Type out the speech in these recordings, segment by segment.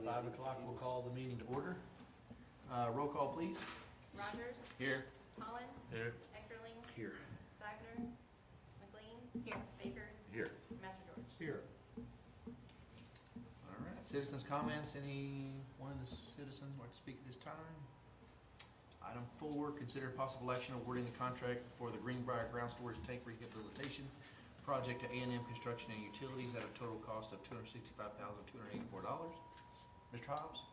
5 o'clock, we'll call the meeting to order. Roll call, please. Rogers. Here. Holland. Here. Eckerling. Here. Stivner. McLean. Here. Baker. Here. Master George. Here. All right, citizens' comments, any one of the citizens want to speak at this time? Item 4, consider possible action awarding the contract for the Greenbrier Ground Storage Tank Rehabilitation Project to A&M Construction and Utilities at a total cost of $265,284. Mr. Hobbs?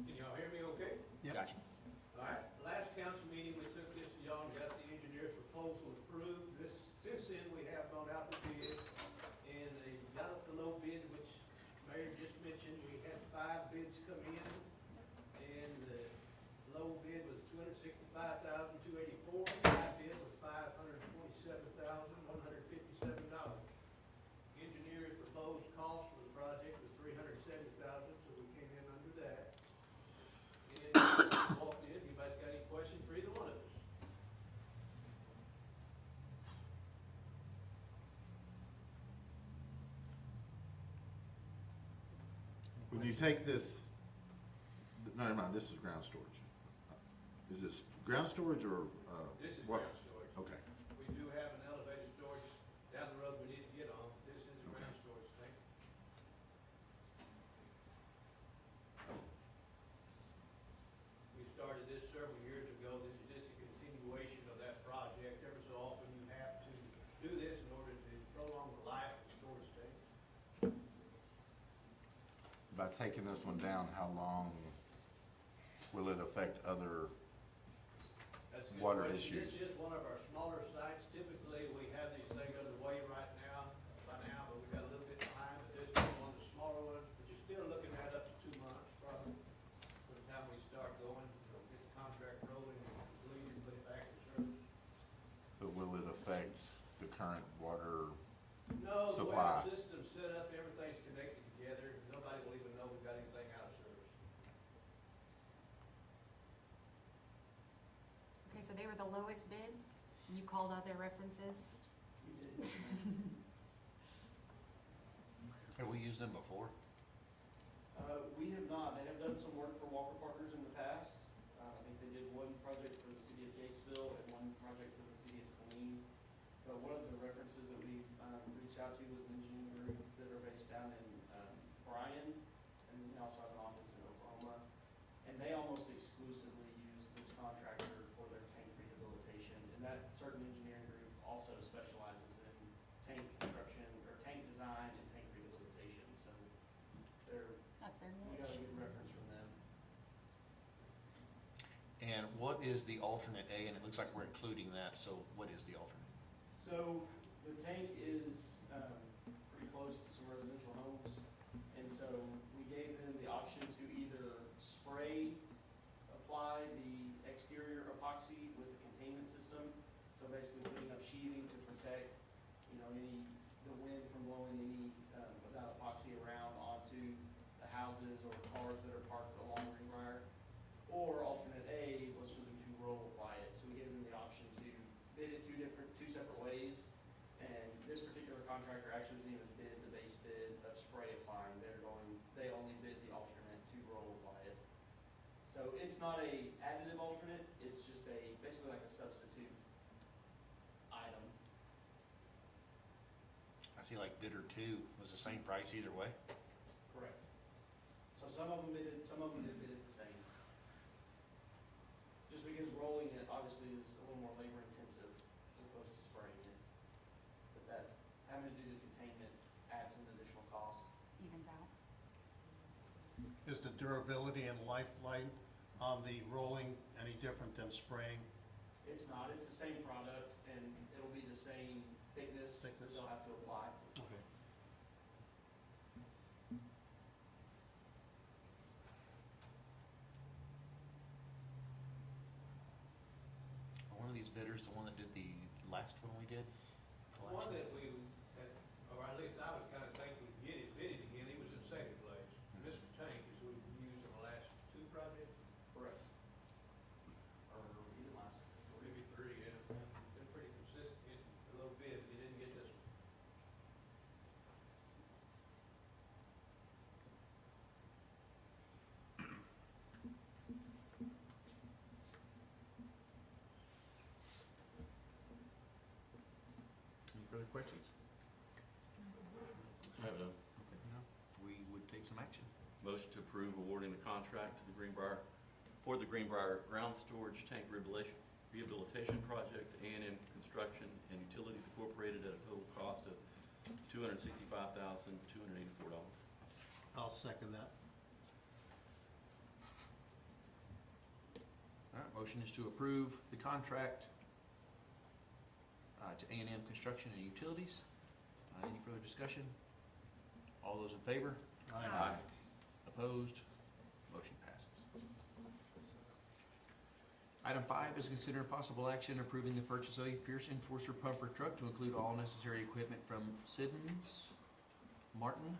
Can y'all hear me okay? Yep. Gotcha. All right, last council meeting, we took this to y'all and got the engineer's proposal approved. Since then, we have gone out to bid, and they got up the low bid, which Mayor just mentioned. We had 5 bids come in, and the low bid was $265,284. High bid was $527,157. Engineer's proposed cost for the project was $370,000, so we came in under that. And walked in, anybody got any questions for either one of us? When you take this, no, never mind, this is ground storage. Is this ground storage or, This is what? ground storage. Okay. We do have an elevated storage down the road we need to get on. This is a ground storage tank. We started this several years ago. This is just a continuation of that project. Every so often you have to do this in order to prolong the life of the storage tank. By taking this one down, how long will it affect other That's a good water question. issues? This is one of our smaller sites. Typically, we have these things underway right now, by now, but we got a little bit behind. But this is one of the smaller ones, but you're still looking at up to 2 months probably from the time we start going, get the contract rolling and complete and put it back in service. But will it affect the current water? No, the way Supply. our system's set up, everything's connected together. Nobody will even know we've got anything out of service. Okay, so they were the lowest bid, and you called out their references? Have we used them before? We have not. They have done some work for Walker Partners in the past. I think they did one project for the city of Gatesville and one project for the city of Killeen. But one of the references that we reached out to was an engineering group that are based down in Bryan, and we also have an office in Oklahoma. And they almost exclusively use this contractor for their tank rehabilitation. And that certain engineering group also specializes in tank construction or tank design and tank rehabilitation. So they're That's their we got a niche. good reference from them. And what is the alternate A? And it looks like we're including that, so what is the alternate? So the tank is pretty close to some residential homes. And so we gave them the option to either spray, apply the exterior epoxy with the containment system. So basically putting up sheathing to protect, the wind from blowing any of that epoxy around onto the houses or the cars that are parked along Greenbrier. Or alternate A was for them to roll apply it. So we gave them the option to bid it two separate ways. And this particular contractor actually didn't even bid the base bid of spray applying. They only bid the alternate to roll apply it. So it's not a additive alternate, it's just basically like a substitute item. I see like bidder 2 was the same price either way. Correct. So some of them did bid it the same. Just because rolling it obviously is a little more labor intensive as opposed to spraying it. But that, having to do the containment adds an additional cost. Evens out. Is the durability and lifeline on the rolling any different than spraying? It's not, it's the same product and it'll be the same thickness that they'll have to apply. Okay. One of these bidders, the one that did the last one we did? The last One that we, or at least I would kind of think we'd get it bid it again, he was in second place. Mr. Tank is who we've used in the last 2 projects, Correct. Or even last. maybe 3, yeah. Been pretty consistent, getting a little bid, but he didn't get this one. other questions? I have none. Okay, no. We would take some action. Motion to approve awarding the contract to the Greenbrier, for the Greenbrier Ground Storage Tank Rehabilitation Project, A&M Construction and Utilities Incorporated, at a total cost of $265,284. I'll second that. All right, motion is to approve the contract to A&M Construction and Utilities. Any further discussion? All those in favor? Aye. Opposed? Motion passes. Item 5 is consider possible action approving the purchase of a Pierce Enforcer pumper truck to include all necessary equipment from Siddons Martin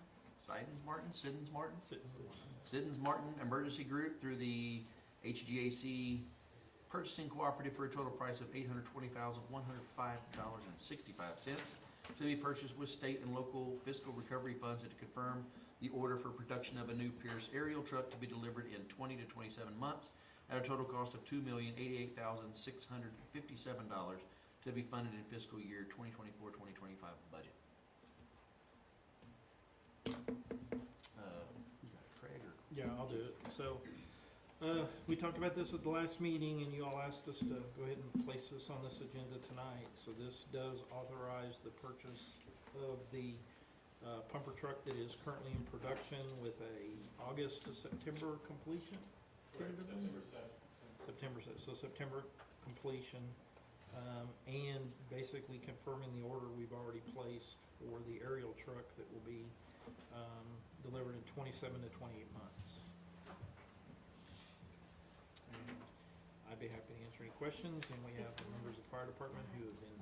Emergency Group through the HGAC Purchasing Cooperative for a total price of $820,105.65 to be purchased with state and local fiscal recovery funds, and to confirm the order for production of a new Pierce aerial truck to be delivered in 20 to 27 months at a total cost of $2,088,657 to be funded in fiscal year 2024-2025 budget. Craig or? Yeah, I'll do it. So, we talked about this at the last meeting, and you all asked us to go ahead and place this on this agenda tonight. So this does authorize the purchase of the pumper truck that is currently in production with a August to September completion. tentatively? September completion, and basically confirming the order we've already placed for the aerial truck that will be delivered in 27 to 28 months. And I'd be happy to answer any questions, and we have the members of the fire department who have been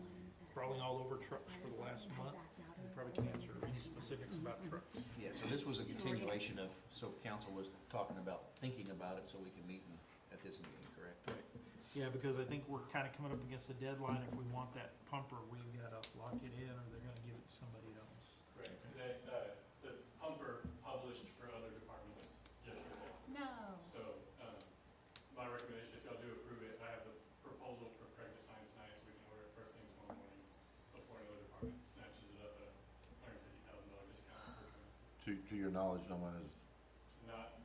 crawling all over trucks for the last month. We probably can't answer any specifics about trucks. Yeah, so this was a continuation of, so council was talking about, thinking about it, so we can meet at this meeting, correct? Right. Yeah, because I think we're kind of coming up against a deadline. If we want that pumper, we've got to lock it in, or they're going to give it to somebody else. Correct. Today, the pumper published for other departments yesterday. No. So, my recommendation, if y'all do approve it, I have the proposal for Craig to sign tonight, so we can order it first thing tomorrow morning before another department snatches it up at a $150,000 discount per trip. To your knowledge, no one has, Not,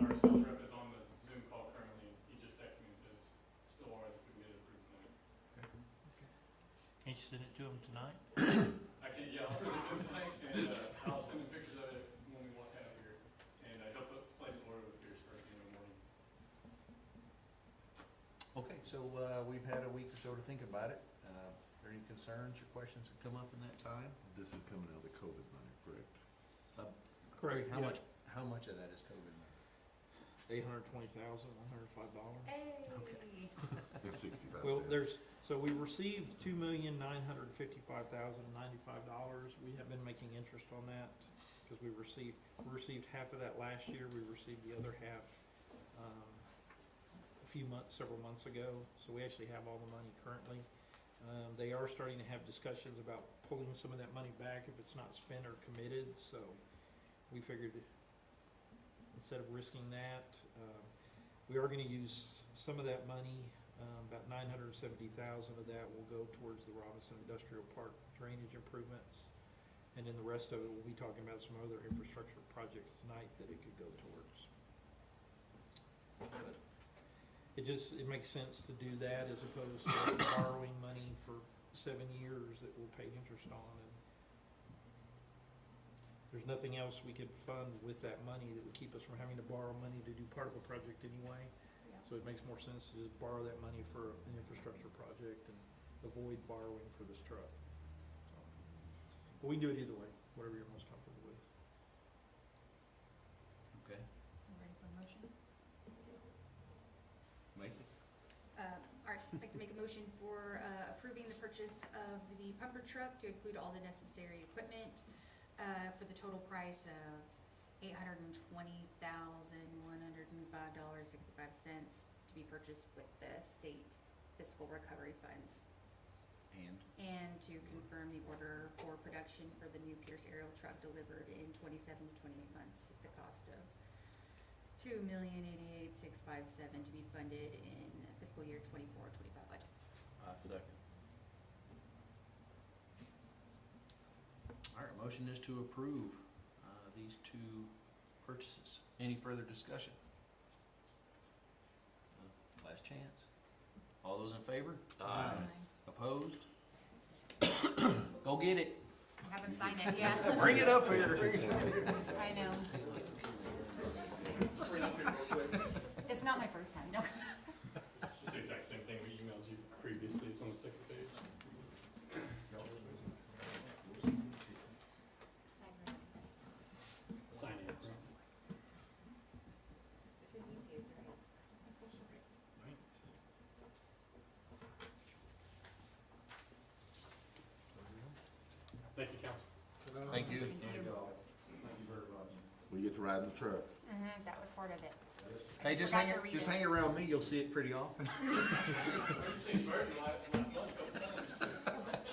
our sales rep is on the Zoom call currently, he just texted me and said it's still ours if we can get it approved tonight. Can't you send it to them tonight? I can, yeah, I'll send it to him tonight, and, I'll send him pictures of it when we walk out here, and, he'll place the order with Pierce first thing in the morning. Okay, so, we've had a week or so to think about it. Are there any concerns or questions that come up in that time? this is coming out of the COVID money, correct? Craig, how yeah. much of that is COVID money? $820,105. Hey. Okay. It's 65 Well, cents. so we received $2,955,095. We have been making interest on that because we received half of that last year. We received the other half several months ago. So we actually have all the money currently. They are starting to have discussions about pulling some of that money back if it's not spent or committed. So we figured instead of risking that, we are going to use some of that money. About $970,000 of that will go towards the Robinson Industrial Park drainage improvements, and then the rest of it, we'll be talking about some other infrastructure projects tonight that it could go towards. It makes sense to do that as opposed to borrowing money for 7 years that we'll pay interest on, and there's nothing else we could fund with that money that would keep us from having to borrow money to do part of a project anyway. So it makes more sense to just borrow that money for an infrastructure project and avoid borrowing for this truck. So, but we can do it either way, whatever you're most comfortable with. Okay, You ready for a motion? make it. All right, I'd like to make a motion for approving the purchase of the pumper truck to include all the necessary equipment for the total price of $820,105.65 to be purchased with the state fiscal recovery funds. And to confirm the order for production for the new Pierce aerial truck delivered in 27 to 28 months at the cost of $2,088,657 to be funded in fiscal year 24-25 budget. Second. Motion is to approve these two purchases. Any further discussion? Last chance. All those in favor? Aye. Opposed? Go get it. Have him sign it, yeah. Bring it up here. I know. It's not my first time, no. It's the exact same thing we emailed you previously, it's on the second page. Sign it. Thank you, council. Thank you. Thank you. We get to ride in the truck. That was part of it. I Hey, just hang, forgot to read just it. hang around me, you'll see it pretty often.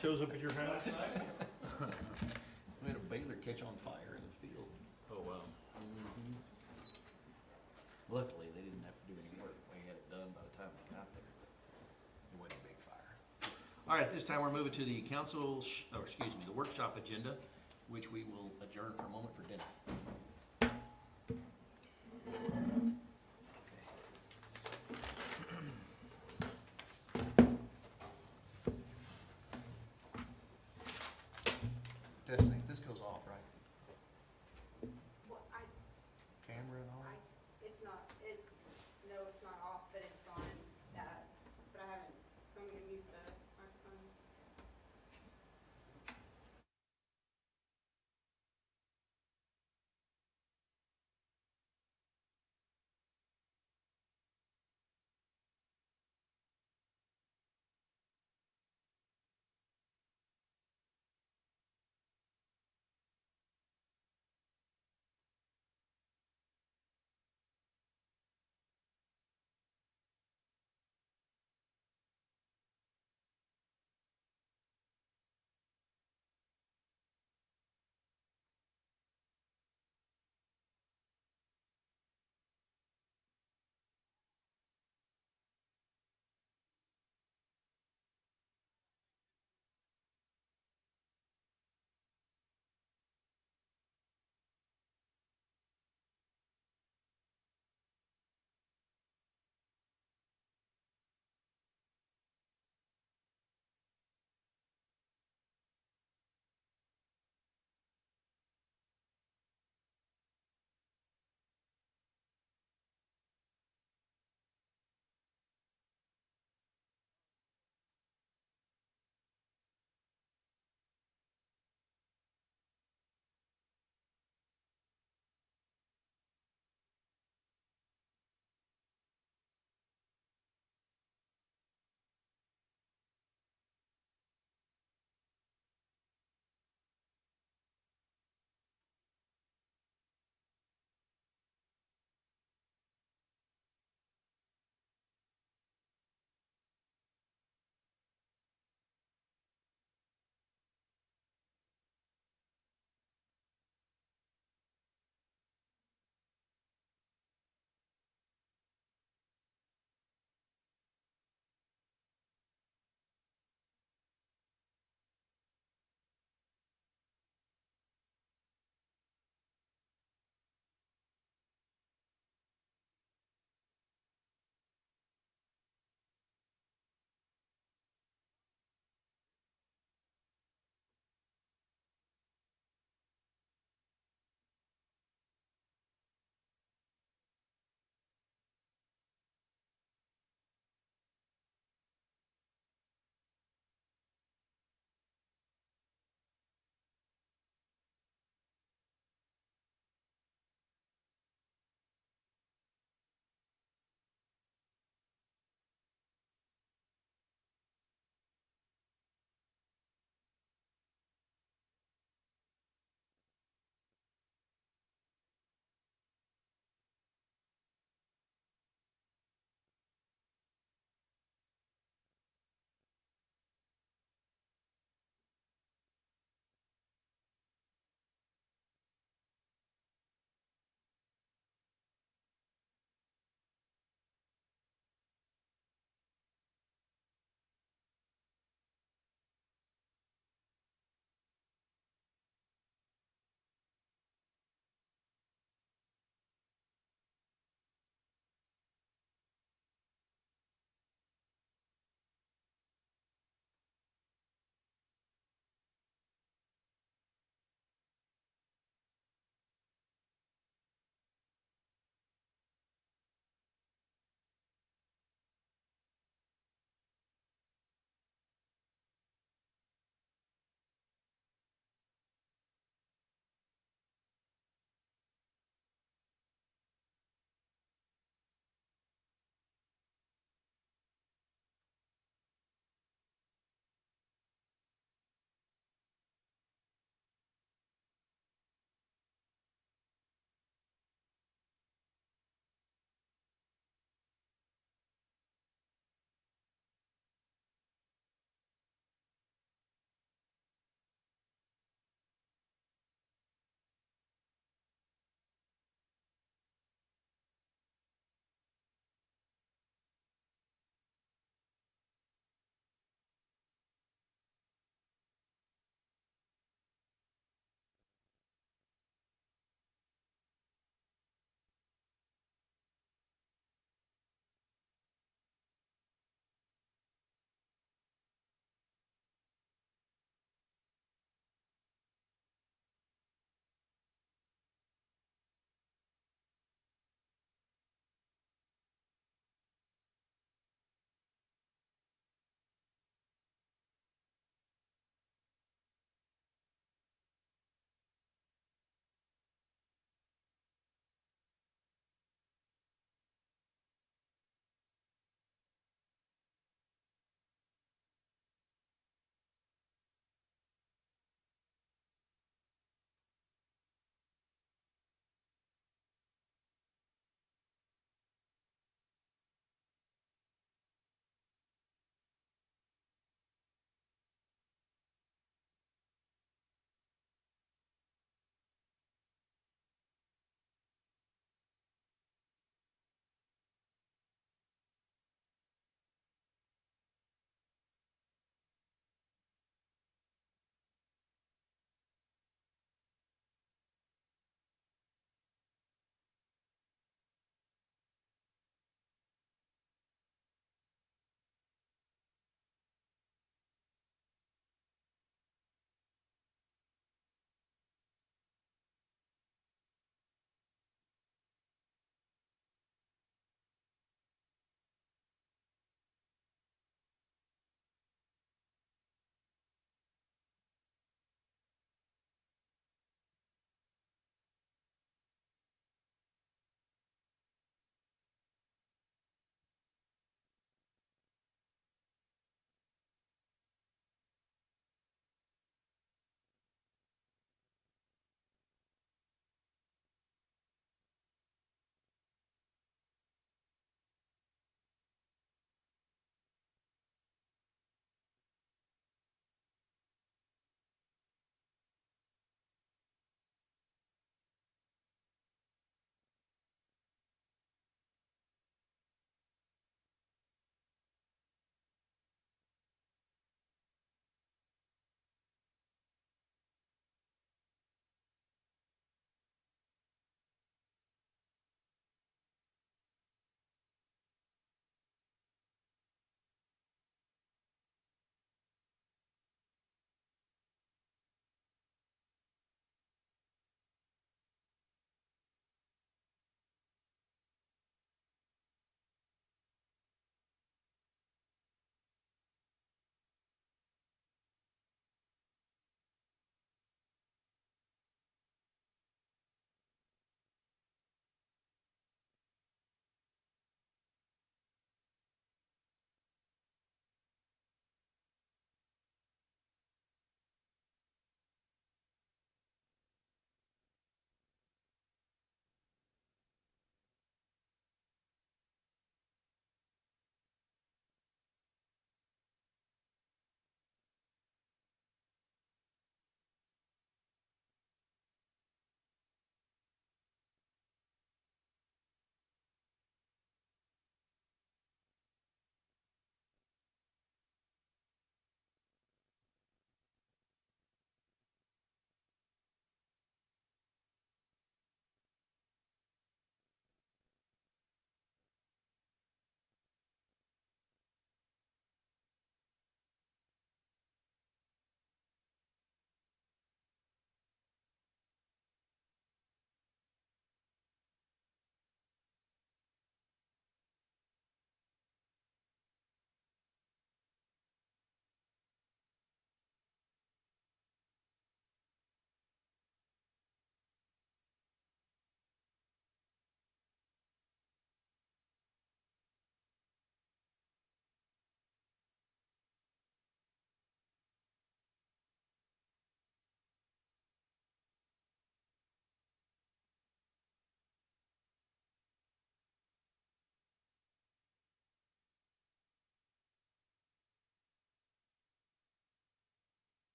Shows up at your house? We had a baler catch on fire in the field. Oh, wow. Luckily, they didn't have to do any work. We had it done by the time they got there. It wasn't a big fire. All right, at this time, we're moving to the the workshop agenda, which we will adjourn for a moment for dinner. Destiny, this goes off, right? Well, Camera and all? it's not, no, it's not off, but it's on that, but I haven't, I'm gonna mute the microphones.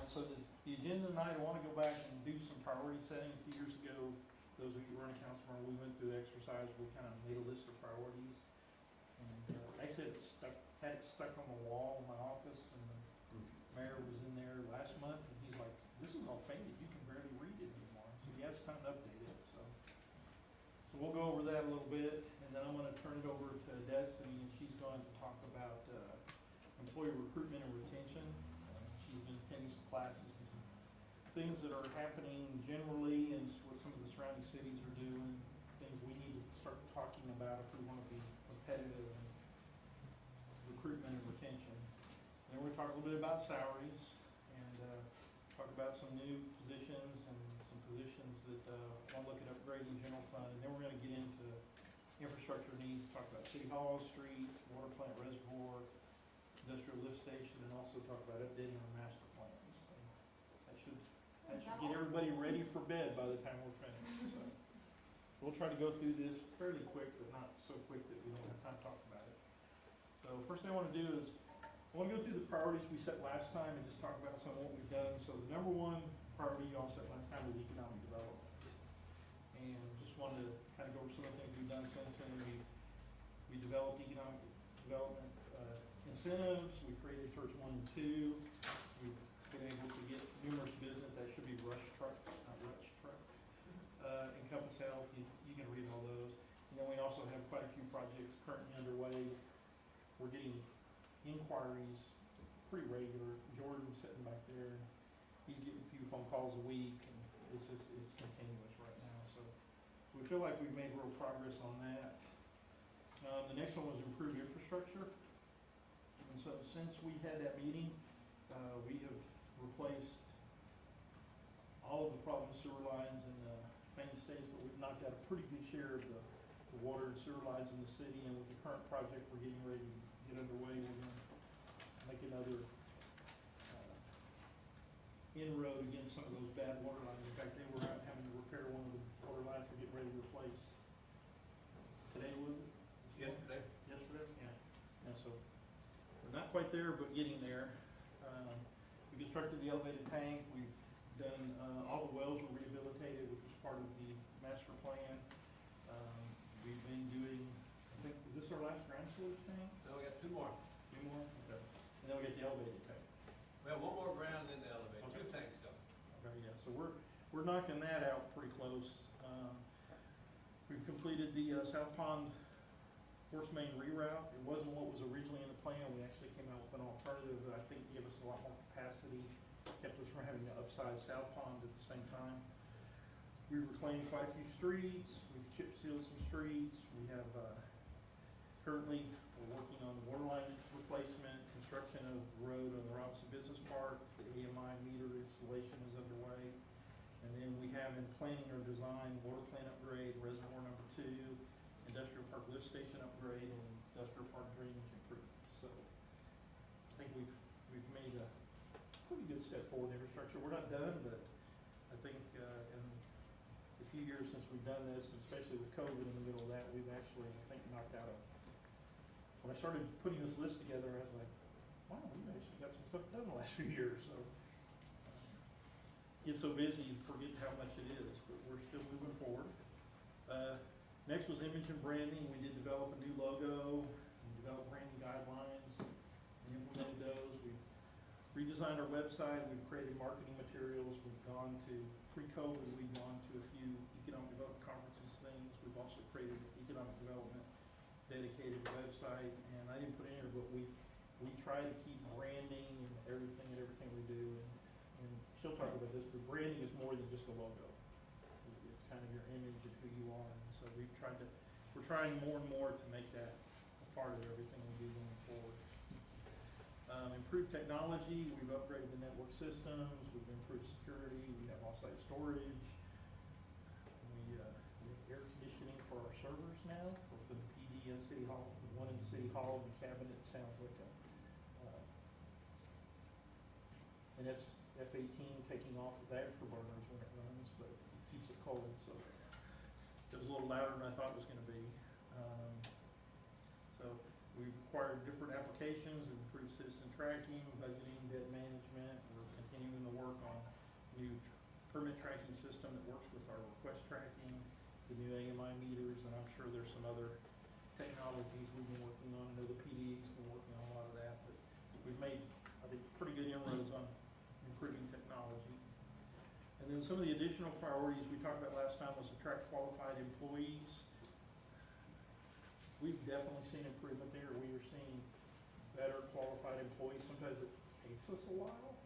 right, so the agenda tonight, I wanna go back and do some priority setting. A few years ago, those of you who were in council, we went through the exercise, we kind of made a list of priorities. And, actually, had it stuck on the wall in my office, and the mayor was in there last month, and he's like, this is all faded, you can barely read it anymore. So yeah, it's time to update it, so. So we'll go over that a little bit, and then I'm gonna turn it over to Destiny, and she's going to talk about, employee recruitment and retention. She's been attending some classes and some things that are happening generally and what some of the surrounding cities are doing, things we need to start talking about if we wanna be competitive in recruitment and retention. Then we're gonna talk a little bit about salaries and, talk about some new positions and some positions that, wanna look at upgrading general fund. And then we're gonna get into infrastructure needs, talk about City Hall, street, water plant, reservoir, industrial lift station, and also talk about updating our master plans. So that should get everybody ready for bed by the time we're finished, so. We'll try to go through this fairly quick, but not so quick that we don't have time to talk about it. So first thing I wanna do is, I wanna go through the priorities we set last time and just talk about some of what we've done. So the number one priority you all set last time was economic development. And just wanted to kind of go over some of the things we've done since then. We developed economic development incentives, we created Church 1 and 2, we've been able to get numerous business, that should be Rush Truck, not Rush Truck, Encompass Health, you can read all those. And then we also have quite a few projects currently underway. We're getting inquiries pretty regular. Jordan's sitting back there, and he's getting a few phone calls a week, and it's continuous right now, so we feel like we've made real progress on that. The next one was improved infrastructure. And so since we had that meeting, we have replaced all of the problem sewer lines in the Fanning States, but we've knocked out a pretty good share of the water and sewer lines in the city. And with the current project we're getting ready to get underway, we're gonna make another inroad against some of those bad water lines. In fact, they were out having to repair one of the water lines we're getting ready to replace. Today, was it? Yesterday. Yesterday, yeah. And so, we're not quite there, but getting there. We constructed the elevated tank, we've done, all the wells were rehabilitated, which was part of the master plan. We've been doing, I think, is this our last ground storage tank? No, we got two more. Two more? Okay. And then we get the elevated tank. We have one more ground in the elevator, Okay. two tanks though. Okay, yeah, so we're knocking that out pretty close. We've completed the South Pond Horse Main reroute. It wasn't what was originally in the plan. We actually came out with an alternative that I think gave us a lot more capacity, kept us from having to upsize South Pond at the same time. We reclaimed quite a few streets. We've chip sealed some streets. We have, currently, we're working on the water line replacement, construction of the road on the Robinson Business Park. The AMI meter installation is underway. And then we have in planning or design, water plant upgrade, reservoir number 2, industrial park lift station upgrade, and industrial park drainage improvements. So I think we've made a pretty good step forward in infrastructure. We're not done, but I think in the few years since we've done this, especially with COVID in the middle of that, we've actually, I think, knocked out when I started putting this list together, I was like, wow, we've actually got some stuff done the last few years. So get so busy, you forget how much it is, but we're still moving forward. Next was image and branding. We did develop a new logo, and developed branding guidelines, and implemented those. We've redesigned our website. We've created marketing materials. We've gone to, pre-COVID, we've gone to a few economic development conferences things. We've also created economic development dedicated website, and I didn't put in here, but we try to keep branding and everything we do. And she'll talk about this, but branding is more than just a logo. It's kind of your image and who you are. And so we're trying more and more to make that a part of everything we do going forward. Improved technology, we've upgraded the network systems, we've improved security, we have off-site storage. We have air conditioning for our servers now, both in the PD and City Hall. The one in City Hall, the cabinet sounds like an F-18 taking off with afterburners when it runs, but it keeps it cold, so it was a little louder than I thought it was gonna be. So we've acquired different applications, improved citizen tracking, budgeting, debt management. We're continuing to permit tracking system that works with our request tracking, the new AMI meters, and I'm sure there's some other technologies we've been working on. I know the PD's been working on a lot of that, but we've made, I think, pretty good inroads on improving technology. And then some of the additional priorities we talked about last time was attract qualified employees. We've definitely seen improvement there. We are seeing better qualified employees. Sometimes it takes us a while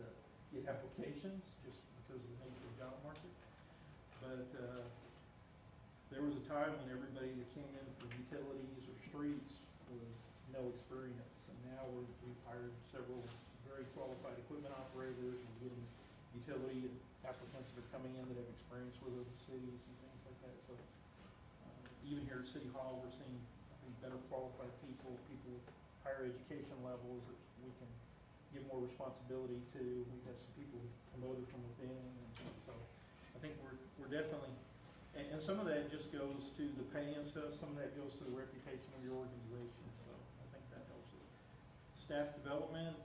to get applications just because of the nature of the job market. But there was a time when everybody that came in for utilities or streets was no experience. And now we've hired several very qualified equipment operators. We're getting utility applicants that are coming in that have experience with other cities and things like that. So even here at City Hall, we're seeing, I think, better qualified people with higher education levels that we can give more responsibility to. We have some people promoted from within, and so I think we're definitely, and some of that just goes to the pay and stuff. Some of that goes to the reputation of your organization. So I think that helps it. Staff development,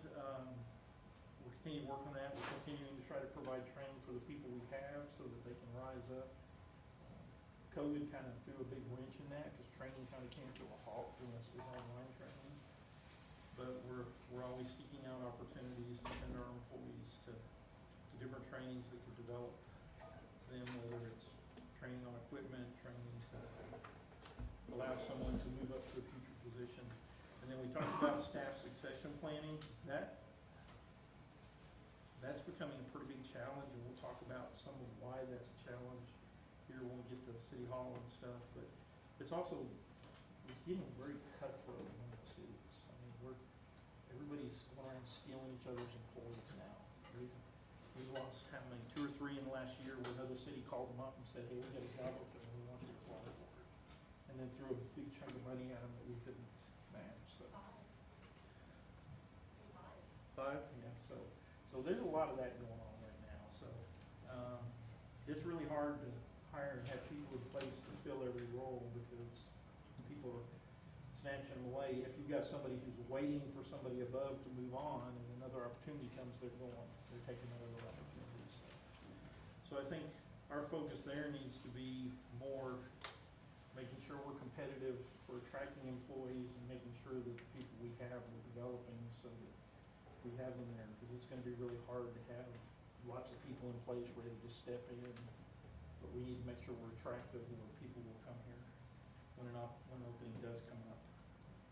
we're continuing to work on that. We're continuing to try to provide training for the people we have so that they can rise up. COVID kind of threw a big wrench in that because training kind of came to a halt unless it was online training. But we're always seeking out opportunities to send our employees to different trainings that could develop them, whether it's training on equipment, training to allow someone to move up to a future position. And then we talked about staff succession planning. That's becoming a pretty big challenge, and we'll talk about some of why that's a challenge here when we get to City Hall and stuff. But it's also, it's getting very cutthroat in the cities. I mean, everybody's going around stealing each other's employees now. We've lost how many, 2 or 3 in the last year where another city called them up and said, hey, we got a job open and we want you to apply for it. And then threw a big chunk of money at them that we couldn't match, so. 5? Yeah, so there's a lot of that going on right now, so, it's really hard to hire and have people in place to fill every role because people are snatching them away. If you've got somebody who's waiting for somebody above to move on and another opportunity comes, they're taking that other opportunity. So I think our focus there needs to be more making sure we're competitive for attracting employees and making sure that the people we have are developing so that we have them there, because it's going to be really hard to have lots of people in place ready to step in. But we need to make sure we're attractive where people will come here when an opening does come up,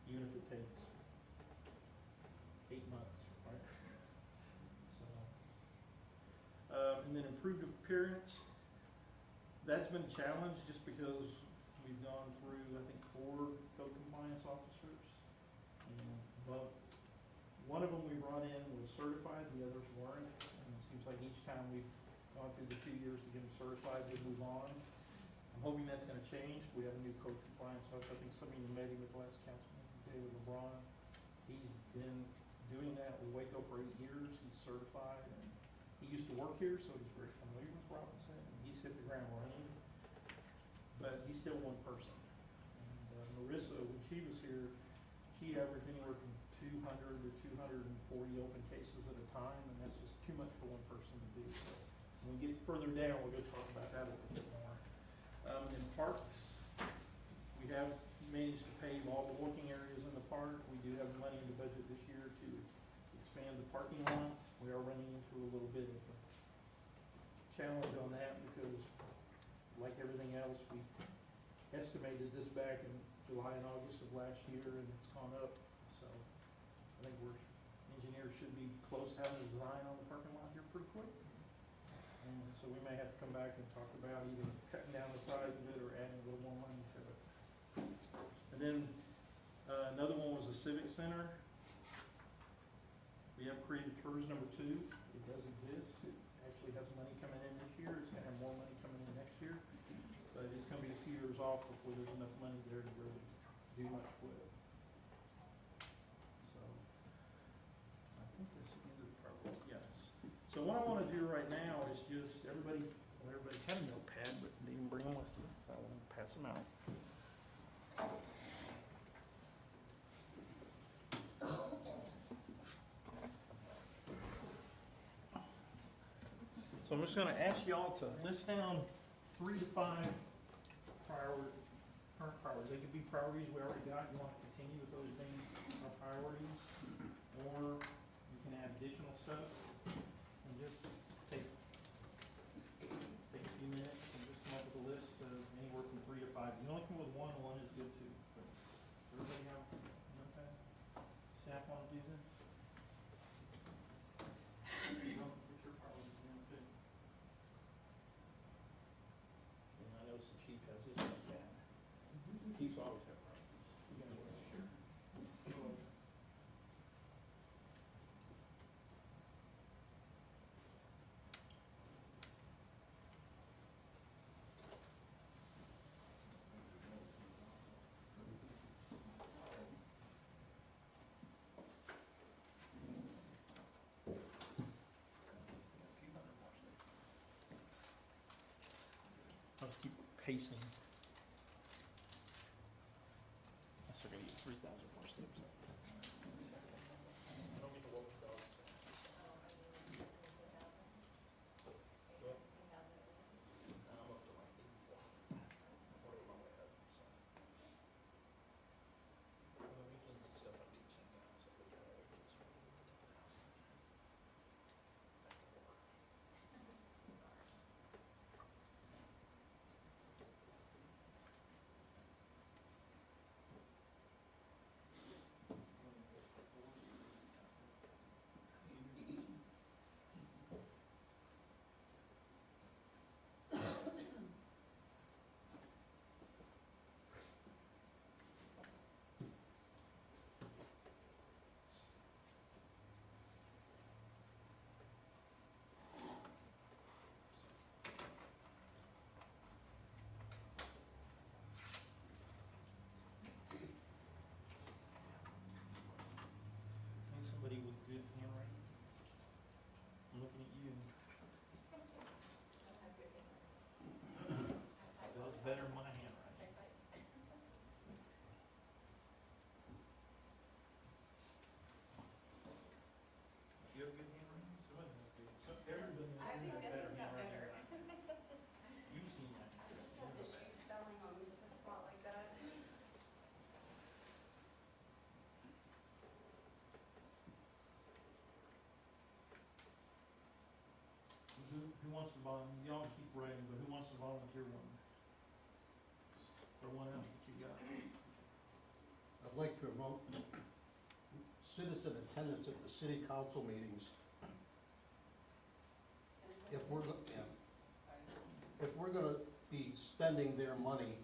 even if it takes 8 months, right? So, and then improved appearance. That's been a challenge just because we've gone through, I think, 4 code compliance officers. But one of them we brought in was certified, the others weren't. And it seems like each time we've gone through the 2 years to get them certified, they move on. I'm hoping that's going to change. We have a new code compliance officer. I think some of you met him at the last council meeting, David LeBron. He's been doing that with Waco for 8 years. He's certified, and he used to work here, so he's very familiar with Robinson. And he's hit the ground running, but he's still one person. And Marissa, when she was here, she averaged anywhere from 200 to 240 open cases at a time, and that's just too much for one person to do. So when we get further down, we'll go talk about that a little bit more. In parks, we have managed to pave all the walking areas in the park. We do have money in the budget this year to expand the parking lot. We are running into a little bit of a challenge on that because, like everything else, we estimated this back in July and August of last year, and it's gone up. So I think engineers should be close to having a design on the parking lot here pretty quick. And so we may have to come back and talk about either cutting down the size of it or adding a little more money to it. And then another one was the Civic Center. We have created TERS number 2. It does exist. It actually has money coming in this year. It's going to have more money coming in next year. But it's going to be a few years off before there's enough money there to really do much with. So I think that's the end of the problem. Yes. So what I want to do right now is just everybody had a notepad, but didn't bring them with you. So I want to pass them out. So I'm just gonna ask y'all to list down 3 to 5 current priorities. They could be priorities we already got, you wanna continue with those being our priorities, or you can add additional stuff, and just take a few minutes and just come up with a list of anywhere from 3 to 5. You only come with one is good too, but everybody have, okay? Staff wanna do this? What's your priorities, you wanna pick? And I know the chief has his like that. Chiefs always have priorities. You gotta go, sure. I'll keep pacing. I still gotta get 3,000 more steps up. I don't get to walk the dogs. Yep. I'm up to like 84. I'm working my way up, so. On the weekends and stuff, I do 10,000, so we got all weekends for 10,000. Back to work. Need somebody with good handwriting. I'm looking at you. That was better than my handwriting. You have good handwriting? Somebody has good. Everybody I has think better this one's got handwriting. better. You've seen that. I just have issue spelling on a spot like that. Who wants to volunteer? Y'all keep writing, but who wants to volunteer one? Throw one out that you got. I'd like to promote citizen attendance at the city council meetings. If we're, if we're gonna be spending their money,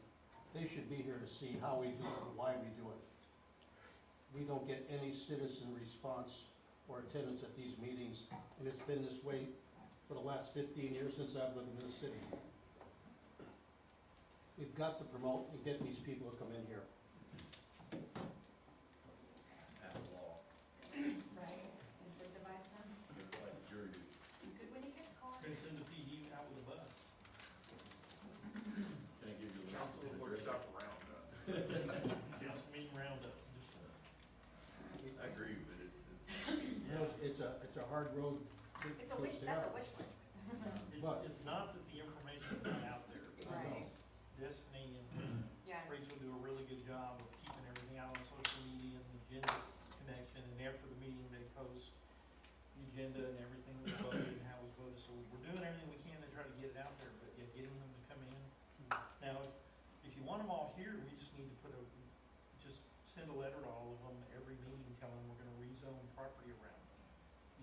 they should be here to see how we do it and why we do it. We don't get any citizen response or attendance at these meetings, and it's been this way for the last 15 years since I've lived in this city. We've got to promote and get these people to come in here. Pass a law, Right, incentivize them. like jury duty. Good when you get caught. Gonna send the PD out with a bus. Can I give you a list Council of workshop addresses? roundup. Council meeting roundup. I agree, but it's, You know, it's a hard road. It's a wish, that's a wish list. But- It's not that the information's not out there. Right. Destiny and Yeah. Rachel do a really good job of keeping everything out on social media and the agenda connection, and after the meeting, they post the agenda and everything that was voted and how it was voted, so we're doing everything we can to try to get it out there, but yeah, getting them to come in. Now, if you want them all here, we just need to just send a letter to all of them every meeting telling them we're gonna rezone property around them.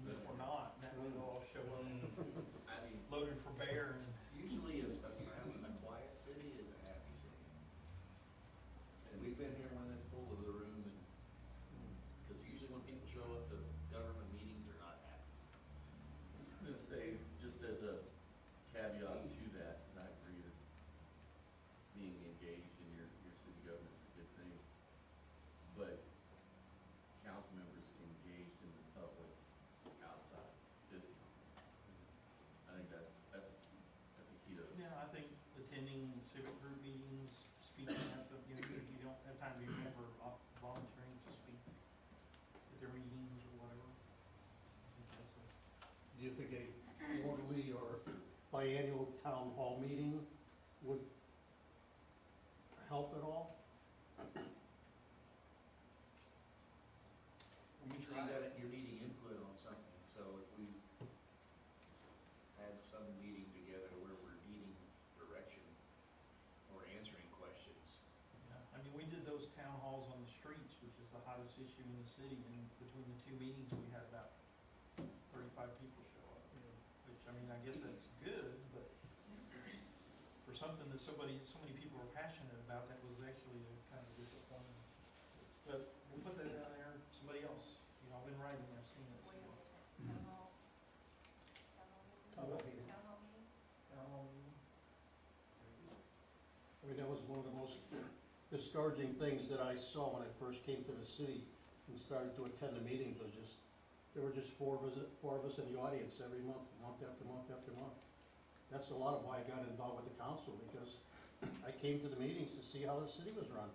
Even if we're not, that way they'll all show up I mean, loaded for bear and. usually a quiet city is a happy city. And we've been here when it's full of the room, and, because usually when people show up to government meetings, they're not happy. I'm gonna say, just as a caveat to that, and I agree that being engaged in your city government is a good thing, but council members engaged in the public outside this council. I think that's a key to it. Yeah, I think attending civic group meetings, speaking at them, you know, if you don't have time to be a member, volunteering to speak at their meetings or whatever. I think that's Do you think a quarterly or biannual town hall meeting would help at all? Usually you're needing input on something, so if we had some meeting together where we're needing direction or answering questions. Yeah, I mean, we did those town halls on the streets, which is the hottest issue in the city, and between the two meetings, we had about 35 people show up. Which, I mean, I guess that's good, but for something that so many people are passionate about, that was actually kind of disappointing. But we'll put that down there, somebody else, you know, I've been writing, I've seen it. So. Town hall meeting. Town hall meeting. I mean, that was one of the most discouraging things that I saw when I first came to the city and started to attend the meetings, was just, there were just four of us in the audience every month, month after month after month. That's a lot of why I got involved with the council, because I came to the meetings to see how the city was run.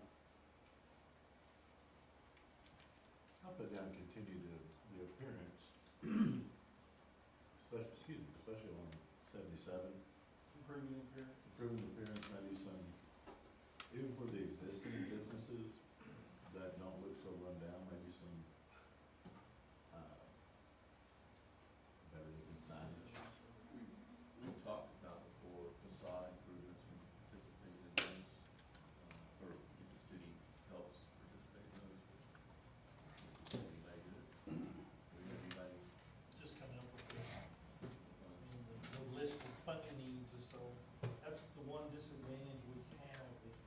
I'll put down continue the appearance, especially on 77. Improving appearance. Improving the appearance, maybe some, even for the existing businesses that don't look so run down, maybe some, better looking signage. We talked about before facade improvements, we participate in those, or if the city helps participate in those. Anybody do it? Anybody? Just coming up with I mean, the list of funding needs is so, that's the one disadvantage we have, is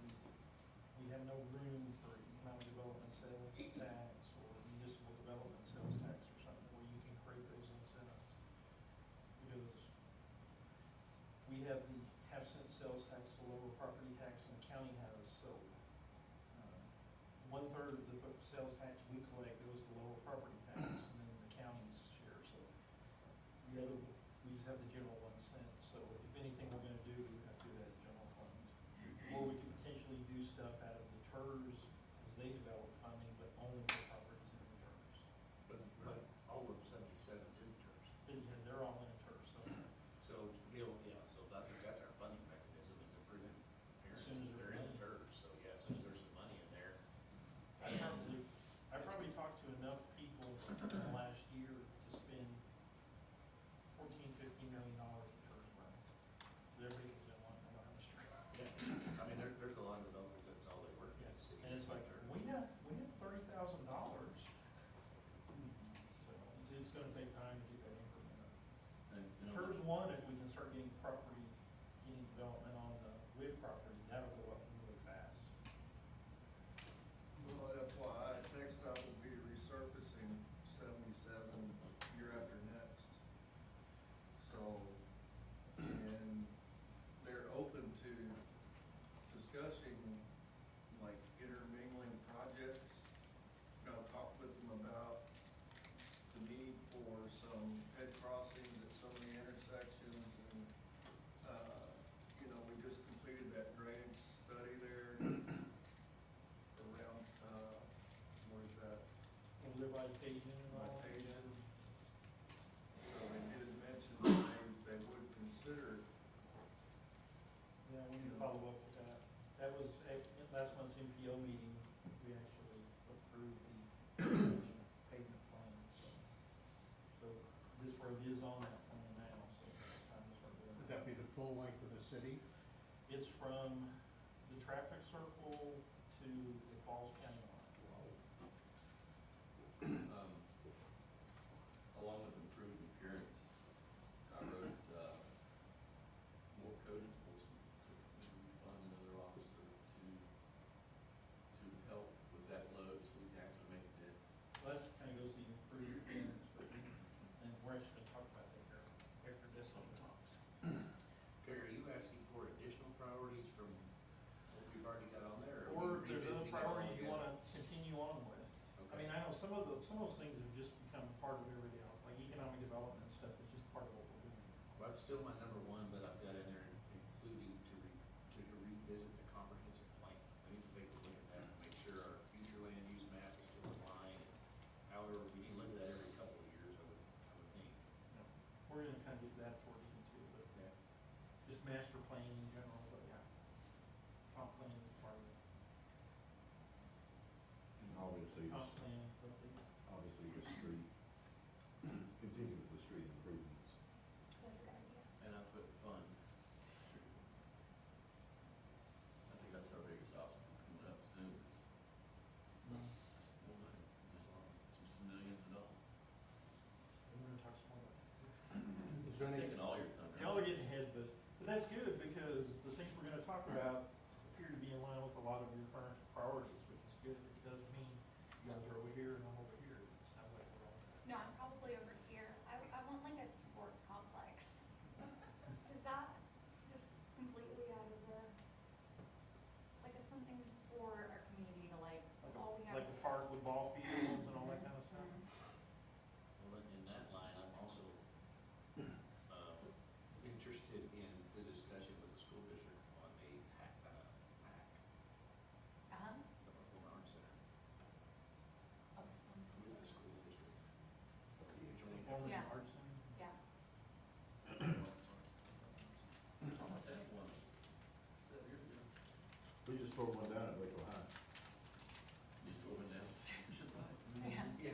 we have no room for economic development sales tax or municipal development sales tax or something where you can create those incentives. Because we have the half-cent sales tax, the lower property tax, and the county has, so, 1/3 of the sales tax we collect goes to lower property tax, and then the county's share, so the other, we just have the general 1 cent, so if anything we're gonna do, we have to do that in general fund. Or we could potentially do stuff out of the TERS, as they develop funding, but only for properties in the TERS. But all of 77's in terms. But yeah, they're all in a TERS, so So, so I think that's our funding mechanism, is improving as soon as appearances. They're in money. TERS, so yeah, as soon as there's some money in there. I probably talked to enough people in the last year to spend $14–15 million in TERS money. Everybody was in one, I don't have a street. Yeah, I mean, there's a lot of developers, that's all they work in, cities. And it's like, we have $30,000. So it's gonna take time to get that increment up. And, you know, TERS 1, if we can start getting development on the WIF property, that'll go up really fast. Well, FYI, TxDOT will be resurfacing 77 year after next. So, and they're open to discussing like intermingling projects. You know, talk with them about the need for some head crossings at some of the intersections, and, you know, we just completed that drainage study there around, where is that? And live by Cajun and all. Citation. So they did mention that they would consider, Yeah, we need to follow up with that. That was, at last month's MPO meeting, we actually approved the pavement plan, so. So this road is on that plan now, so it's time to start doing Would that. that be the full length of the city? It's from the traffic circle to the Falls County line. Along with improved appearance, I wrote, more code enforcement, to fund another officer to help with that load, so we can actually make it. Well, that kind of goes to the improved appearance, but, and we're actually gonna talk about that here after this one talks. Gary, are you asking for additional priorities from what we've already got on there? Or if there's other revisiting it all priorities you again? wanna continue on with. I Okay. mean, I know some of those things have just become part of everyday life, like economic development and stuff, it's just part of what we're doing. Well, that's still my number one, but I've got in there including to revisit the comprehensive plan. I need to take a look at that and make sure our future land use map is still in line. However, we need to look at that every couple of years, I would think. We're gonna kind of get that toward you too, but Yeah. that's good, because the things we're gonna talk about appear to be in line with a lot of your current priorities, which is good. It does mean you guys are over here and I'm over here. It sounds like we're all. No, I'm probably over here. I want like a sports complex. Is that just completely out of the, like it's something for our community to like, all we have. Like a park with ball fields and all that kind of stuff? Mhm. Well, in that line, I'm also, interested in the discussion with the school district on a PAC, Uh-huh. the Performing Arts Center, Oh, with the school district. Performing Yeah. arts center? yeah. How about that one? We just tore one down at Waco High. You still went down? Yeah. You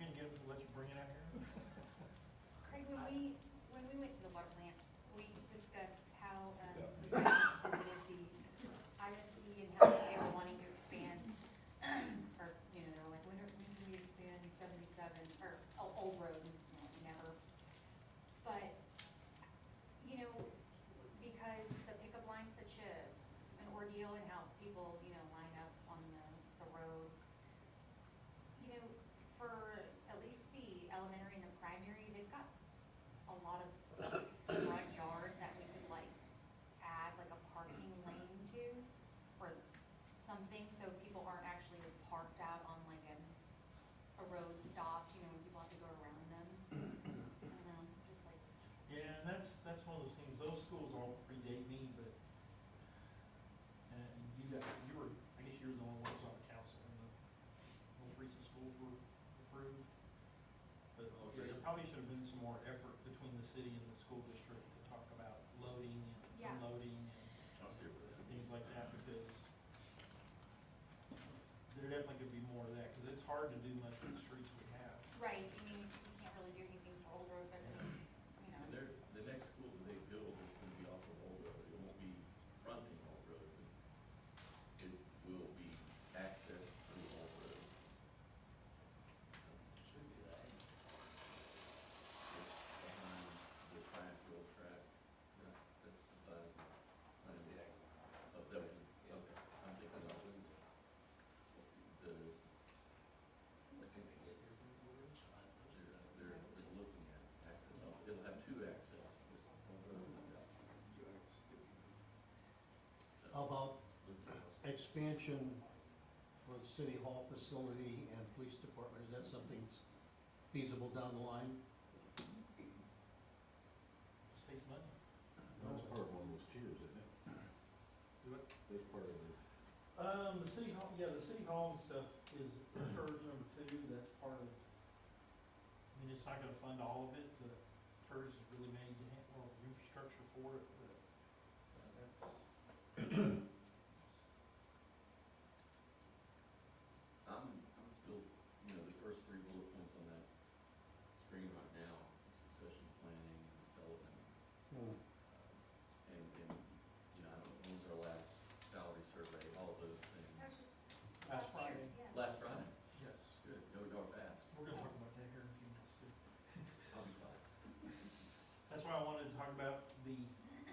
can get them to let you bring it out here? Craig, when we went to the water plant, we discussed how, Yeah. we visited the ISD and how they were wanting to expand, or, you know, they were like, when can we expand 77, or Old Road, no, never. But, you know, because the pickup line's such an ordeal and how people, you know, line up on the road, you know, for at least the elementary and the primary, they've got a lot of front yard that we could like add like a parking lane to or something, so people aren't actually parked out on like a road stopped, you know, when people have to go around them. I don't know, just like, Yeah, and that's one of those things, those schools all predate me, but, and you were, I guess you were the only ones on the council when the most recent schools were approved. But Oh, there yeah. probably should have been some more effort between the city and the school district to talk about loading and Yeah. unloading and I'll see for that. things like that, because there definitely could be more of that, because it's hard to do much with the streets we have. right, I mean, you can't really do anything for Old Road, but, you know. And the next school that they build is gonna be off of Old Road, it won't be fronting Old Road. It will be access through Old Road. Should be that. It's behind the track, the old track, that's the side of the. That's the ag. Of that one, okay, I'm thinking of the, I think they get here from the woods. they're looking at access, it'll have two access. How about expansion for the city hall facility and police department? Is that something feasible down the line? Saves money. That's part of one of those tiers, isn't it? Do it. That's part of it. The city hall, yeah, the city hall and stuff is TERS number 2, that's part of, I mean, it's not gonna fund all of it, but TERS is really made to handle infrastructure for it, but, that's. I'm still, you know, the first three bullet points on that screen right now, succession planning and development. And, you know, I don't know, when was our last salary survey, all of those things. That was just Last last year, Friday. yeah. Last Friday, Yes. good, no, we are fast, We're gonna talk about that here in a few minutes too. I'll be fine. That's why I wanted to talk about the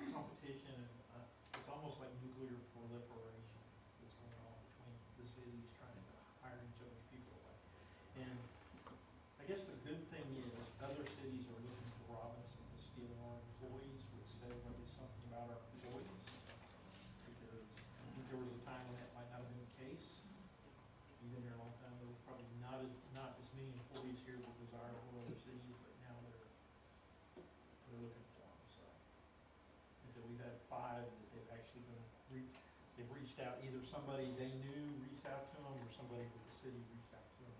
competition, and, it's almost like nuclear proliferation that's going on between the cities trying to hire each other's people away. And I guess the good thing is, other cities are looking to Robinson to steal our employees, which says like it's something about our employees. Because I think there was a time when that might not have been the case. You've been here a long time, there was probably not as many employees here with desirable other cities, but now they're looking for them, so. Like I said, we've had 5 that they've actually been, they've reached out, either somebody they knew reached out to them, or somebody with the city reached out to them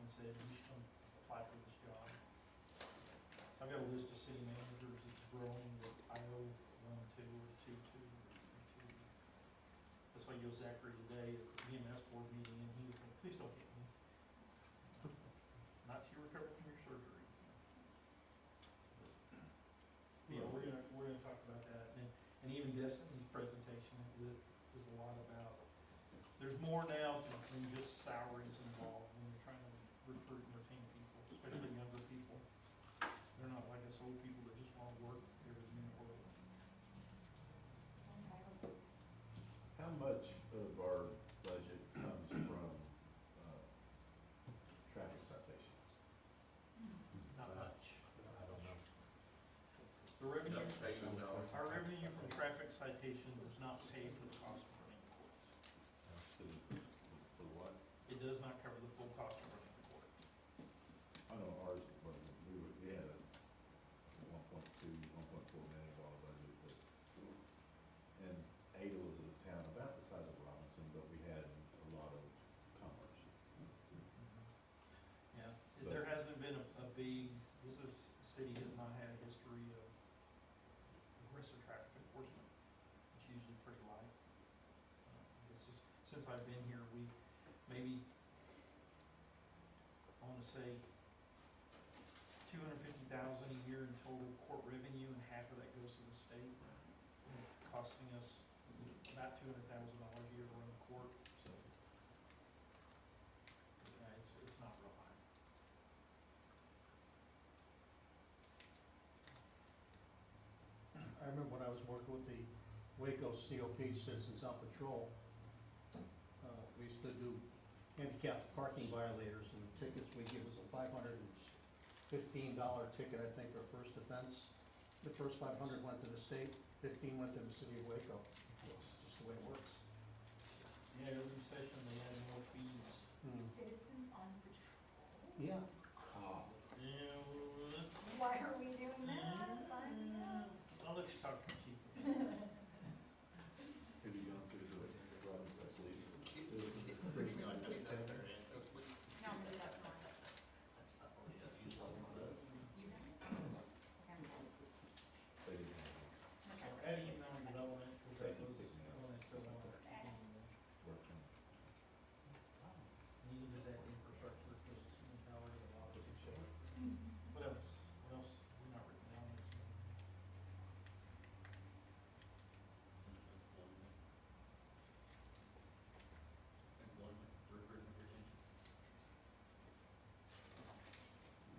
and said, you should come apply for this job. I've got a list of city managers, it's growing, that I know 1, 2, or 2, 2, or 2. That's why Zachary today at the EMS board meeting, and he was like, please don't get me. Not till you recover from your surgery. Yeah, we're gonna talk about that, and even Destiny's presentation is a lot about, there's more now than just salaries involved when you're trying to recruit and retain people, especially younger people. They're not like us old people that just wanna work every minute of the world. rehabilitation does not pay for the cost of running courts. For what? It does not cover the full cost of running the court. I know ours, but we had a 1.2, 1.4 million dollar budget, but, and Ada was a town about the size of Robinson, but we had a lot of commerce. Yeah, there hasn't been a big, city has not had a history of aggressive traffic enforcement. It's usually pretty light. It's just, since I've been here, we, maybe, I wanna say, 250,000 a year in total court revenue, and half of that goes to the state, costing us about $200,000 a year to run the court, so. Yeah, it's not real high. I remember when I was working with the Waco COP Citizens on Patrol, we used to do handicapped parking violators, and the tickets we give was a $515 ticket, I think, our first offense. The first 500 went to the state, 15 went to the city of Waco. That's just the way it works. Yeah, every session they add more fees. Citizens on patrol? Yeah. Yeah, Why are we doing that? Sign me up. I'll let you talk to the chief. Have you gone through the Robinson Police? Citizens? No, I'm gonna do that tomorrow. You have it? Okay. They didn't have Okay. Adding economic development, because that was Pick me up. one that's still on. working. Needed that infrastructure, because mentality a lot of it. What else? What else? We're not written down this. Employment, recruitment, retention.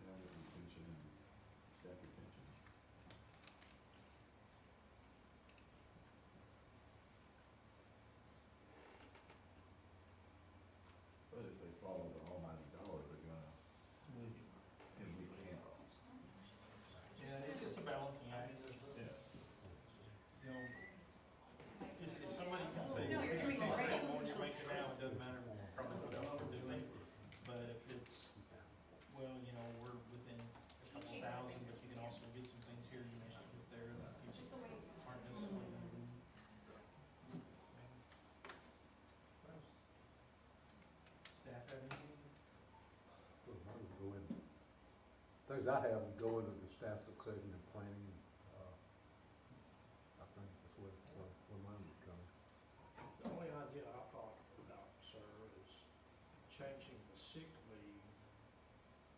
Yeah, with retention and staff retention. But if they follow the almighty dollar, they're gonna, and we can't. Yeah, it's a balancing act. Yeah. You know, if somebody can say, No, you're doing great. more than you're making now, it doesn't matter probably what else we're doing. But if it's, well, you know, we're within a couple thousand, but you can also get some things here, you may not get there, and Just people the way. aren't necessarily gonna do. What else? Staff have anything? Well, I would go in, things I have would go into the staff succession and planning, I think that's where mine would come. The only idea I thought about, sir, is changing the sick leave,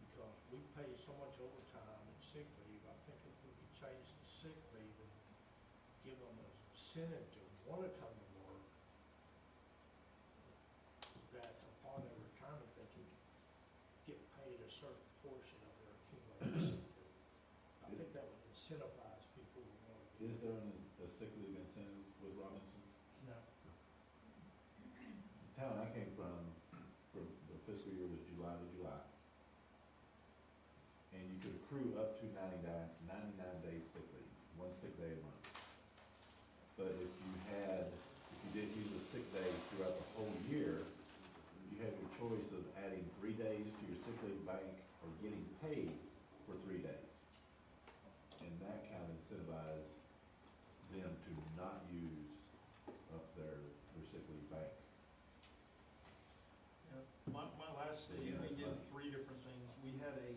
because we pay so much overtime and sick leave. I think if we could change the sick leave and give them an incentive to wanna come to work, that upon their retirement, they can get paid a certain portion of their accumulated sick leave. I think that would incentivize people who want to. Is there a sick leave incentive with Robinson? No. The town I came from, for the fiscal year was July to July. And you could accrue up to 99 days sick leave, one sick day a month. But if you didn't use a sick day throughout the whole year, you had your choice of adding 3 days to your sick leave bank or getting paid for 3 days. And that kind of incentivized them to not use up their sick leave bank. My last city, we did 3 different things. We had a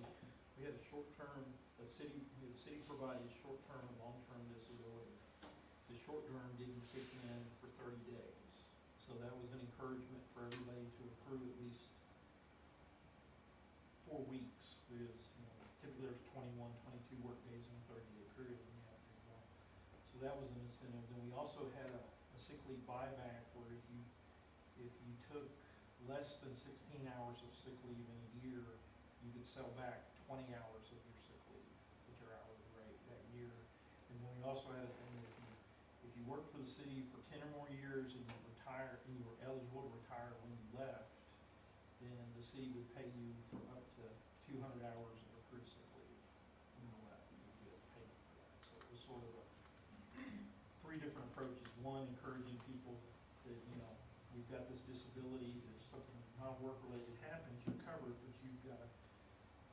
short-term, the city provided short-term and long-term disability. The short-term didn't kick in for 30 days. So that was an encouragement for everybody to accrue at least 4 weeks, because, you know, typically there's 21, 22 work days in a 30-day period, and you have to do that. So that was an incentive. Then we also had a sick leave buyback, where if you took less than 16 hours of sick leave in a year, you could sell back 20 hours of your sick leave at your hourly rate that year. And then we also had a thing that if you worked for the city for 10 or more years and you retire, and you were eligible to retire when you left, then the city would pay you for up to 200 hours of accrued sick leave when you left. You would get paid for that. So it was sort of a three different approaches. One, encouraging people that, you know, we've got this disability, if something non-work related happens, you're covered, but you've got,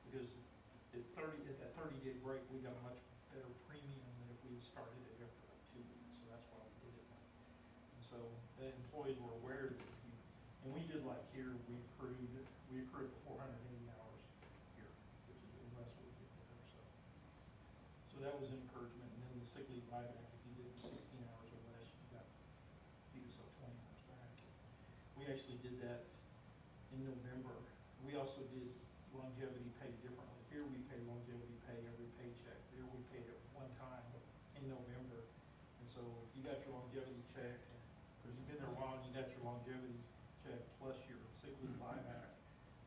because at that 30-day break, we got a much better premium than if we had started it after like 2 weeks, so that's why we did it. And so the employees were aware that if you, and we did like here, we accrued 480 hours here, which is the less we did there, so. So that was an encouragement, and then the sick leave buyback, if you did 16 hours or less, you could sell 20 hours back. We actually did that in November. We also did longevity pay differently. Here we pay longevity pay every paycheck. There we paid it one time in November. And so if you got your longevity check, because you've been there a while and you got your longevity check plus your sick leave buyback,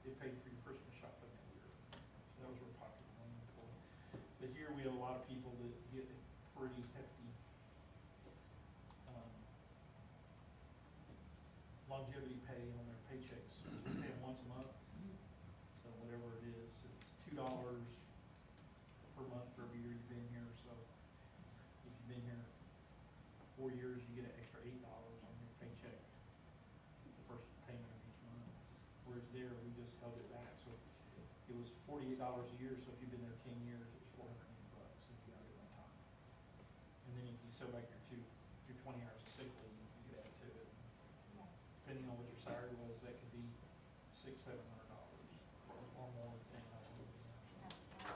they paid for your Christmas shopping that year. So that was real popular among the employees. But here we have a lot of people that get pretty hefty longevity pay on their paychecks. We pay them once a month. So whatever it is, it's $2 per month for every year you've been here. So if you've been here 4 years, you get an extra $8 on your paycheck, the first payment of each month. Whereas there, we just held it back. So it was $48 a year. So if you've been there 10 years, it was $480 if you got it one time. And then if you sell back your 20 hours of sick leave, you could add to it. Depending on what your salary was, that could be $600-700 or more, depending on what it was.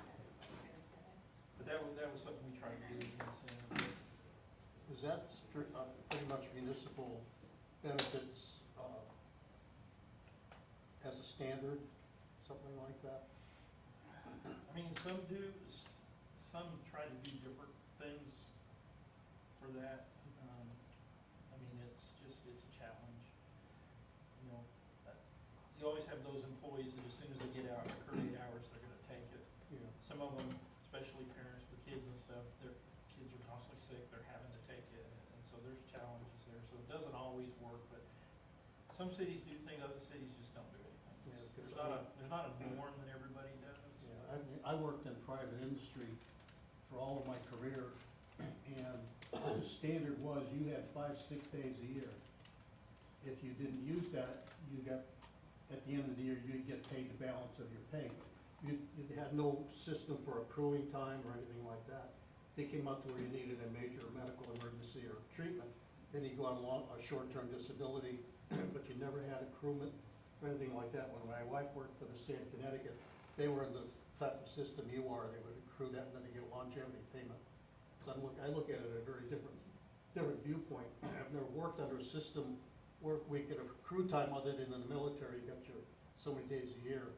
But that was something we tried to do in the center. Is that pretty much municipal benefits as a standard, something like that? I mean, some do, some try to do different things for that. I mean, it's a challenge. You know, you always have those employees that as soon as they get out, after 8 hours, they're gonna take it. Yeah. Some of them, especially parents with kids and stuff, their kids are constantly sick, they're having to take it, and so there's challenges there. So it doesn't always work, but some cities do things, other cities just don't do anything. Yeah, There's not a norm that everybody does. Yeah, I worked in private industry for all of my career, and the standard was you had 5 sick days a year. If you didn't use that, you got, at the end of the year, you'd get paid the balance of your pay. You had no system for accruing time or anything like that. If it came up to where you needed a major medical emergency or treatment, then you go on a short-term disability, but you never had accruement or anything like that. When my wife worked for the state of Connecticut, they were in the type of system you are. They would accrue that and then they get a longevity payment. So I look at it at a very different viewpoint. I've never worked under a system where we could accrue time other than in the military. You got your so many days a year.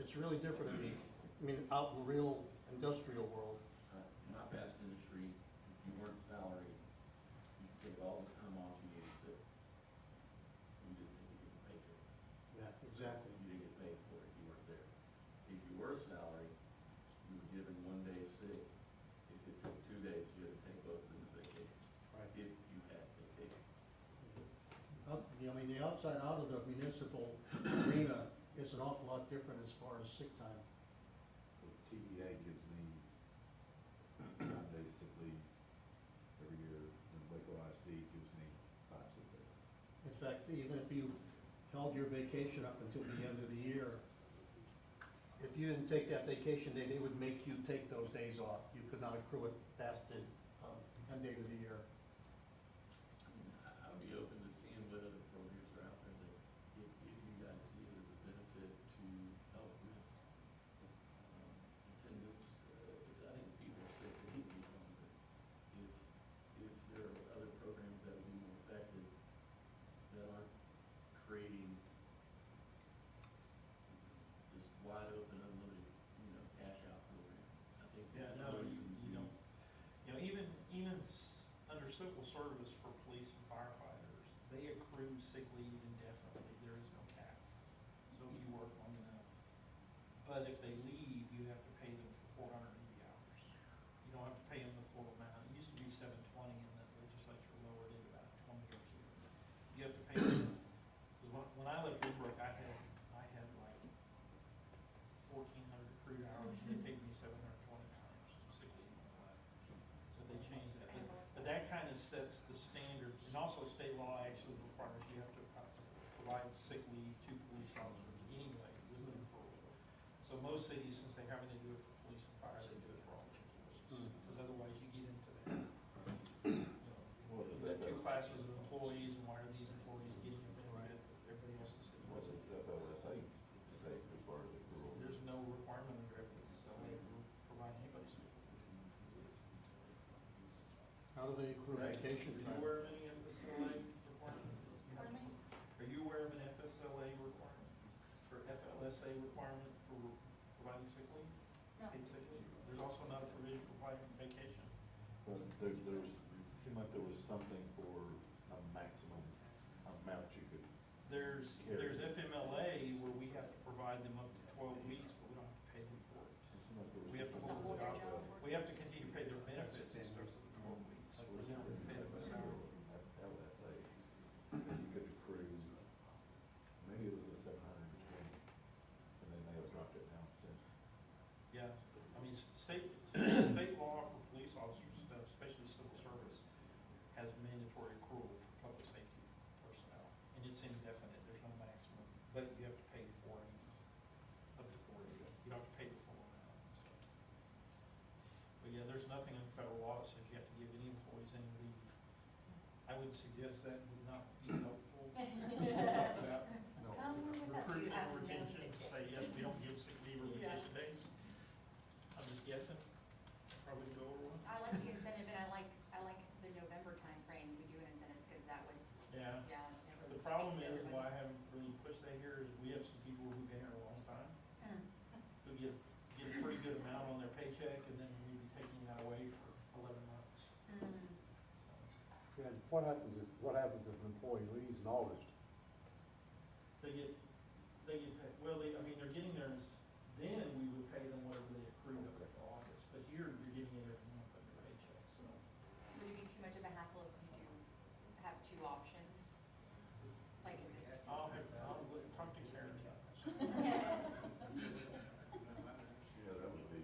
It's really different than I mean, out in the real industrial world. In my past industry, if you weren't salaried, you could take all the time off you needed sick. You didn't get paid for it. Yeah, exactly. You didn't get paid for it if you weren't there. If you were salaried, you were given 1 day sick. If it took 2 days, you had to take both of them as vacation. Right. If you had vacation. I mean, the outside out of the municipal arena is an awful lot different as far as sick time. So TEA gives me 9 days sick leave every year, and Waco ISD gives me 5 sick days. In fact, even if you held your vacation up until the end of the year, if you didn't take that vacation day, they would make you take those days off. You could not accrue it past the end date of the year. I mean, I would be open to seeing what other programs are out there that if you guys see it as a benefit to help with attendance, because I think people are sick, they need to be home, but if there are other programs that would be more effective, that aren't creating just wide open, unlimited, cash out programs, I think. Yeah, there no, are you reasons we- don't. Under civil service for police and firefighters, they accrue sick leave indefinitely. There is no cap. So if you work long enough. But if they leave, you have to pay them for 480 hours. You don't have to pay them the full amount. It used to be 720 and the legislature lowered it about 20 years ago. You have to pay them, because when I left Woodbrook, I had like 1,400 accrued hours. They paid me 720 hours of sick leave when I left. So they changed that. But And also state law actually requires you have to provide sick leave to police officers anyway with an approval. So most cities, since they're having to do it for police and fire, they do it for all their employees. Because otherwise you get into that, What is you have that? two classes of employees, and why are these employees getting a benefit that everybody else in the city What wasn't? is FLSA state as far as the rule? There's no requirement under FSLA to provide anybody sick leave. How do they accrue vacation Are you time? aware of any FSLA requirement? Pardon me? Are you aware of an FSLA requirement, or FLSA requirement for providing sick leave? No. Paid sick leave? There's also not a provision for providing vacation. Was there was, it seemed like there was something for a maximum amount you could, There's Carry. FMLA where we have to provide them up to 12 weeks, but we don't have to pay them for it. it seemed like there was. We have to something hold their the job. We have to continue to pay their benefits and stuff for the 12 weeks. But we don't pay them a salary. FLSA, that you could accrue, maybe it was the 720, and then they have dropped it down since. Yeah, I mean, state law for police officers, especially civil service, has mandatory accrual for public safety personnel. And it's indefinite, there's no maximum, but you have to pay for it, up to 40. You don't have to pay the full amount, so. But yeah, there's nothing in federal law that says you have to give any employees any leave. I would suggest that would not be helpful. Talk about Come with us, you recruitment have and no retention, sick say, days. yes, we don't give sick leave or Yeah. vacation days. I'm just guessing, probably go over one. I like the incentive, and I like the November timeframe, we do an incentive, because that would, Yeah. yeah. it The speaks problem to is, everybody. why I haven't really pushed that here, is we have some people who've been here a long time, Mm. who get a pretty good amount on their paycheck, and then we be taking that away for 11 months. Mm. And what happens if an employee leaves in August? They get paid, well, I mean, they're getting theirs, then we would pay them whatever they accrued up to August, but here, you're getting it every month on your paycheck, so. Would it be too much of a hassle if you do have two options? Like if it's. I'll talk to Karen about that. Yeah, that would be.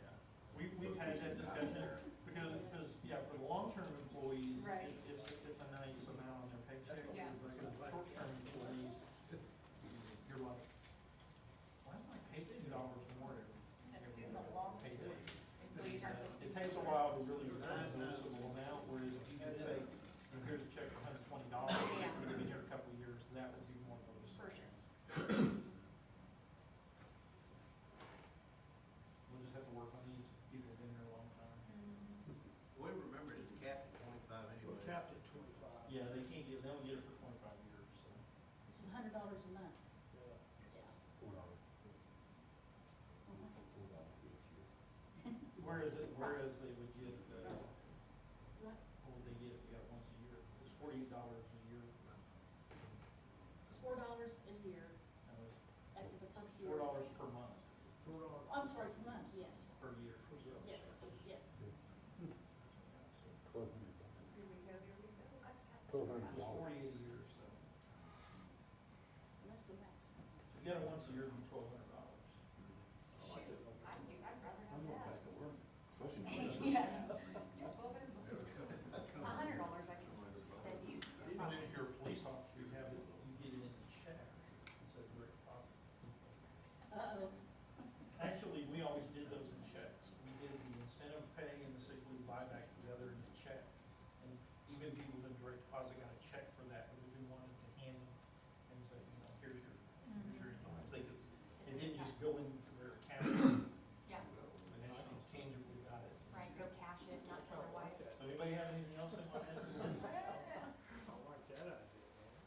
Yeah, we've had that discussion, because, yeah, for the long-term employees, Right. it's a nice amount on their paycheck. Yeah. For the short-term employees, you're like, why am I paid $2 more Assume the long payday? employees aren't. It takes a while to really realize the noticeable amount, whereas if you could say, here's a check for $120, Yeah. and they've been here a couple of years, that would be more noticeable. For sure. We'll just have to work on these, people who've been here a long time. We remember it's capped at 25 anyway. We're capped at 25. Yeah, they can't get, they'll get it for 25 years, so. It's $100 a month. Yeah. Yeah. $4. Whereas they would get, What? what would they get if they got once a year? It's $48 a year. It's $4 a year No, it's after the first year. $4 per month, I'm sorry, per month, yes. per year. So, Yes, yes. yeah, so Here we go, here we go. It was 48 a year, so. That's the maximum. To get it once a year would be $1,200. Shoot, I'd rather I'm going have back that. to work, especially. Yeah. $1,200 I can spend easy. Even if you're a police officer, you have it, you get it in a check instead of direct deposit. Uh-oh. Actually, we always did those in checks. We did the incentive pay and the sick leave buyback together in a check. And even people in direct deposit got a check for that, because we wanted to hand them and say, here's your invoice. It didn't just go into their account, Yeah, they actually tangibly got it. right, go cash it, not tell her why it's. So anybody have anything else they want to add? I like that idea, man.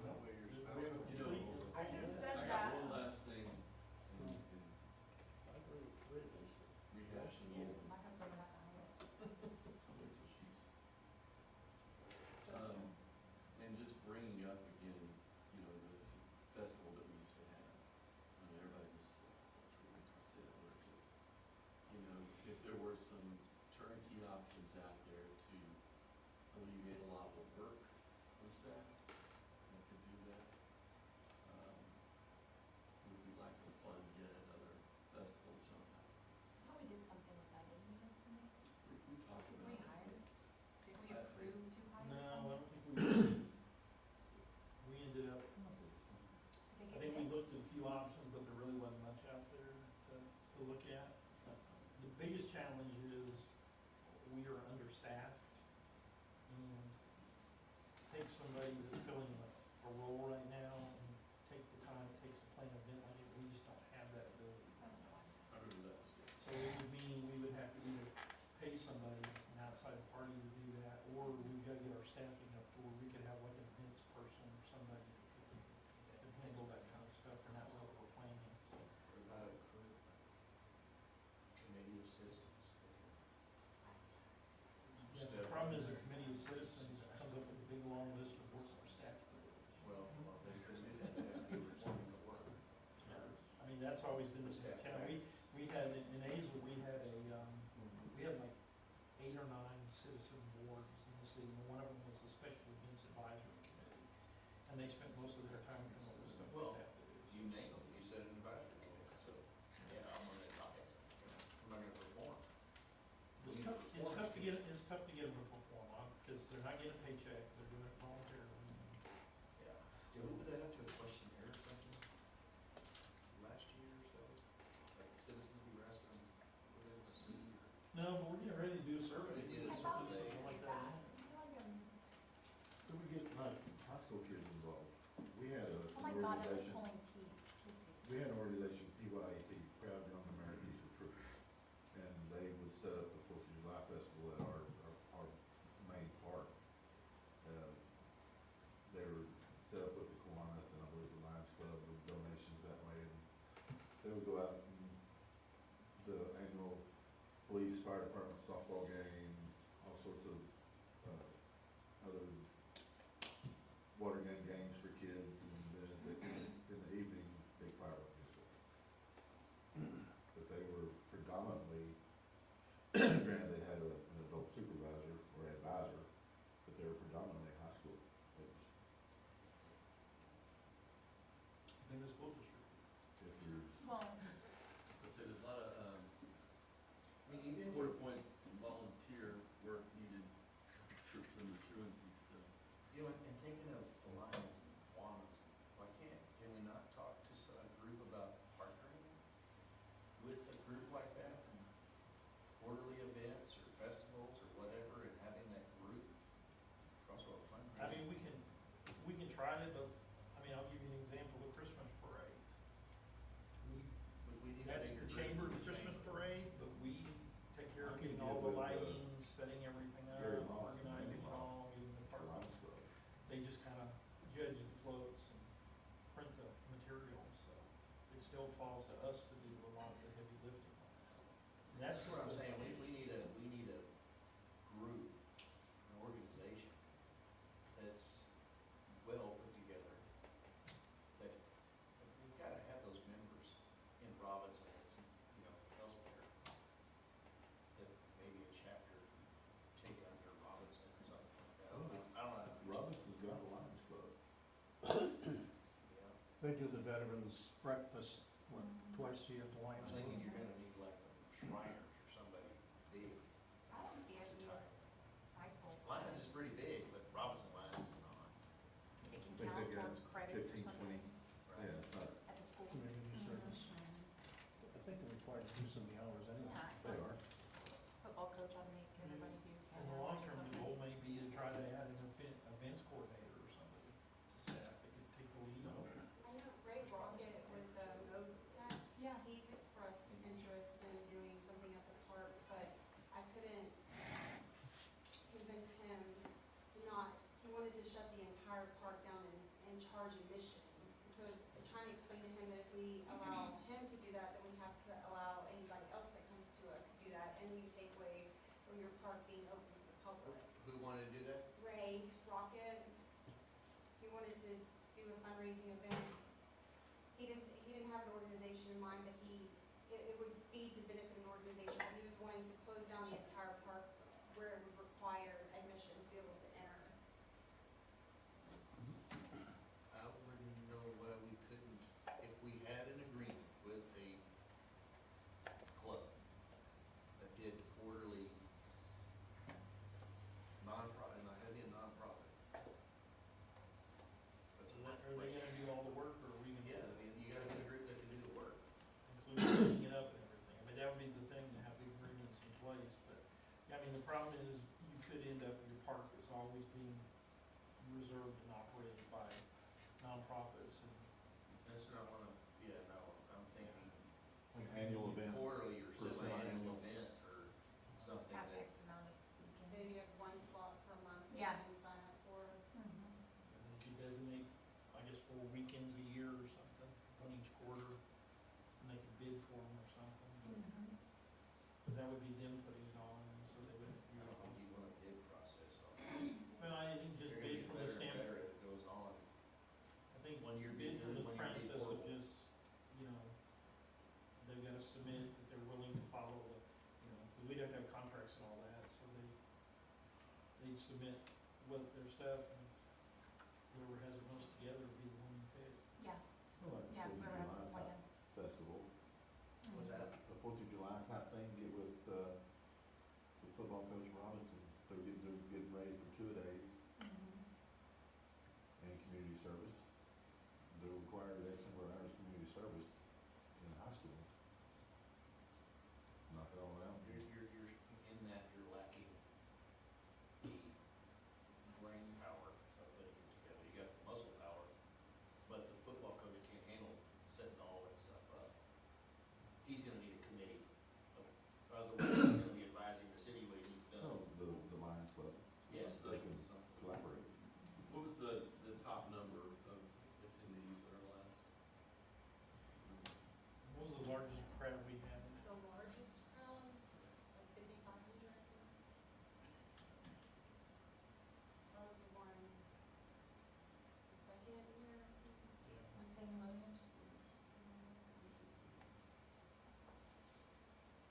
That way you're We have special. a You know, complete- I just said I that. got one last thing in I agree with Brittany. rehashing the old My husband would have to hire it. wait till she's, and just bringing up again, the festival that we used to have. I mean, everybody was, sit over to, if there were some turnkey options out there to alleviate a lot of the work for staff that could do that, would we like to fund yet another festival or something? Oh, we did something with that, didn't we? to look at. The biggest challenge is we are understaffed. And take somebody that's filling a role right now and take the time it takes to plan an event like it, we just don't have that ability right now. I remember that was good. So it would mean we would have to either pay somebody, an outside party to do that, or we've got to get our staffing up to where we could have like an events person or somebody that can handle that kind of stuff and that level of planning, so. What about a committee of citizens? Yeah, the problem is a committee of citizens comes up with a big long list of work our staff to do. Well, they couldn't do that, they have to be performing the work. I mean, that's always been the Staff kind of, we had, in Azel, we had we had like 8 or 9 citizen boards in the city, and one of them was the Special Events Advisory Committee. And they spent most of their time coming up with stuff for Well, staff to do. You name them, you said an advisory committee, so, yeah, I'm on that topic. I'm not gonna perform. It's tough, it's tough to get them to perform on, because they're not getting a paycheck, they're doing it voluntarily. Yeah. Did we put that up to a questionnaire or something? Last year or so? Like citizens, we were asking them, what they want to see, or? No, but we're getting ready to do a survey. We did a Do survey. something like that. Who we get, like, High school kids involved. We had Oh an my God, that's like organization, pulling teeth. Kids these we had days. an organization, PYET, Proud Young Americans for Troops. And they would set up the Fourth of July Festival at our main park. They were set up with the Kiwanis and I believe the Lions Club with donations that way. And they would go out and the annual police, fire department softball game, all sorts of, other water gun games for kids, and then in the evening, big fireworks display. But they were predominantly, granted, they had an adult supervisor or advisor, but they were predominantly high school age. In the school district. If you're, Well, I'd say there's a lot of, I mean, even if court appointed volunteer work needed for some of the truancies, so. you know, and thinking of the Lions and Kiwanis, why can we not talk to a group about partnering with a group like that? And quarterly events or festivals or whatever, and having that group, also a fundraiser. I mean, we can try it, but, I mean, I'll give you an example, the Christmas parade. We need a That's bigger the group chamber's than the Christmas chamber. parade, but we take care I of can getting get all the with, lighting, setting everything Gary up, Moss, organizing it Moss, all, getting the the parking. Lions Club. They just kind of judge the floats and print the materials, so it still falls to us to do a lot of the heavy lifting on that. And That's just what I'm the- saying, we need a group, an organization that's well put together. That, we've gotta have those members in Robinson and some, elsewhere. That maybe a chapter take it under Robinson or something like that. I don't know. Robinson's got a Lions Club. Yeah. they do the veterans breakfast, what, twice a year at the I'm Lions thinking Club? you're gonna need like the Shriners or somebody big I don't think to every tie. high school. Lions is pretty big, but Robinson Lions is not. They can Think they got counts credits or 15, something 20. Yeah, it's not, at the school. Community service. I think they're required to do some of the hours anyway. Yeah, I they thought are. football coach ought to make everybody do 10 In the hours long or term, the something. goal may be to try to add an events coordinator or somebody to staff that could take the lead on it. I know Ray Rocket with the MoTech, Yeah. he's expressed interest in doing something at the park, but I couldn't convince him to not, he wanted to shut the entire park down and charge admission. And so I was trying to explain to him that if we allow him to do that, then we have to allow anybody else that comes to us to do that, and you take away from your park being open to the public. Who wanted to do that? Ray Rocket, he wanted to do a fundraising event. He didn't have an organization in mind, but it would be to benefit an organization, but he was wanting to close down the entire park where it would require admission to be able to enter. I wouldn't know why we couldn't, if we had an agreement with a club that did quarterly nonprofit, and I had a nonprofit. That's a Are they gonna do all the work I mean, the problem is, you could end up, your park is always being reserved and operated by nonprofits, and That's not one of, yeah, no, I'm thinking An annual event. quarterly or For semi-annual semi-annual. event or something Have that, X amount of Maybe weekends. you have one slot per month that Yeah. you can sign up for. Mhm. you could designate, I guess, 4 weekends a year or something, one each quarter, and they could bid for them or something, Mhm. but that would be them putting it on, so they wouldn't, I don't think you want a bid process on it. well, I didn't just They're gonna bid get from the better and standpoint. better as it goes on. I think One year bid bid from good, the one year bid process of horrible. just, you know, they've gotta submit that they're willing to follow the, you know, 'cause we'd have to have contracts and all that, so they'd submit what their stuff, and whoever has it most together would be the one you pick. Yeah, Like yeah, Fourth of whoever has the July type plan. Festival, What's that? the Fourth of July type thing, get with, football coach Robinson, they're getting ready for 2-a-days Mhm. and community service. They're required X number of hours of community service in high school. Knock it all out. You're, in that you're lacking the brain power of putting it together. You got the muscle power, but the football coach can't handle setting all that stuff up. He's gonna need a committee, otherwise he's gonna be advising the city what he needs done. The Lions Club, Yes, they can collaborate. What was the top number of attendees at our last? What was the largest crowd we had? The largest crowd, like 5,500, I think. That was the one, the second year, I think. St. Williams.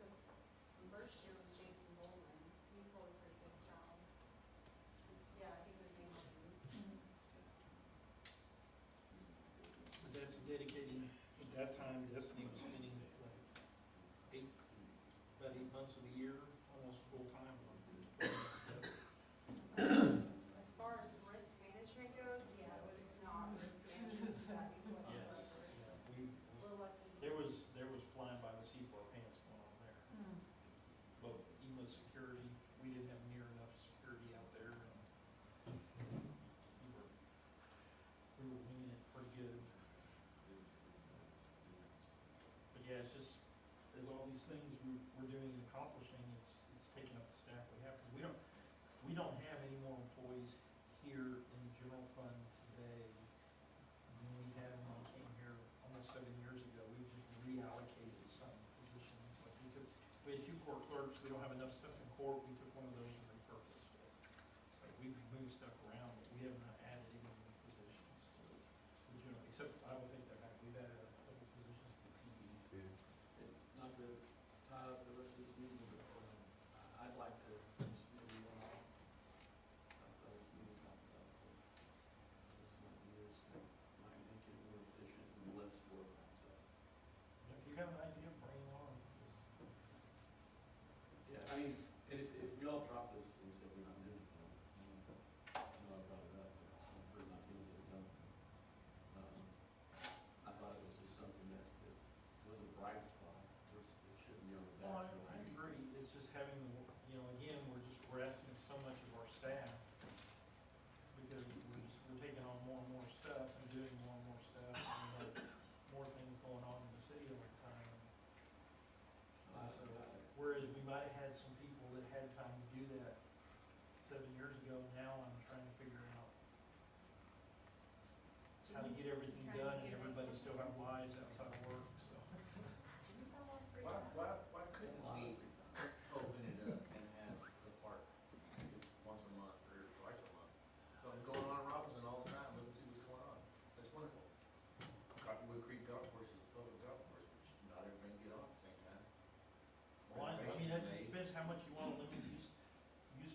The first year was Jason Bowman, he pulled a pretty good crowd. Yeah, I think it was St. Williams. Mhm. But that's dedicating, at that time, Destiny was spending like about 8 months of the year, almost full-time on it. As far as risk management goes, yeah, it was not risk management savvy whatsoever. Yes, yeah, We're lucky. there was flying by the seat of our pants going on there. Mm. But even with security, we didn't have near enough security out there. And we were winging it pretty good. But yeah, it's just, there's all these things we're doing and accomplishing, it's taking up the staff we have. 'Cause we don't have any more employees here in the general fund today than we had when I came here almost 7 years ago. We've just reallocated some positions. Like we had 2 court clerks, we don't have enough stuff in court, we took one of those and repurposed it. So we've moved stuff around, but we have not added any new positions to the general, except I will take that back, we've added a couple positions to the PD. And not to tie up the rest of this meeting, but, I'd like to, just maybe one off, outside this meeting, talk about, this might be yours, might make it more efficient and less work on stuff. If you have an idea, bring it on. Yeah, I mean, and if y'all drop this and say we're not doing it, I know I brought it up, but it's not pretty not things that are done. I thought it was just something that was a bright spot, it shouldn't be on the Well, back. I agree, it's just having, again, we're asking so much of our staff, because we're taking on more and more stuff and doing more and more stuff, and we have more things going on in the city all the time. And so, whereas we might have had some people that had time to do that 7 years ago, now I'm trying to figure out how to get everything done, and everybody still have lives outside of work, so. Why couldn't we open it up and have the park once a month or twice a month? Something's going on in Robinson all the time, look and see what's going on. That's wonderful. Cottonwood Creek Golf Course is a public golf course, which not everybody can get on at the same time. Well, I mean, that just depends how much you want to limit use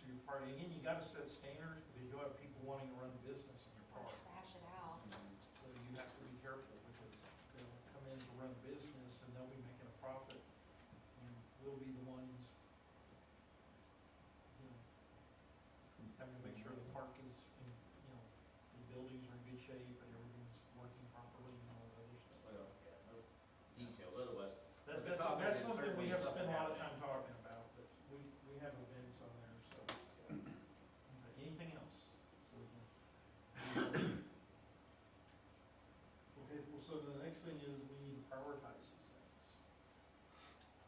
of your park. Again, you gotta set standards, because you'll have people wanting to run a business in your park. Trash it out. So you have to be careful, because they'll come in to run a business and they'll be making a profit, and we'll be the ones, having to make sure the park is, the buildings are in good shape and everything's working properly and all that other stuff. Well, yeah, those details, otherwise, That's the topic is something we certainly have to spend a lot of something time talking about, but we have events so the next thing is we need to prioritize these things.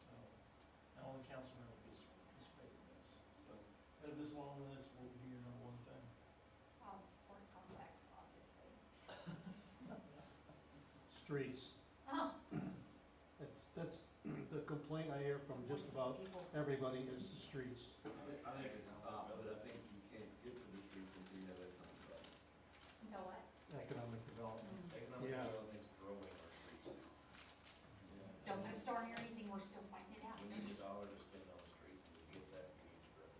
So, and all the council members participate in this, so, out of this long list, what would be your number one thing? Sports complex, obviously. Streets. Oh, That's the complaint I hear from just about people. everybody is the streets. I think it's top, but I think you can't get to the streets until you have economic development. Until what? Economic development. Economic Yeah. development is growing our streets now. Don't get started or anything, we're still fighting it out. We need a dollar to spend on the streets, and to get that, we need to grow.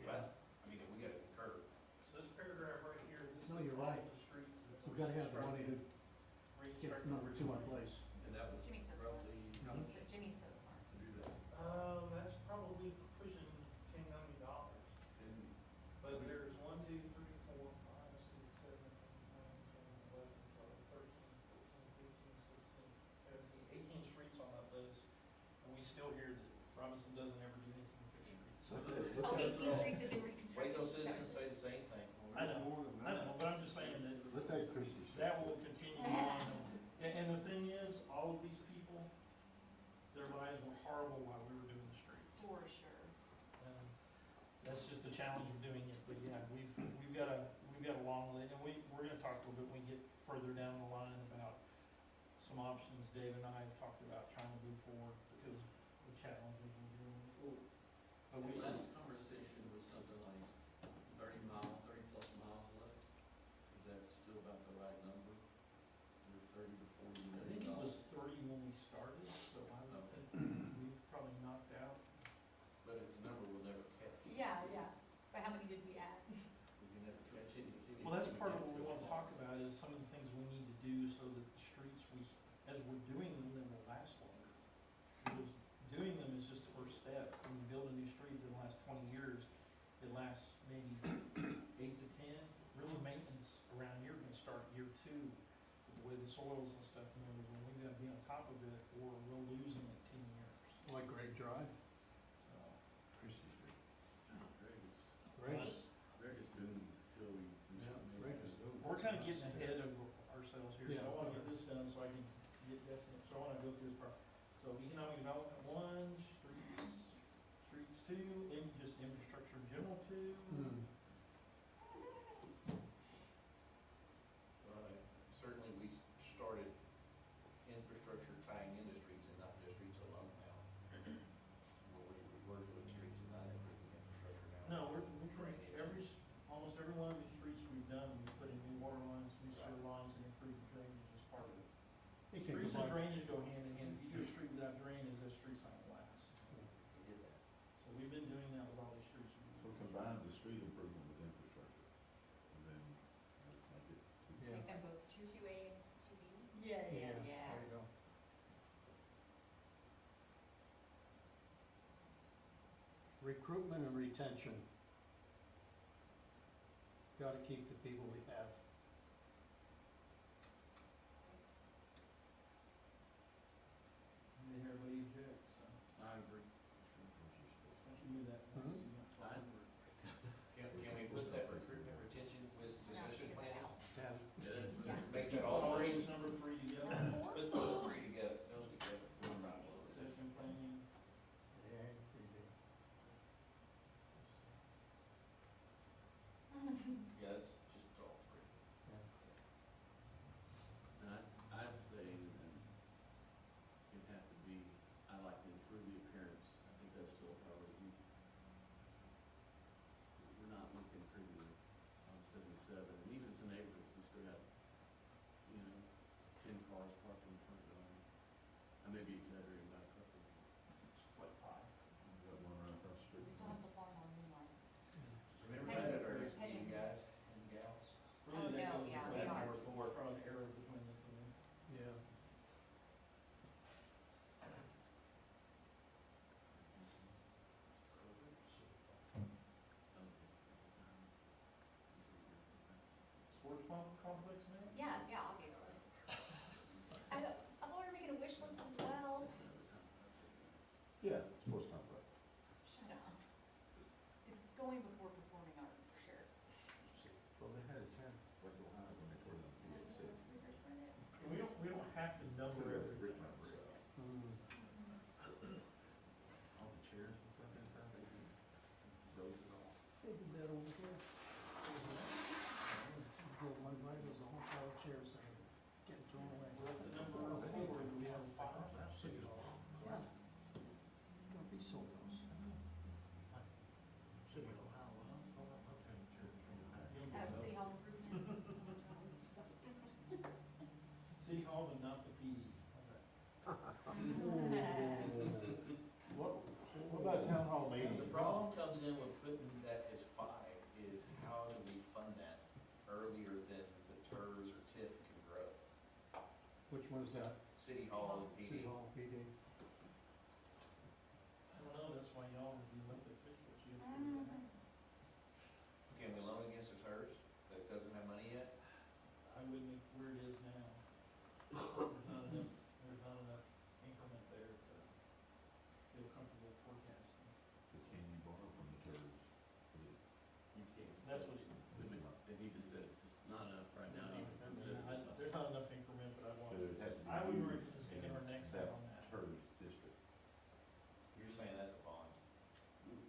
But, I mean, we gotta concur. So this paragraph right here, this is No, you're all right. the streets that We've gotta have the money to get reconstruct. number two in place. And that was Jimmy's so smart. roughly Jimmy's so smart. to do that. That's probably pushing $10 million. And But there's 1, 2, 3, 4, 5, 6, 7, 8, 9, 10, 11, 12, 13, 14, 15, 16, 17, 18 streets on that list. And we still hear that Robinson doesn't ever do anything to fix streets. Oh, 18 streets have been reconstructed. Waco citizens say the same thing. I know, but I'm just saying that Let's take Christie Street. that will continue on. And the thing is, all of these people, their lives were horrible while we were doing the street. For sure. That's just the challenge of doing it, but yeah, we've got a long list, and we're gonna talk a little bit when we get further down the line about some options Dave and I have talked about trying to move forward because of the challenges we're dealing with. But we, last conversation was something like 30 plus miles left. Is that still about the right number? Or 30 to 40 I million think it was dollars? 30 when we started, so I would think we've probably knocked out. But it's a number we'll never catch. Yeah, yeah. But how many did we add? We can never catch it. Well, that's part of what we want to talk about is some of the things we need to do so that the streets, as we're doing them, they will last longer. Because doing them is just the first step. When you build a new street that lasts 20 years, it lasts maybe 8 to 10. Really maintenance around here can start year 2, with the way the soils and stuff move. And we've got to be on top of it or we'll lose them in 10 years. Like Greg Drive. So, Christie Street. Greg. Greg is doomed until we do something. Greg is doomed. we're kind of getting ahead of ourselves here, so Yeah. I want to get this done so I can get this, so I want to go through this part. So economic development 1, streets 2, just infrastructure general 2. Certainly, we started infrastructure tying into streets and not just streets alone now. We're doing streets and not everything infrastructure now. No, we're trying, almost every one of these streets we've done, we put in new water lines, new sewer lines, and improved drainage as part of it. You can Streets and combine- drainage go hand in hand. If you do a street without drainage, that street's not gonna last. We did that. So we've been doing that with all these streets. So combine the street improvement with infrastructure, and then make it. Yeah. Make them both 2A and 2B. Yeah, There you go. Recruitment and retention. Gotta keep the people we have. And then everybody objects, so. I agree. Once you do that, Mhm. you got I five. agree. Can we put that recruitment retention with succession planning? Yeah. Yes. Yeah. Make it all All three, these number 3 together. put those three together, those together. Succession planning. Yeah, that's just all three. And I'd say that it'd have to be, I like to improve the appearance. I think that's still a priority. We're not looking pretty on 77, and even if it's neighborhoods, we still got, 10 cars parked in the front yard. I may be exaggerating by a couple. It's like 5. Got one right across the We street. still have the farm on Newline. Remember that at our next meeting, guys and gals? Really, that no, goes yeah, for we that are. number 4, probably an arrow between the two. Yeah. Sports complex now? Yeah, yeah, obviously. I thought we were making a wish list as well. Yeah, sports complex. Shut up. It's going before performing arts, for sure. Well, they had a chance, like Ohio, when they tore down the PAC. Which one is that? City Hall and City PD. Hall, PD? I don't know, that's why y'all are the elected officials, you have to do that. Can we loan against the TERS that doesn't have money yet? I wouldn't, where it is now, there's not enough increment there to feel comfortable forecasting. But can you borrow from the TERS? You can't. That's what it, And he just said it's just not enough right now to even consider. there's not enough increment, but I But want, it would have to be I would used recommend in our next out on that. TERS district. You're saying that's a bond.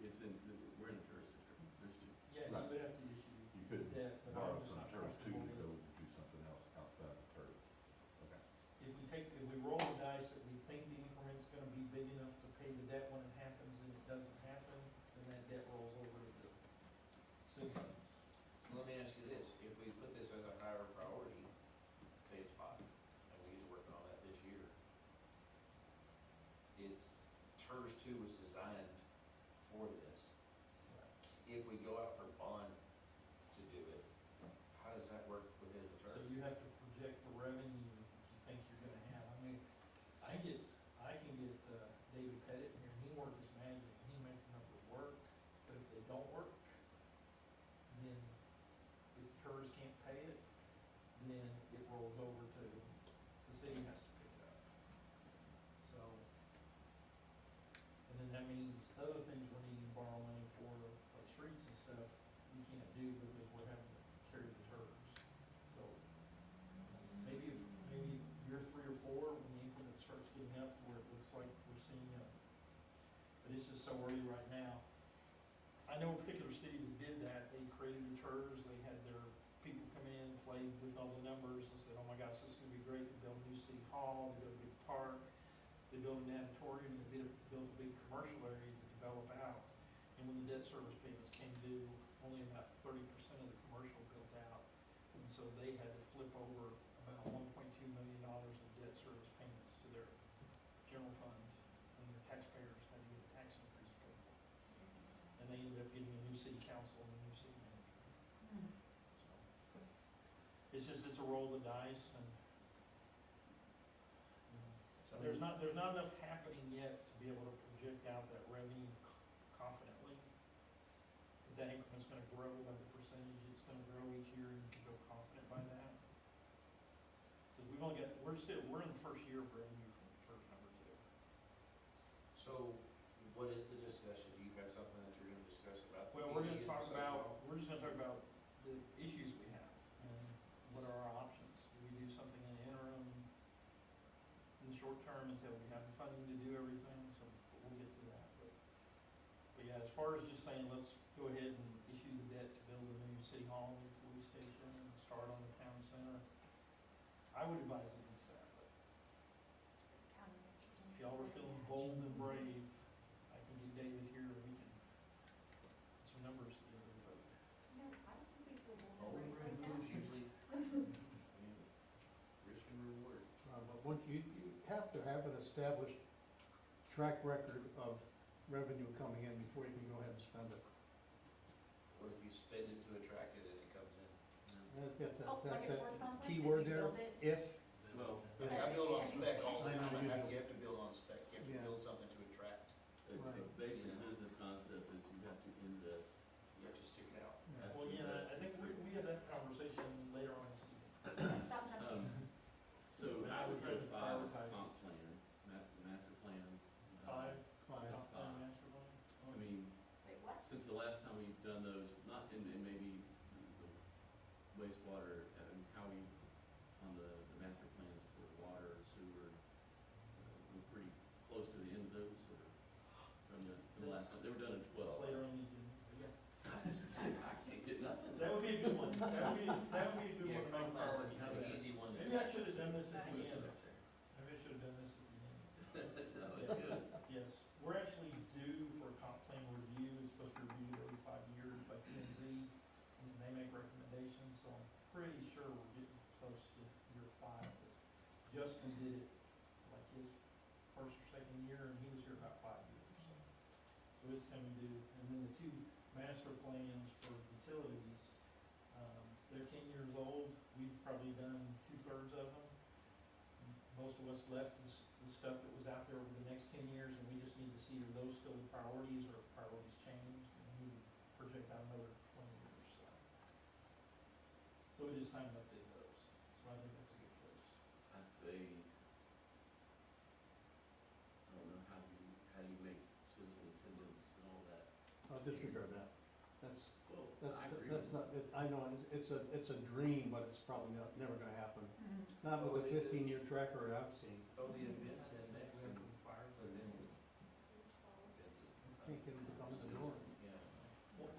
It's in, we're in a TERS district, there's two. Yeah, you would have to issue You could debt, but borrow I'm just from not TERS two comfortable to with. go do something else outside of TERS. Okay. If we roll the dice that we think the increment's gonna be big enough to pay the debt when it happens and it doesn't happen, then that debt rolls over to the citizens. Let me ask you this, if we put this as a higher priority, say it's 5, and we get to working on that this year, it's, TERS 2 was designed for this. If we go out for bond to do it, how does that work within the So TERS? you have to project the revenue you think you're gonna have. I mean, I can get David Pettit here, and he works his magic, and he makes the numbers work, but if they don't work, then if TERS can't pay it, then it rolls over to, the city has to pick it up. So, and then that means other things we're needing to borrow money for, like streets and stuff, we can't do because we're having to carry the TERS. So, maybe year 3 or 4, when the increment starts getting up to where it looks like we're seeing it. But it's just so early right now. I know a particular city that did that, they created the TERS, they had their people come in, played with all the numbers, and said, oh my gosh, this is gonna be great, they built a new city hall, they built a big park, they built an auditorium, and they built a big commercial area to develop out. And when the debt service payments came due, only about 30% of the commercial built out. And so they had to flip over about $1.2 million in debt service payments to their general fund, and their taxpayers had to get a tax increase paid for. And they ended up getting a new city council and a new city manager. So, it's just, it's a roll of the dice, and, you know, So there's not enough happening yet to be able to project out that revenue confidently. If that increment's gonna grow by the percentage, it's gonna grow each year, and you can feel confident by that. Cause we've only got, we're in the first year of revenue from TERS number 2. So, what is the discussion? Do you have something that you're gonna discuss about? Well, we're PD gonna and talk City about, Hall? we're just gonna talk about the issues we have, and what are our options. Do we do something in the interim, in the short term, until we have the funding to do everything, so, but we'll get to that, but yeah, as far as just saying, let's go ahead and issue the debt to build a new city hall, new police station, and start on the town center, I would advise against that, but if y'all are feeling bold and brave, I can get David here, and we can put some numbers together, but No, I don't think we will. Bold and brave moves usually, risk and reward. But once you have to have an established track record of revenue coming in before you can go ahead and spend it. Or if you spend it to attract it and it comes in. That's Oh, like a a sports complex, key if word you there, build it. if, Well, I build on spec all the I know time. you do. You have to build on spec. You have to Yeah. build something to attract. the Right. basic business concept is you have to invest. You have to stick it out. yeah. well, yeah, I think we had that conversation later on this evening. Stop jumping. So I I would would try go to 5 as prioritize. comp plan, master plans. 5, Fine. That's top 10 fine. master plan. I mean, Wait, what? since the last time we've done those, not in maybe the wastewater, how we, on the master plans for water, sewer, we're pretty close to the end of those, or from the last time, they were done in It's 12. later on in the agenda, but yeah. I can't get nothing. That would be a good one, that would be a good one to make priority. Have an easy one. to- Maybe I should have done this at the What's end. up there? Maybe I should have done this at the end. No, it's good. Yes, we're actually due for a comp plan review, it's supposed to be reviewed every 5 years by P and Z, and they make recommendations, so I'm pretty sure we're getting close to year 5. Justin did it like his first or second year, and he was here about 5 years, so it's coming due. And then the 2 master plans for utilities, they're 10 years old, we've probably done 2/3 of them. most of what's left is the stuff that was out there over the next 10 years, and we just need to see are those still the priorities or priorities changed, and we need to project out another 20 years, so. So it is time to update those, so I think that's a good choice. I'd say, I don't know how you make citizen attendance and all that. I'll disregard that. Well, That's, I agree that's with not, I know, it's a dream, but it's probably never gonna happen. Not with a Well, they did- 15-year track record I've seen. Throw the events in next We have and to fire put it in. Can't get them to come in the door. Yeah.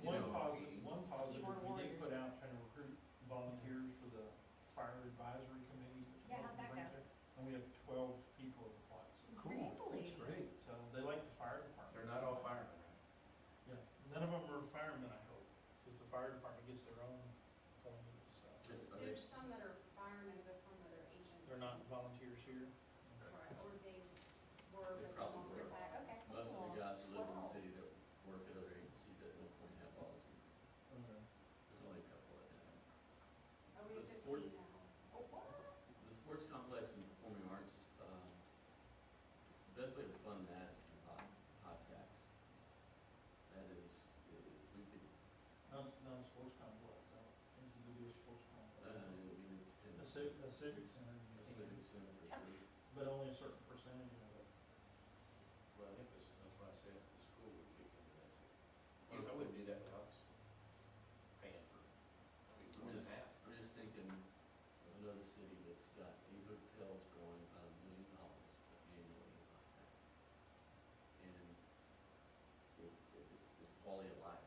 One You know, positive, one positive, Keyboard we did put warriors. out trying to recruit volunteers for the fire advisory committee. which is Yeah, what how'd we that bring go? to- And we have 12 people have applied, so. Cool, that's Really? great. So they like the fire department. They're not all firemen, right? Yeah, none of them are firemen, I hope, because the fire department gets their own appointees, so. Are they- There's some that are firemen, but from other agencies. They're not volunteers here. Right, or they were, They but no probably longer were. tag. Okay, Most of cool. the guys who live in the Wow. city that work at other agencies at no point have volunteers. Okay. There's only a couple that have. Oh, we have The sport- 15 now. Oh, what? The sports complex and performing arts, the best way to fund that is through hot tax. That is, if we could, Non-sports complex, I don't think you could do a sports complex. it would be A civic center, you a can, civic center for sure. but only a certain percentage of it. Well, I think that's why I said the school would kick into that too. I wouldn't do that without the school. Paying for, more than half. I'm just thinking of another city that's got a hotel's growing about $1 million annually in hot tax. And it's quality of life.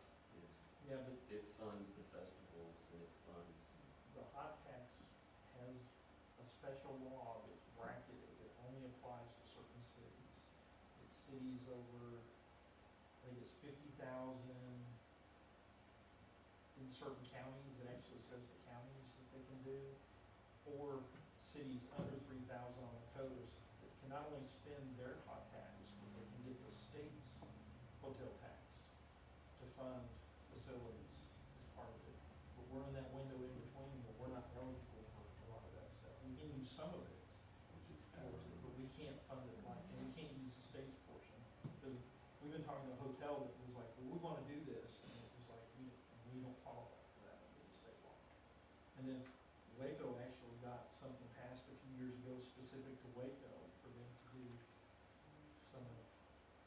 Yeah, but It funds the festivals and it funds, the hot tax has a special law that's bracketed that only applies to certain cities. It's cities over, I think it's 50,000 in certain counties, it actually says the counties that they can do, or cities under 3,000 on the coast that can not only spend their hot tax, but they can get the state's hotel tax to fund facilities as part of it. But we're in that window in between, but we're not eligible for a lot of that stuff. We can use some of it, but we can't fund it like, and we can't use the state's portion. Because we've been talking to a hotel that was like, well, we wanna do this, and it was like, we don't qualify for that under the state law. And then Waco actually got something passed a few years ago specific to Waco for them to do some of,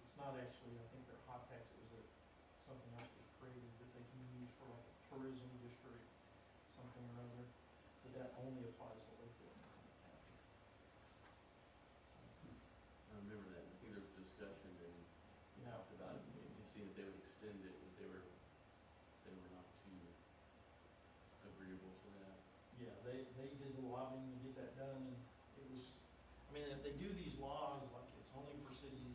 it's not actually, I think their hot tax, it was something else was created that they can use for like a tourism district, something or other, but that only applies to Waco. I remember that, I think there was discussion and we Yeah. talked about it, and seeing if they would extend it, if they were not too agreeable to that. Yeah, they did the lobbying to get that done, and it was, I mean, if they do these laws, like it's only for cities,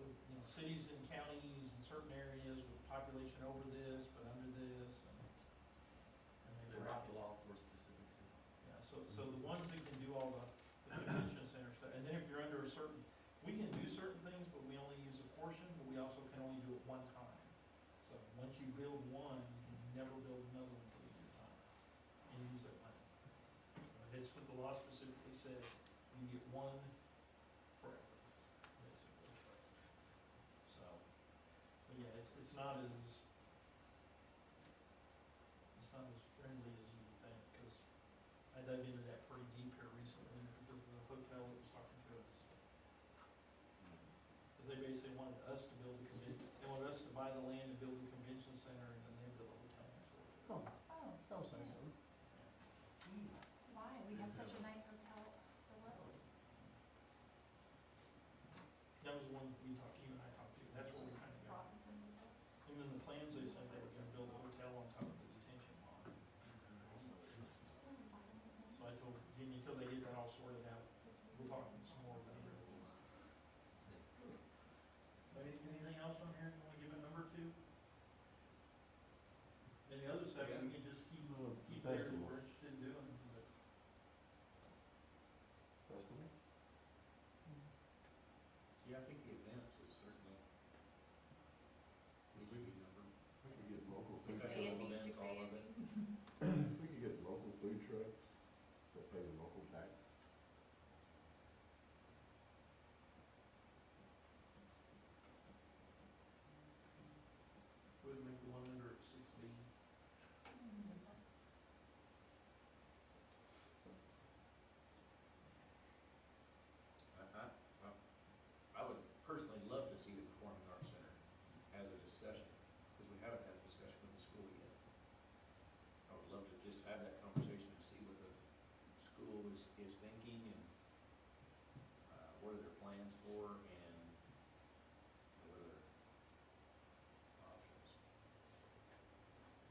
with, you know, cities and counties in certain areas with population over this, but under this, and They they wrote the law for specific cities. Yeah, so the ones that can do all the convention center stuff, and then if you're under a certain, we can do certain things, but we only use a portion, but we also can only do it one time. So once you build one, you can never build another until you do time, and use that money. That's what the law specifically says, you get one forever, basically. So, but yeah, it's not as friendly as you would think, because I dug into that pretty deep here recently because of the hotel that was talking to us. Because they basically wanted us to build a they wanted us to buy the land and build a convention center, and then they build a hotel next door. Oh, that was nice of them. Why? We have such a nice hotel up the road. That was the one you and I talked to, that's where we kind of got. Robinson Hotel. Even the plans they said they were gonna build a hotel on top of the detention pond. So I told Jimmy, until they get that all sorted out, we'll talk some more about it. Anything else on here you wanna give a number to? And the other stuff, we can just keep there that we're interested in doing, but. Festival? Yeah, I think the events is certainly, we could number. We could get local food Six trucks, Andy, events, Six all of Andy. we could get local food trucks that pay the local tax. discussion, because we haven't had a discussion with the school yet. I would love to just have that conversation and see what the school is thinking and, what are their plans for and what are their options.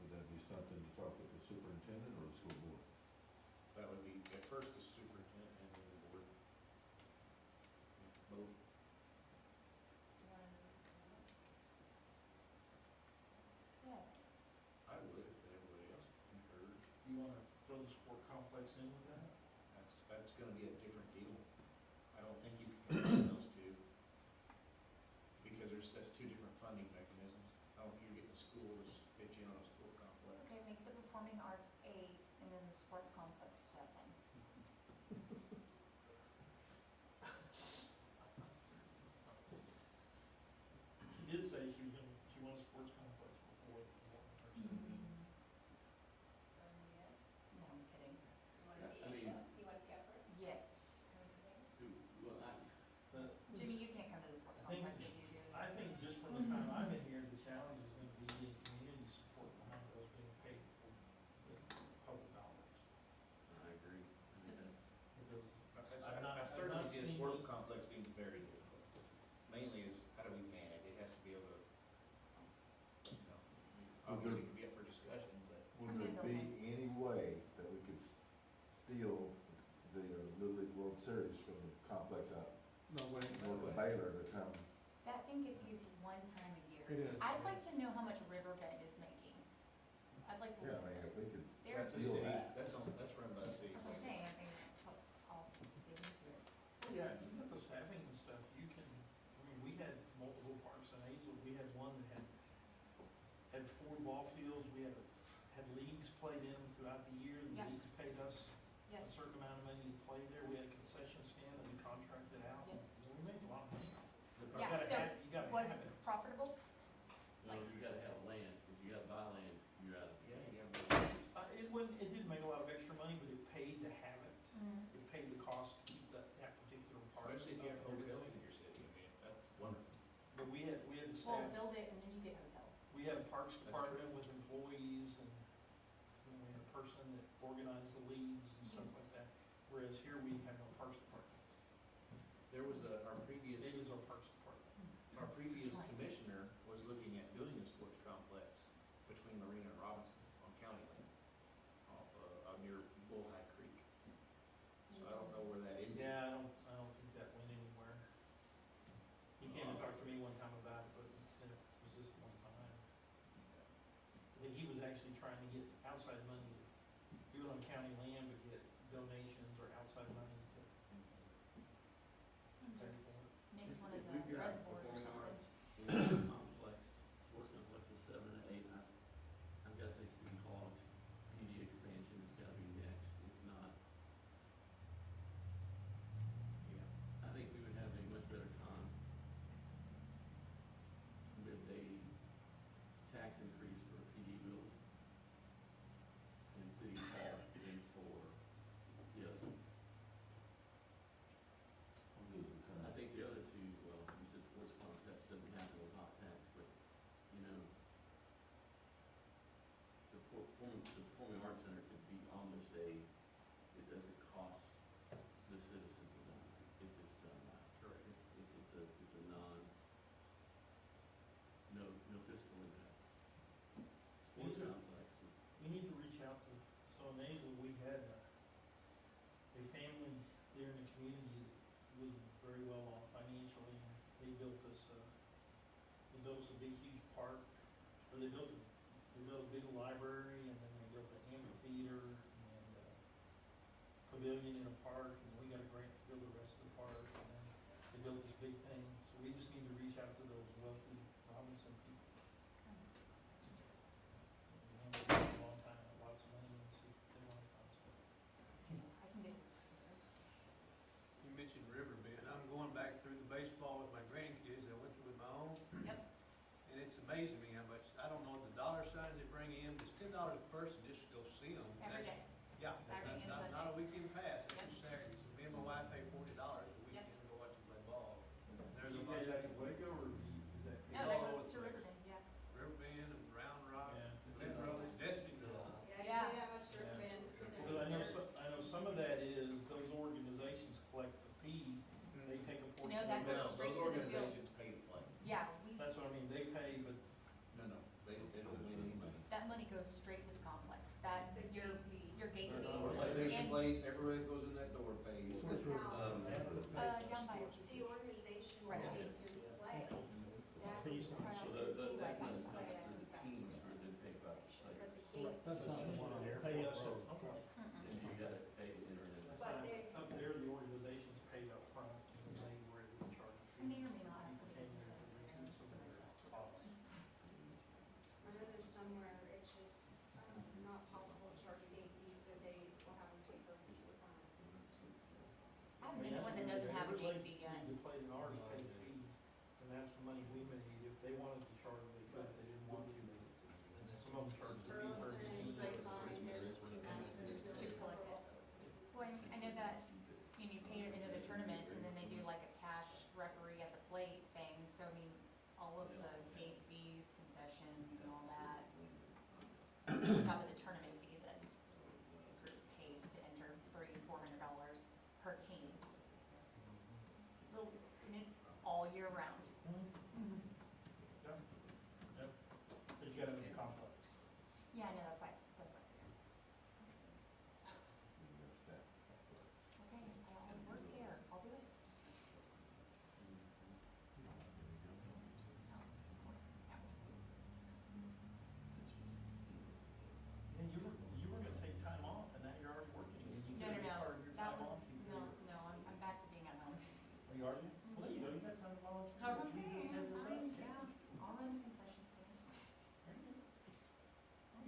Would that be something to talk with the superintendent or the school board? That would be, at first, the superintendent and then the board. Both. I would, if everybody else concurred. You wanna throw the sport complex in with that? That's gonna be a different deal. I don't think you can combine those two, because that's two different funding mechanisms. I don't think you get the school to pitch in on a sport complex. Okay, make the performing arts 8 and then the sports complex 7. She did say she wants a sports complex before the performing arts. No, I'm kidding. I mean, Yes. well, But Jimmy, you can't come to the sports I think- complex if you do this. I think just from the time I've been here, the challenge is gonna be getting community support behind those being paid for with public dollars. I agree. I mean, that's, Because I I've not certainly see the seen sport it. complex being very difficult. Mainly is, how do we man it? It has to be able to, you know, obviously it can be up for discussion, but. Would there be any way that we could steal the Little League World Series from the complex out No way. north of Baylor to come? That thing gets used one time a year. It is. I'd like to know how much Riverbend is making. I'd like to. Yeah, I look mean, at if we could They're- That's a steal city, that. that's run by the city. That's what I'm saying, I think I'll dig into it. Yeah, you got the staffing and stuff, you can, I mean, we had multiple parks in Hazel, we had one that had 4 ball fields, we had leagues played in them throughout the year, the Yeah. leagues paid us a Yes. certain amount of money to play there, we had a concession stand that we contracted out, Yeah. we made a lot of money off it. You Yeah, gotta so have- you gotta Was have it it. profitable? no, you gotta have land. If you gotta buy land, you're out of the Yeah, game. yeah. It didn't make a lot of extra money, but it paid to have it, it paid the cost to keep that particular park. Especially if you have up and hotels everything. in your city, I mean, that's wonderful. But we had the Well, staff. build it and then you get hotels. We had a parks That's department with employees and, you know, we had a person that organized the leagues and stuff like that. Whereas here we have no parks department. There was our previous, It is our parks department. our previous commissioner was looking at doing a sports complex between Marina and Robinson on county land, out near Bullhigh Creek. So I don't know where that ended. Yeah, I don't think that went anywhere. He came and talked to me one time about it, but it was just one time. I think he was actually trying to get outside money. He was on county land, but get donations or outside money to pay for it. Makes one of If the we've got reservoirs or performing something. arts, complex, sports complex is 7 and 8, I've gotta say City Hall, PD expansion has gotta be next, if not, Yeah. I think we would have a much better time with a tax increase for a PD building in City Hall than for the other. What is the I current? think the other two, well, you said sports complex doesn't have a hot tax, but, you know, the performing arts center could be almost it doesn't cost the citizens a dime if it's done right. Correct. It's a no fiscal impact. Sports These are- complex, We need to reach out to, so in Hazel, we had a family there in the community that was very well off financially, and they built us a big huge park, or they built a big library, and then they built an amphitheater, and pavilion in a park, and we got a grant to build the rest of the park, and then they built this big thing, so we just need to reach out to those wealthy Robinson people. You know, a long time, have lots of money, and see if they wanna find stuff. I can get this. You mentioned Riverbend. I'm going back through the baseball with my grandkids. I went through with my own. Yep. And it's amazing me how much, I don't know the dollar signs they bring in, but it's $10 a person just to go see them. Every day. Yeah, Saturday and not a Sunday. weekend pass, Yep. it's Saturday. So me and my wife pay $40 a weekend to go watch them play ball. There's a You bunch pay that of in Waco, or is that? No, that No, goes it's to like- Riverbend, yeah. plays, everybody that goes in that door pays. Now, Down by the organization Right. pays to play, that Fees. is part So of that, the team that that money wants to comes play. to the teams for the pay by the But players. the gate That's not the one on there. Pay us, Road. okay. And you gotta pay to enter in. But they- Up there, the organization's paid up front, and they were able to charge a fee. May or may not have People put came it there to recoup some of their costs. I know there's somewhere, it's just, not possible to charge a gate fee, so they will have them pay for the fine. I haven't been the one that doesn't have a gate fee yet. Everybody who played in ours paid a fee, and that's the money we made. If they wanted to charge, they could. If they didn't want to, they, some of them charged a fee for Burleson, every team. Grapevine, they're just too massive To collect it. Well, I know that, you pay into the tournament, and then they do like a cash referee at the plate thing, so I mean, all of the gate fees, concessions, and all that, on top of the tournament fee that the group pays to enter $300-400 per team. They'll, and it, all year round. Yep. Yep. But you gotta be complex. Yeah, I know, that's why, that's why it's there. Okay, I'll work there, I'll do it. And you were gonna take time off, and now you're already working, and you No, get no, part of no, your that time was, off. no, I'm back to being at home. Are you already? Well, there you go, you got time to volunteer. That's what I'm You saying, just head this up. yeah, I'll run the concession stand.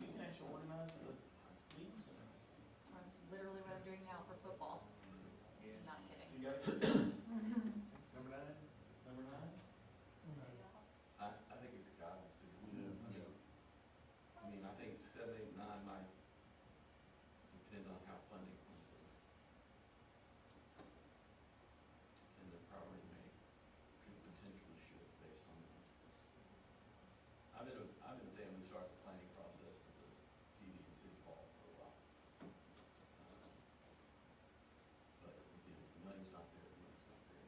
You can actually organize the meetings and everything. That's literally what I'm doing now for football. Not kidding. You got it? Number 9? Number 9? I think it's guidance, you know, I mean, I think 7, 8, 9 might depend on how funding comes in. And the priority could potentially shift based on that. I've been saying we start the planning process for the PD and City Hall for a while. But, you know, the money's not there, the money's not there.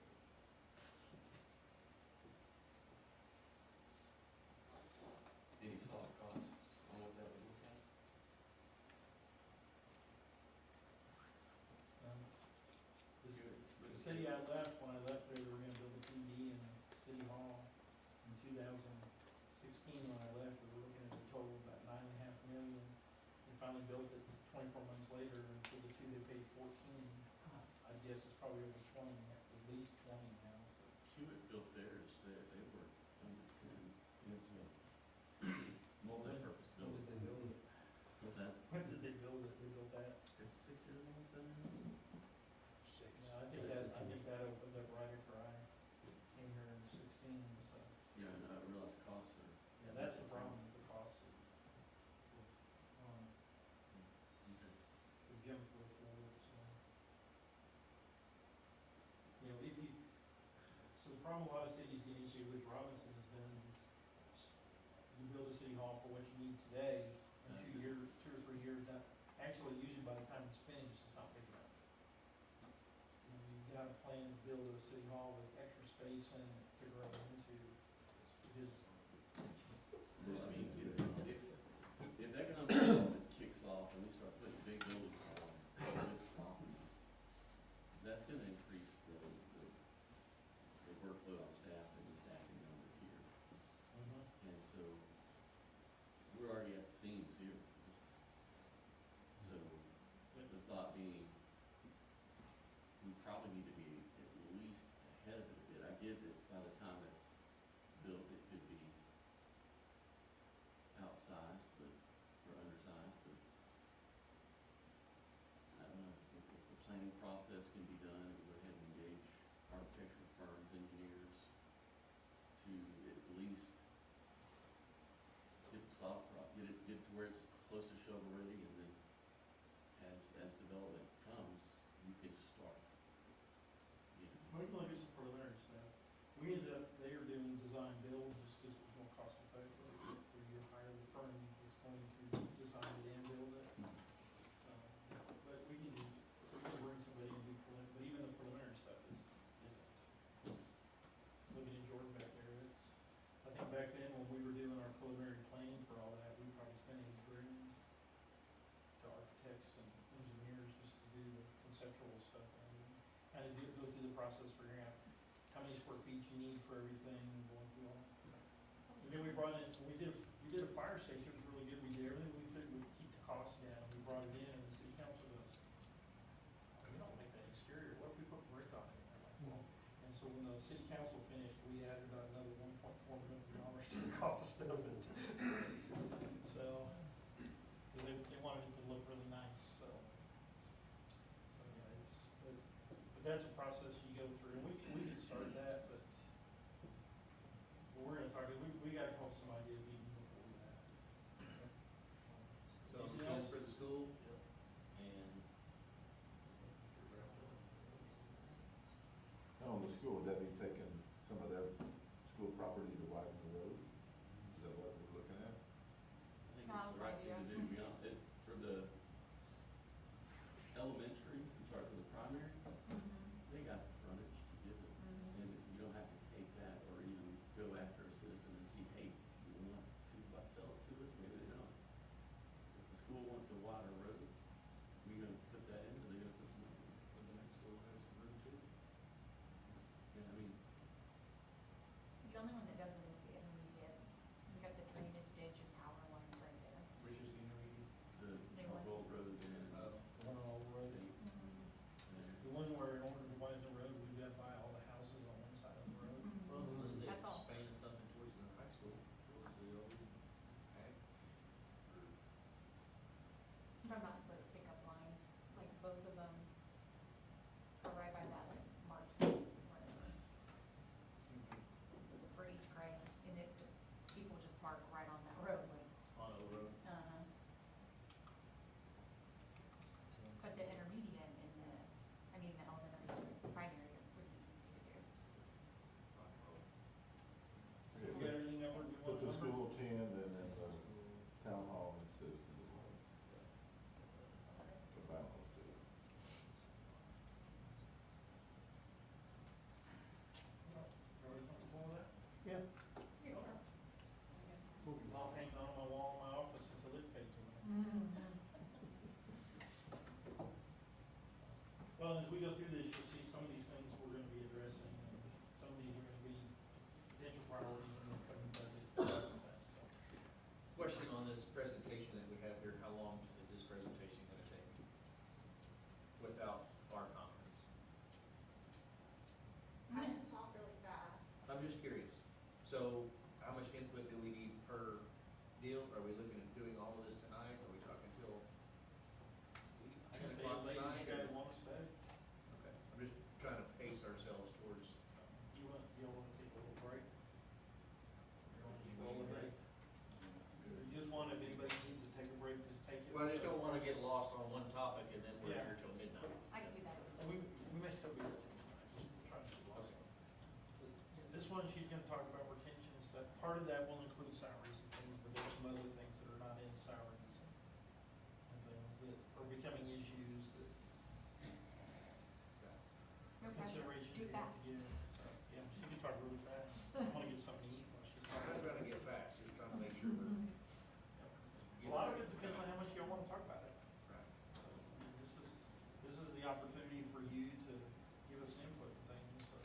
Any soft costs on what that would look like? The city I left, when I left there, they were gonna build a PD in City Hall. In 2016, when I left, we were looking at a total of about $9.5 million. They finally built it 24 months later, and for the two, they paid 14. I guess it's probably over 20, at least 20 now. Hewitt built theirs, they were under 10, and it's a multi-purpose When building. did they build it? What's that? When did they build it? They built that? It's 6 years old, 7 years old? Yeah, I think that opened up right after I came here in 16, so. Yeah, and I realize costs are. Yeah, that's the problem, is the cost of, Okay. the gym for it, so. You know, if you, so the problem a lot of cities get into, which Robinson has done, is you build a city hall for what you need today, and 2 years, 2 or 3 years down, actually, usually by the time it's finished, it's not big enough. You know, you've got to plan to build a city hall with extra space in it to grow into, because I mean, if economic development kicks off and we start putting big buildings on with property, that's gonna increase the workload on staff and the staffing number here. And so, we're already at the seams here. So, the thought being, we probably need to be at least ahead of it a bit. I get that by the time it's built, it could be outsized, but, or undersized, but I don't know, if the planning process can be done, we go ahead and engage architectural firms, engineers, to at least get the soft get to where it's close to shovel ready, and then as development comes, you can start. You know, we can look at some preliminary stuff. We ended up there doing design build just because it was more cost effective, where you hire the firm that's going to design it and build it. But we can bring somebody and do but even the preliminary stuff isn't. Looking at Jordan back there, I think back then when we were doing our preliminary planning for all that, we probably spent $80,000. conceptual stuff, and kind of go through the process, figuring out how many square feet you need for everything, and going through all. And then we brought in, we did a fire station, it was really good, we did everything we could, we keep the costs down, we brought it in, and the city council goes, we don't make that exterior, what if we put brick on it? And I'm like, well, and so when the city council finished, we added about another $1.4 million to the cost of it. So, they wanted it to look really nice, so. Yeah, but that's a process you go through, and we can start that, but we're gonna talk, we gotta come up with some ideas even before that. So I'm Anything looking else? for the school, and Now, on the school, would that be taking some of their school property to widen the road? Is that what we're looking at? I think That it's was the my right thing to do, beyond it, for the elementary, for the primary, they got the frontage to give it. And you don't have to take that or even go after a citizen and see, hey, you want to sell it to us, maybe they don't. If the school wants a wider road, we gonna put that in, or they gonna put some money in? Or the next school has some room too? Yeah, I mean, The only one that doesn't is the intermediate. We got the drainage ditch and power lines right there. which is the intermediate. the They want- Old Road and, The one on Old Road, there. the one where in order to widen the road, we've got to buy all the houses on one side of the road. Well, unless they That's all. expand something towards the high school, towards the old ag. I'm talking about the pickup lines, like both of them are right by that like marquee, whatever, for each grade, and it, people just park right on that roadway. On Old Road. Uh-huh. But the intermediate and the, I mean, the elementary, primary would be easy to do. We got everything that we Put want. the school 10 and then the town hall and citizens. Combine those two. Everybody comfortable with that? Yeah. I'll hang it on my wall in my office until it fades away. Well, as we go through this, you'll see some of these things we're gonna be addressing, and some of these are gonna be potential priorities in the coming budget. So, Question on this presentation that we have here, how long is this presentation gonna take? Without our comments? I can talk really fast. I'm just curious. So how much input do we need per deal? Are we looking at doing all of this tonight? Are we talking till I 10 can stay o'clock late if tonight? you guys or- want to stay. Okay, I'm just trying to pace ourselves towards, You wanna take a little break? You wanna just roll a break? You just want, if anybody needs to take a break, just take it. well, I just don't wanna get lost on one topic and then we're Yeah. here till midnight. I can do that. And we may still be here till tonight, we'll try to do lots of it. This one, she's gonna talk about retention and stuff. Part of that will include salaries and things, but there's some other things that are not in salaries and things that are becoming issues that No pressure, consideration. just do fast. Yeah, so, yeah, she can talk really fast. I wanna get something to eat while she's I'm not talking. trying to get fast, just trying to make sure we're. A lot of it depends on how much y'all wanna talk about it. Right. So, I mean, this is the opportunity for you to give us input and things, so.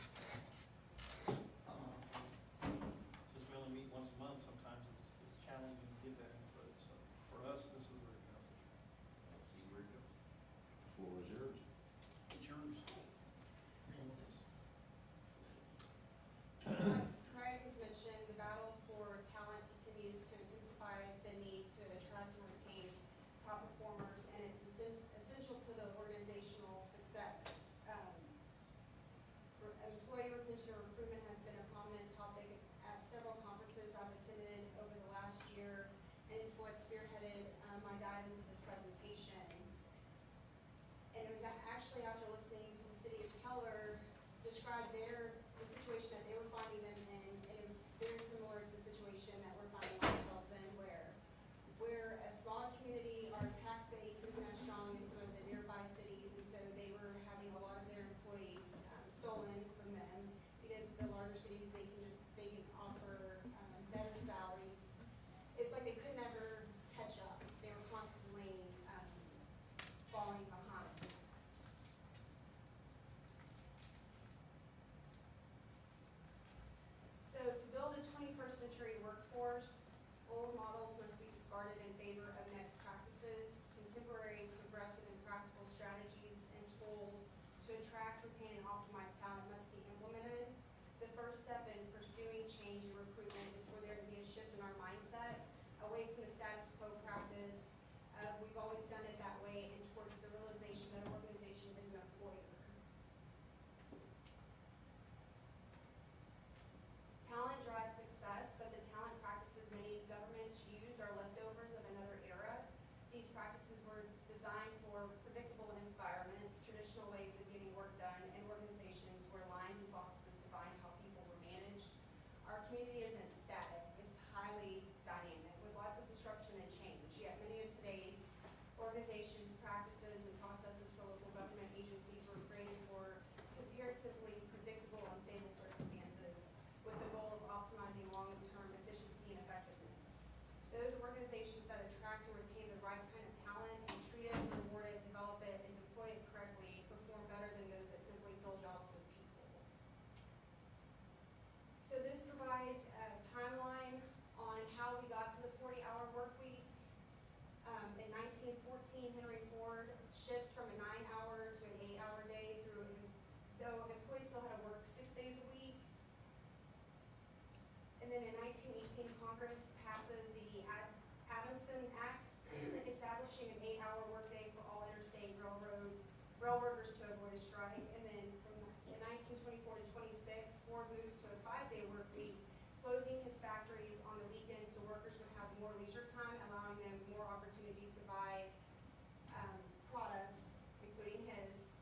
Since we only meet once a month, sometimes it's challenging to get that input, so for us, this is very beneficial. We'll see where it goes. The floor is yours. It's yours. Craig has mentioned the battle for talent continues to intensify the need to attract and retain top performers, and it's essential to the organizational success. Employee retention and recruitment has been a prominent topic at several conferences I've attended over the last year, and it's what spearheaded my dive into this presentation. And it was actually after listening to the city of Keller describe the situation that they were finding them in, and it was very similar to the situation that we're finding ourselves in, where we're a small community, our tax base isn't as strong as some of the nearby cities, and so they were having a lot of their employees stolen from them, because the larger cities, they can offer better salaries. It's like they could never catch up. They were constantly falling behind. favor of next practices, contemporary, progressive, and practical strategies and tools to attract, retain, and optimize talent must be implemented. The first step in pursuing change in recruitment is for there to be a shift in our mindset away from the status quo practice of we've always done it that way and towards the realization that an organization is an employer. Talent drives success, but the talent practices many governments use are leftovers of another era. These practices were designed for predictable environments, traditional ways of getting work done, and organizations where lines and boxes define how people were managed. Our community isn't static, it's highly dynamic, with lots of disruption and change, yet many of today's organizations, practices, and processes for local government agencies were created for comparatively predictable and stable circumstances with the goal of optimizing long-term efficiency and effectiveness. Those organizations that attract and retain the right kind of talent and treat it, reward it, develop it, and deploy it correctly perform better than those that simply fill jobs with people. So this provides a timeline on how we got to the 40-hour work week. In 1914, Henry Ford shifts from a 9-hour to an 8-hour day though employees still had to work 6 days a week. And then in 1918, Congress passes the Adamson Act, establishing an 8-hour workday for all interstate rail workers to avoid a strike. And then from 1924 to 26, Ford moves to a 5-day work week, closing his factories on the weekends so workers would have more leisure time, allowing them more opportunity to buy products, including his.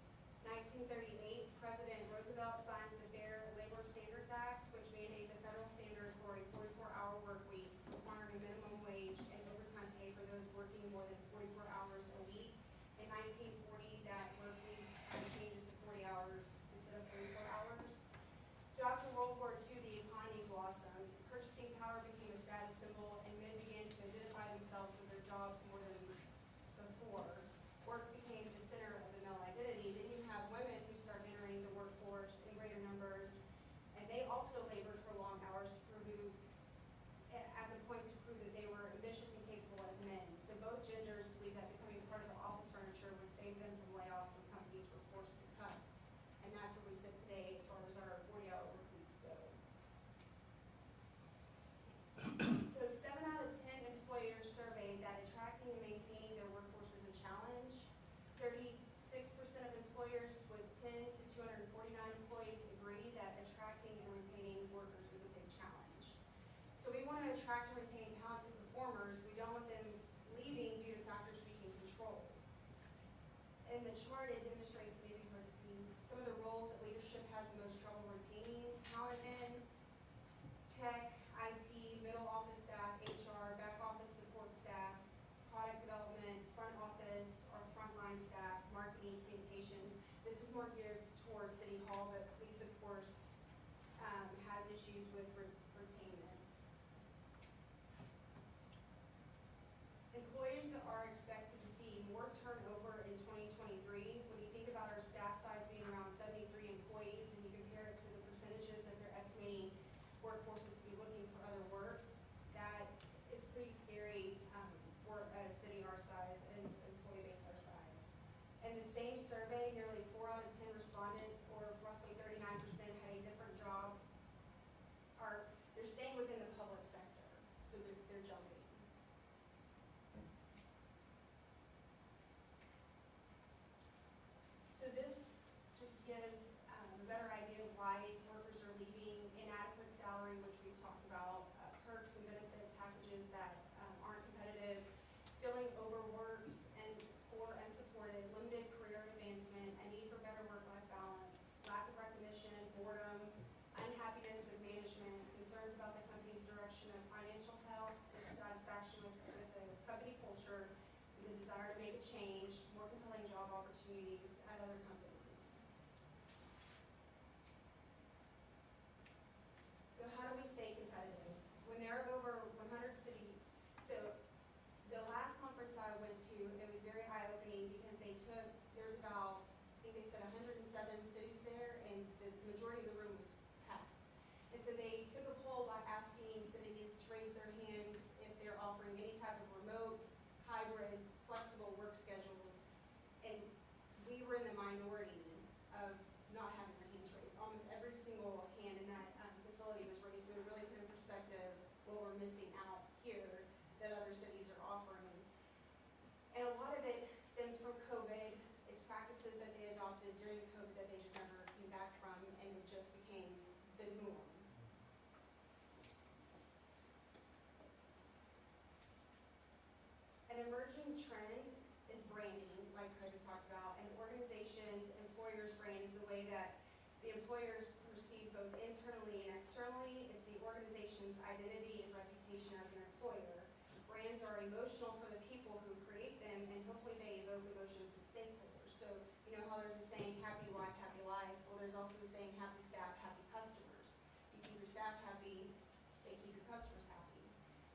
1938, President Roosevelt signs the Fair Labor Standards Act, which mandates a federal standard for a 44-hour work week, requiring a minimum wage and overtime pay for those working more than 44 hours a week. In 1940, that work week changes to 40 hours instead of 44 hours. So after World War II, the economy blossomed. Purchasing power became a status symbol, and men began to identify themselves with their jobs more than before. Work became the center of the male identity. Then you have women who start entering the workforce in greater numbers, and they also labored for long hours to prove, as a point to prove that they were ambitious and capable as men. So both genders believed that becoming part of the office furniture would save them from layoffs when companies were forced to cut. And that's where we sit today as far as our 40-hour work weeks go. So 7 out of 10 employers surveyed that attracting and maintaining their workforce is a challenge. 36% of employers with 10 to 249 employees agree that attracting and retaining workers is a big challenge. So we want to attract and retain talented performers. We don't want them leaving due to factors we can control. In the chart, it demonstrates, maybe hard to see, some of the roles that leadership has the most trouble retaining talent in: tech, IT, middle office staff, HR, back office support staff, product development, front office or frontline staff, marketing, communications. This is more geared towards City Hall, but police, of course, has issues with retainment. Employers are expected to see more turnover in 2023. When you think about our staff size being around 73 employees and you compare it to the percentages that they're estimating workforces to be looking for other work, that is pretty scary for a city our size and employee base our size. In the same survey, nearly 4 out of 10 respondents, or roughly 39%, had a different job, or they're staying within the public sector, so they're jumping. So this just gives a better idea of why workers are leaving: inadequate salary, which we've talked about, perks and benefit packages that aren't competitive, feeling overworked and or unsupported, limited career advancement, a need for better work-life balance, lack of recognition, boredom, unhappiness with management, concerns about the company's direction of financial health, dissatisfaction with the company culture, and the desire to make a change, more compelling job opportunities at other companies. So how do we stay competitive? When there are over 100 cities, so the last conference I went to, it was very eye-opening because there's about, I think they said 107 cities there, and the majority of the room was packed. And so they took a poll by asking cities to raise their hands if they're offering any type of remote minority of not having their hands raised. Almost every single hand in that facility was raised, so it really put in perspective what we're missing out here that other cities are offering. And a lot of it stems from COVID. It's practices that they adopted during COVID that they just never came back from, and it just became the norm. An emerging trend is branding, like Craig has talked about, and organizations, employers' brand is the way that the employers perceive both internally and externally. It's the organization's identity and reputation as an employer. Brands are emotional for the people who create them, and hopefully they evoke emotions in stakeholders. So, you know how there's a saying, happy wife, happy life? Well, there's also the saying, happy staff, happy customers. If you keep your staff happy, they keep your customers happy.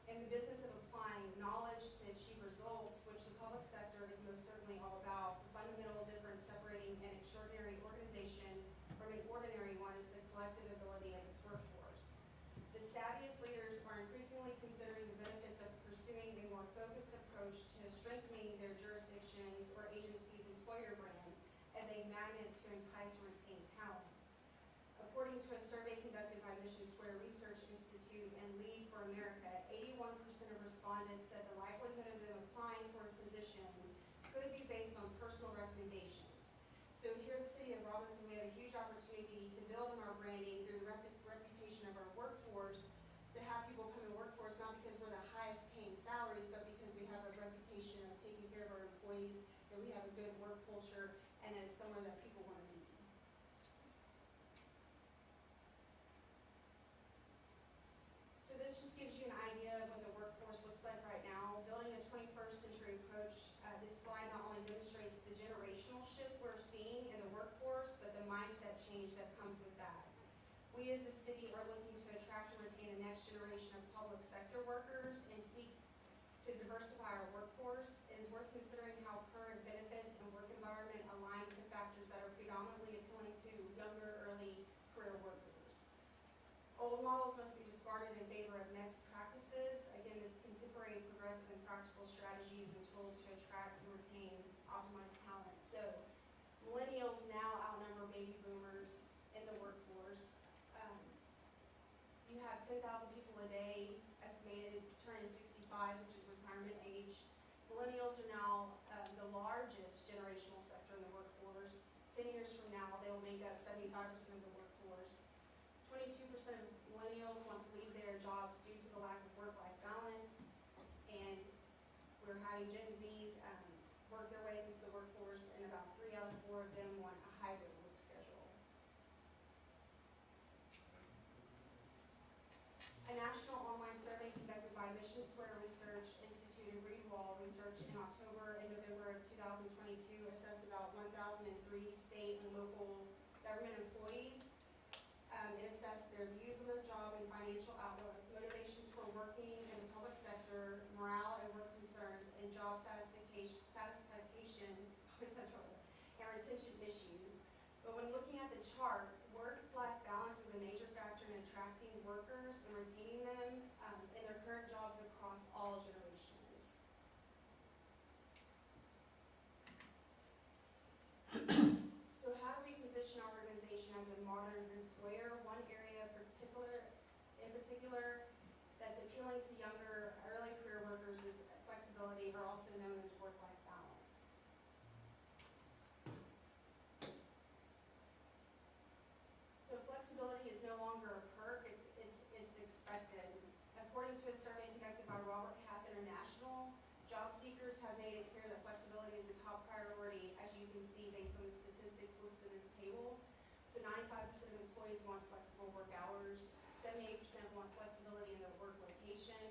In the business of applying knowledge to achieve results, which the public sector is most certainly all about, the fundamental difference separating an extraordinary organization from an ordinary one is the collective ability of its workforce. The savviest leaders are increasingly considering the benefits of pursuing a more focused approach to strengthening their jurisdictions or agency's employer brand as a magnet to entice or retain talent. According to a survey conducted by Mission Square Research Institute and Lead for America, 81% of respondents said the likelihood of them applying for a position could be based on personal recommendations. So here in the city of Robinson, we have a huge opportunity to build on our branding through the reputation of our workforce, to have people come and work for us, not because we're the highest paying salaries, but because we have a reputation of taking care of our employees, that we have a good work culture, and that it's somewhere that people want to be. So this just gives you an idea of what the workforce looks like right now. Building a 21st century approach, this slide not only demonstrates the generational shift we're seeing in the workforce, but the mindset change that comes with that. We as a city are looking to attract and retain the next generation of public sector workers and seek to diversify our workforce. It is worth considering how current benefits and work environment align with the factors that are predominantly appealing to younger, early career workers. Old models must be discarded in favor of next practices. Again, the contemporary, progressive, and practical strategies and tools to attract and retain optimized talent. So, millennials now outnumber baby boomers in the workforce. You have 10,000 people a day estimated turning 65, which is retirement age. Millennials are now the largest generational sector in the workforce. 10 years from now, they will make up 75% of the workforce. 22% of millennials want to leave their jobs due to the lack of work-life balance, and we're having Gen Z work their way into the workforce, and about 3 out of 4 of them want a hybrid work schedule. A national online survey conducted by Mission Square Research Institute and Reed Wall Research in October and November of 2022 assessed about 1,003 state and local government employees. It assessed their views on their job and financial outlook, motivations for working in the public sector, morale and work concerns, and job satisfaction and retention issues. But when looking at the chart, work-life balance was a major factor in attracting workers and retaining them in their current jobs across all generations. So how do we position our organization as a modern employer? One area in particular that's appealing to younger, early career workers is flexibility, or also known as work-life balance. So flexibility is no longer a perk, it's expected. According to a survey conducted by Robert Half International, job seekers have made it clear that flexibility is a top priority, as you can see based on the statistics listed in this table. So 95% of employees want flexible work hours, 78% want flexibility in their work location,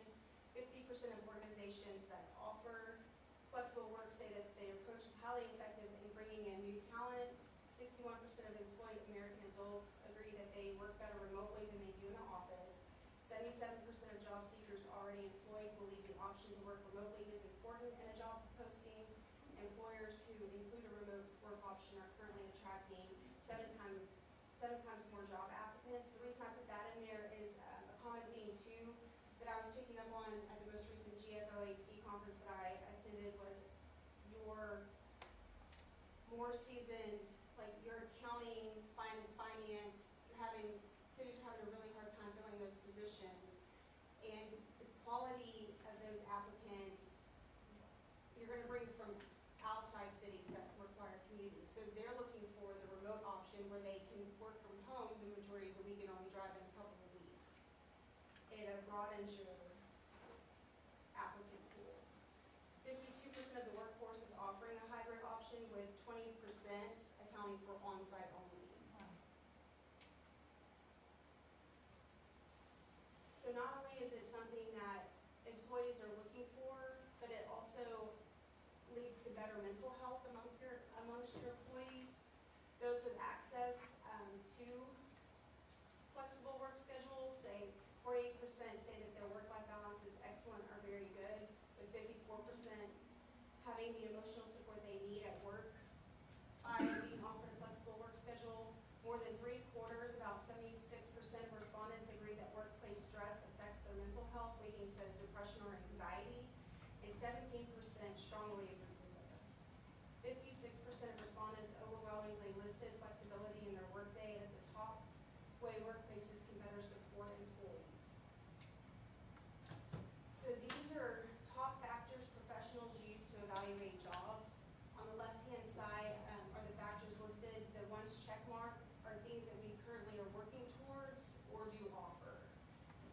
50% of organizations that offer flexible work say that their approach is highly effective in bringing in new talent. 61% of employed American adults agree that they work better remotely than they do in the office. 77% of job seekers already employed believe the option to work remotely is important in a job posting. Employers who include a remote work option are currently attracting seven times more job applicants. The reason I put that in there is a common theme too that I was picking up on at the most recent GFOAT conference that I attended was your more seasoned you're gonna bring from outside cities that require communities. So they're looking for the remote option where they can work from home the majority of the week and only drive in a couple of weeks. It broadens your applicant pool. 52% of the workforce is offering a hybrid option, with 20% accounting for on-site only. So not only is it something that employees are looking for, but it also leads to better mental health amongst your employees. Those with access to flexible work schedules, say 48% say that their work-life balance is excellent or very good, with 54% having the emotional support they need at work by being offered a flexible work schedule. More than 3/4, about 76% of respondents agree that workplace stress affects their mental health, leading to depression or anxiety, and 17% strongly agree with this. 56% of respondents overwhelmingly listed flexibility in their workday as the top way workplaces can better support employees. So these are top factors professionals use to evaluate jobs. On the left-hand side are the factors listed. The ones checkmarked are things that we currently are working towards or do offer.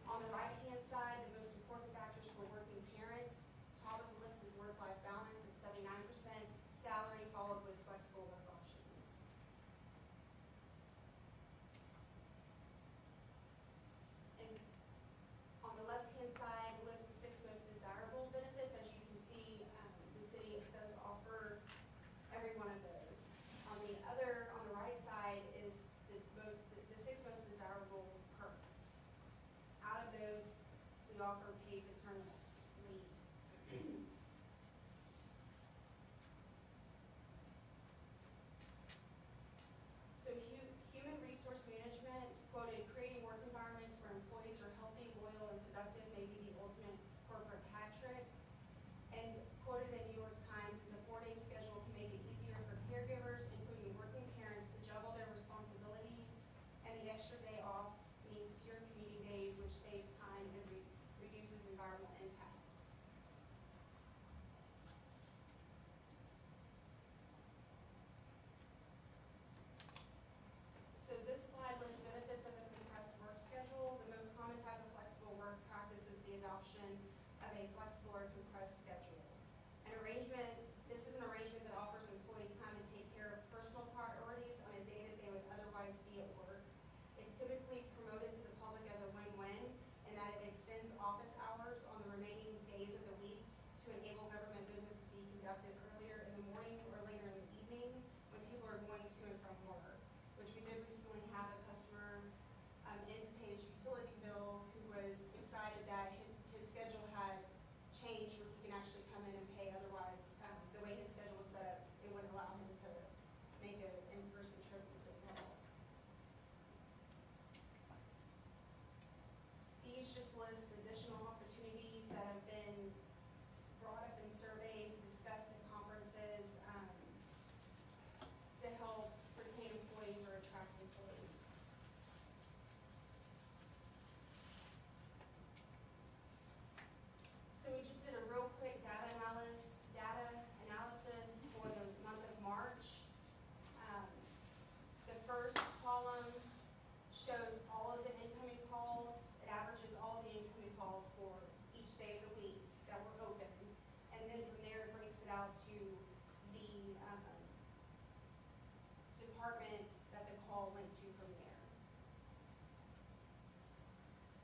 On the right-hand side, the most important factors for working parents, top of the list is work-life balance at 79%, salary followed with flexible work options. And on the left-hand side, list the 6 most desirable benefits. As you can see, the city does offer every one of those. On the right side is the 6 most desirable perks. Out of those, we offer paid paternal leave. So human resource management quoted, creating work environments where employees are healthy, loyal, and productive may be the ultimate corporate hat trick. And quoted in New York Times, is a 4-day schedule can make it easier for caregivers, including working parents, to juggle their responsibilities, and the extra day off means fewer commuting days, which saves time and reduces environmental impact. So this slide lists benefits of a compressed work schedule. The most common type of flexible work practice is the adoption of a flexible or compressed schedule. This is an arrangement that offers employees time to take care of personal priorities on a day that they would otherwise be at work. It's typically promoted to the public as a win-win, in that it extends office hours on the remaining days of the week to enable government business to be conducted earlier in the morning or later in the evening when people are going to and from work, which we did recently have a customer in to pay his utility bill who was excited that his schedule had changed where he can actually come in and pay. Otherwise, the way his schedule was set up, it wouldn't allow him to make an in-person trip to City Hall. These just list additional opportunities that have been brought up in surveys, discussed in conferences, to help retain employees or attract employees. So we just did a real quick data analysis for the month of March. The first column shows all of the incoming calls. It averages all of the incoming calls for each day of the week that were opened. And then from there, it breaks it out to the department that the call went to from there.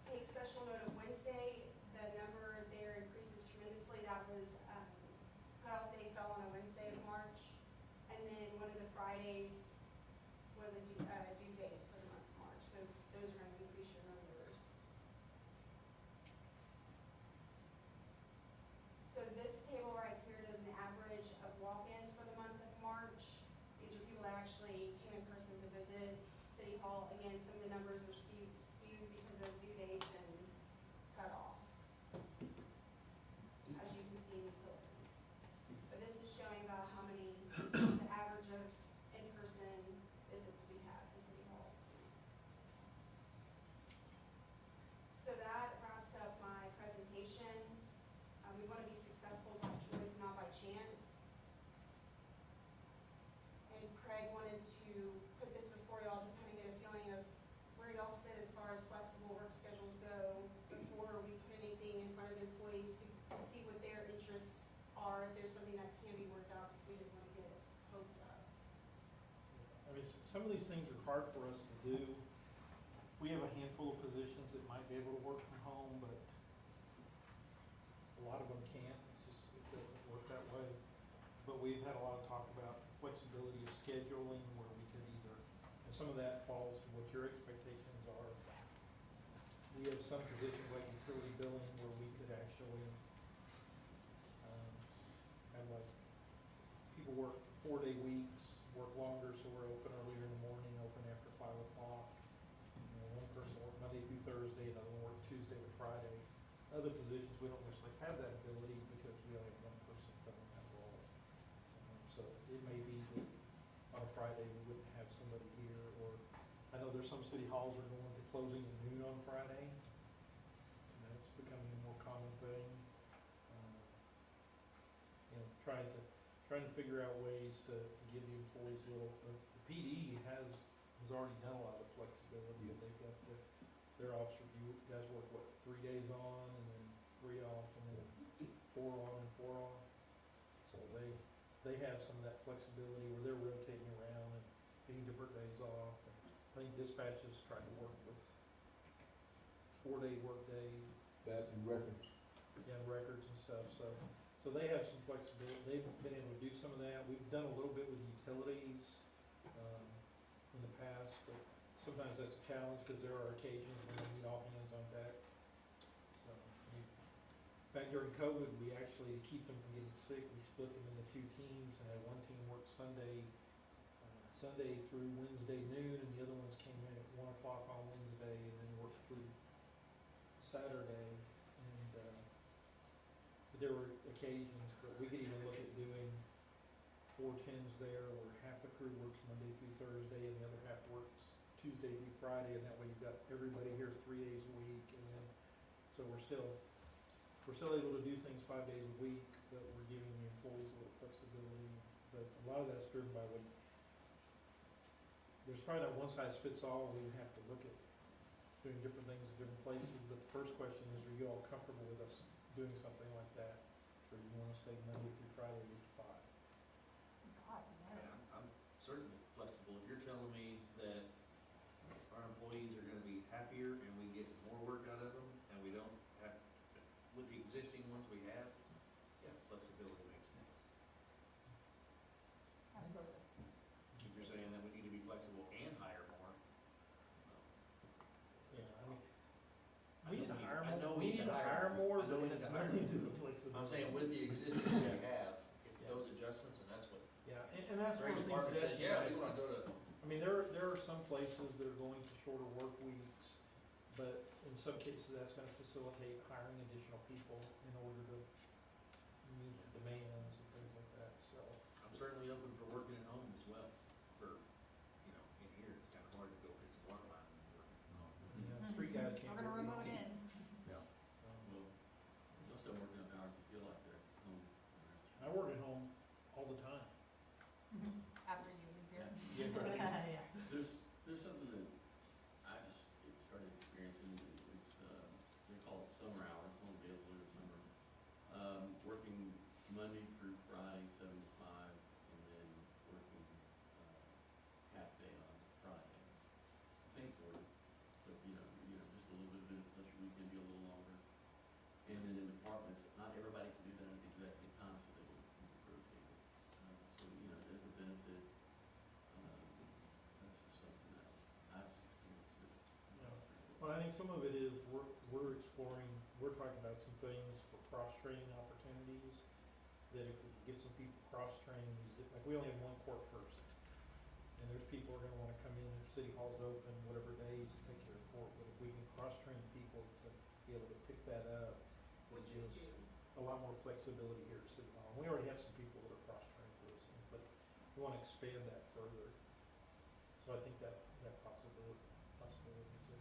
Take special note of Wednesday. The number there increases tremendously. That was cutoff day fell on a Wednesday of March, and then one of the Fridays was a due date for the month of March. So those are going to increase your numbers. So this table right here does an average of walk-ins for the month of March. These are people that actually came in person to visit City Hall. Again, some of the numbers are skewed because of due dates and cutoffs, as you can see in utilities. But this is showing about how many, the average of in-person visits we have to City Hall. So that wraps up my presentation. We want to be successful by choice, not by chance. mean, some of these things are hard for us to do. We have a handful of positions that might be able to work from home, but a lot of them can't. It's just, it doesn't work that way. But we've had a lot of talk about flexibility of scheduling where we could either, and some of that falls to what your expectations are. We have some positions like utility billing where we could actually, have like, people work 4-day weeks, work longer, so we're open earlier in the morning, open after 5 o'clock. You know, one person work Monday through Thursday, another one work Tuesday to Friday. Other positions, we don't necessarily have that ability because we only have one person filling that role. So it may be that on a Friday, we wouldn't have somebody here, or, I know there's some city halls are going to closing at noon on Friday. And that's becoming a more common thing. You know, trying to figure out ways to give the employees a little, the PD has already done a lot of flexibility. Yes. They've got their officer, you guys work, what, 3 days on, and then 3 off, and then 4 on and 4 off. So they have some of that flexibility where they're rotating around and getting different days off. And I think dispatches try to work with 4-day work days. That in reference. Yeah, records and stuff, so they have some flexibility, they've been able to do some of that, we've done a little bit with utilities, in the past, but sometimes that's a challenge, cause there are occasions when we need all hands on deck. So, back during COVID, we actually, to keep them from getting sick, we split them into 2 teams, and had one team work Sunday through Wednesday noon, and the other ones came in at 1 o'clock on Wednesday, and then worked through Saturday. There were occasions, but we could even look at doing 4-10s there, where half the crew works Monday through Thursday, and the other half works Tuesday through Friday, and that way you've got everybody here 3 days a week, and then, so we're still able to do things 5 days a week, but we're giving the employees a little flexibility. But a lot of that's driven by what, there's probably not one size fits all, we have to look at doing different things in different places, but the first question is, are you all comfortable with us doing something like that, or do you want to stay Monday through Friday, 8 to 5? I'm certainly flexible. If you're telling me that our employees are gonna be happier and we get more work out of them, and we don't have, with the existing ones we have, yeah, flexibility makes sense. If you're saying that we need to be flexible and hire more, Yeah, I mean, I we need to hire more, we need to hire more, I know but we it need has to hire nothing to do with flexibility. I'm saying with the existing we have, if Yeah. those adjustments, and that's what Yeah, and that's one of Greg's the department things says, that, yeah, we wanna go to, I mean, there are some places that are going to shorter work weeks, but in some cases, that's gonna facilitate hiring additional people in order to meet the demands and things like that, so. I'm certainly open for working at home as well, for, you know, in here, it's kinda hard to go fix a water line. Yeah, 3 guys can't. We're gonna work remote in. Yeah. Well, most of them work enough hours to feel like they're at home. I work at home all the time. After you leave here. Yeah, right. Yeah. There's something that I just started experiencing, it's, they call it summer hours, it's only available in the summer. Working Monday through Friday, 7 to 5, and then working, half day on Fridays. Same for you, but just a little bit of it, let your weekend be a little longer. And then in departments, not everybody can do that at the exact same time, so they would rotate it. So, there's a benefit, that's just something that I've experienced. Yeah. Well, I think some of it is we're exploring, we're talking about some things for cross-training opportunities, that if we could get some people cross-trained, like we only have 1 court person. And there's people who are gonna wanna come in, if City Hall's open, whatever days to take care of court, but if we can cross-train people to be able to pick that up, which is a lot more flexibility here at City Hall. We already have some people that are cross-trained for this, but we wanna expand that further. So I think that possibility too.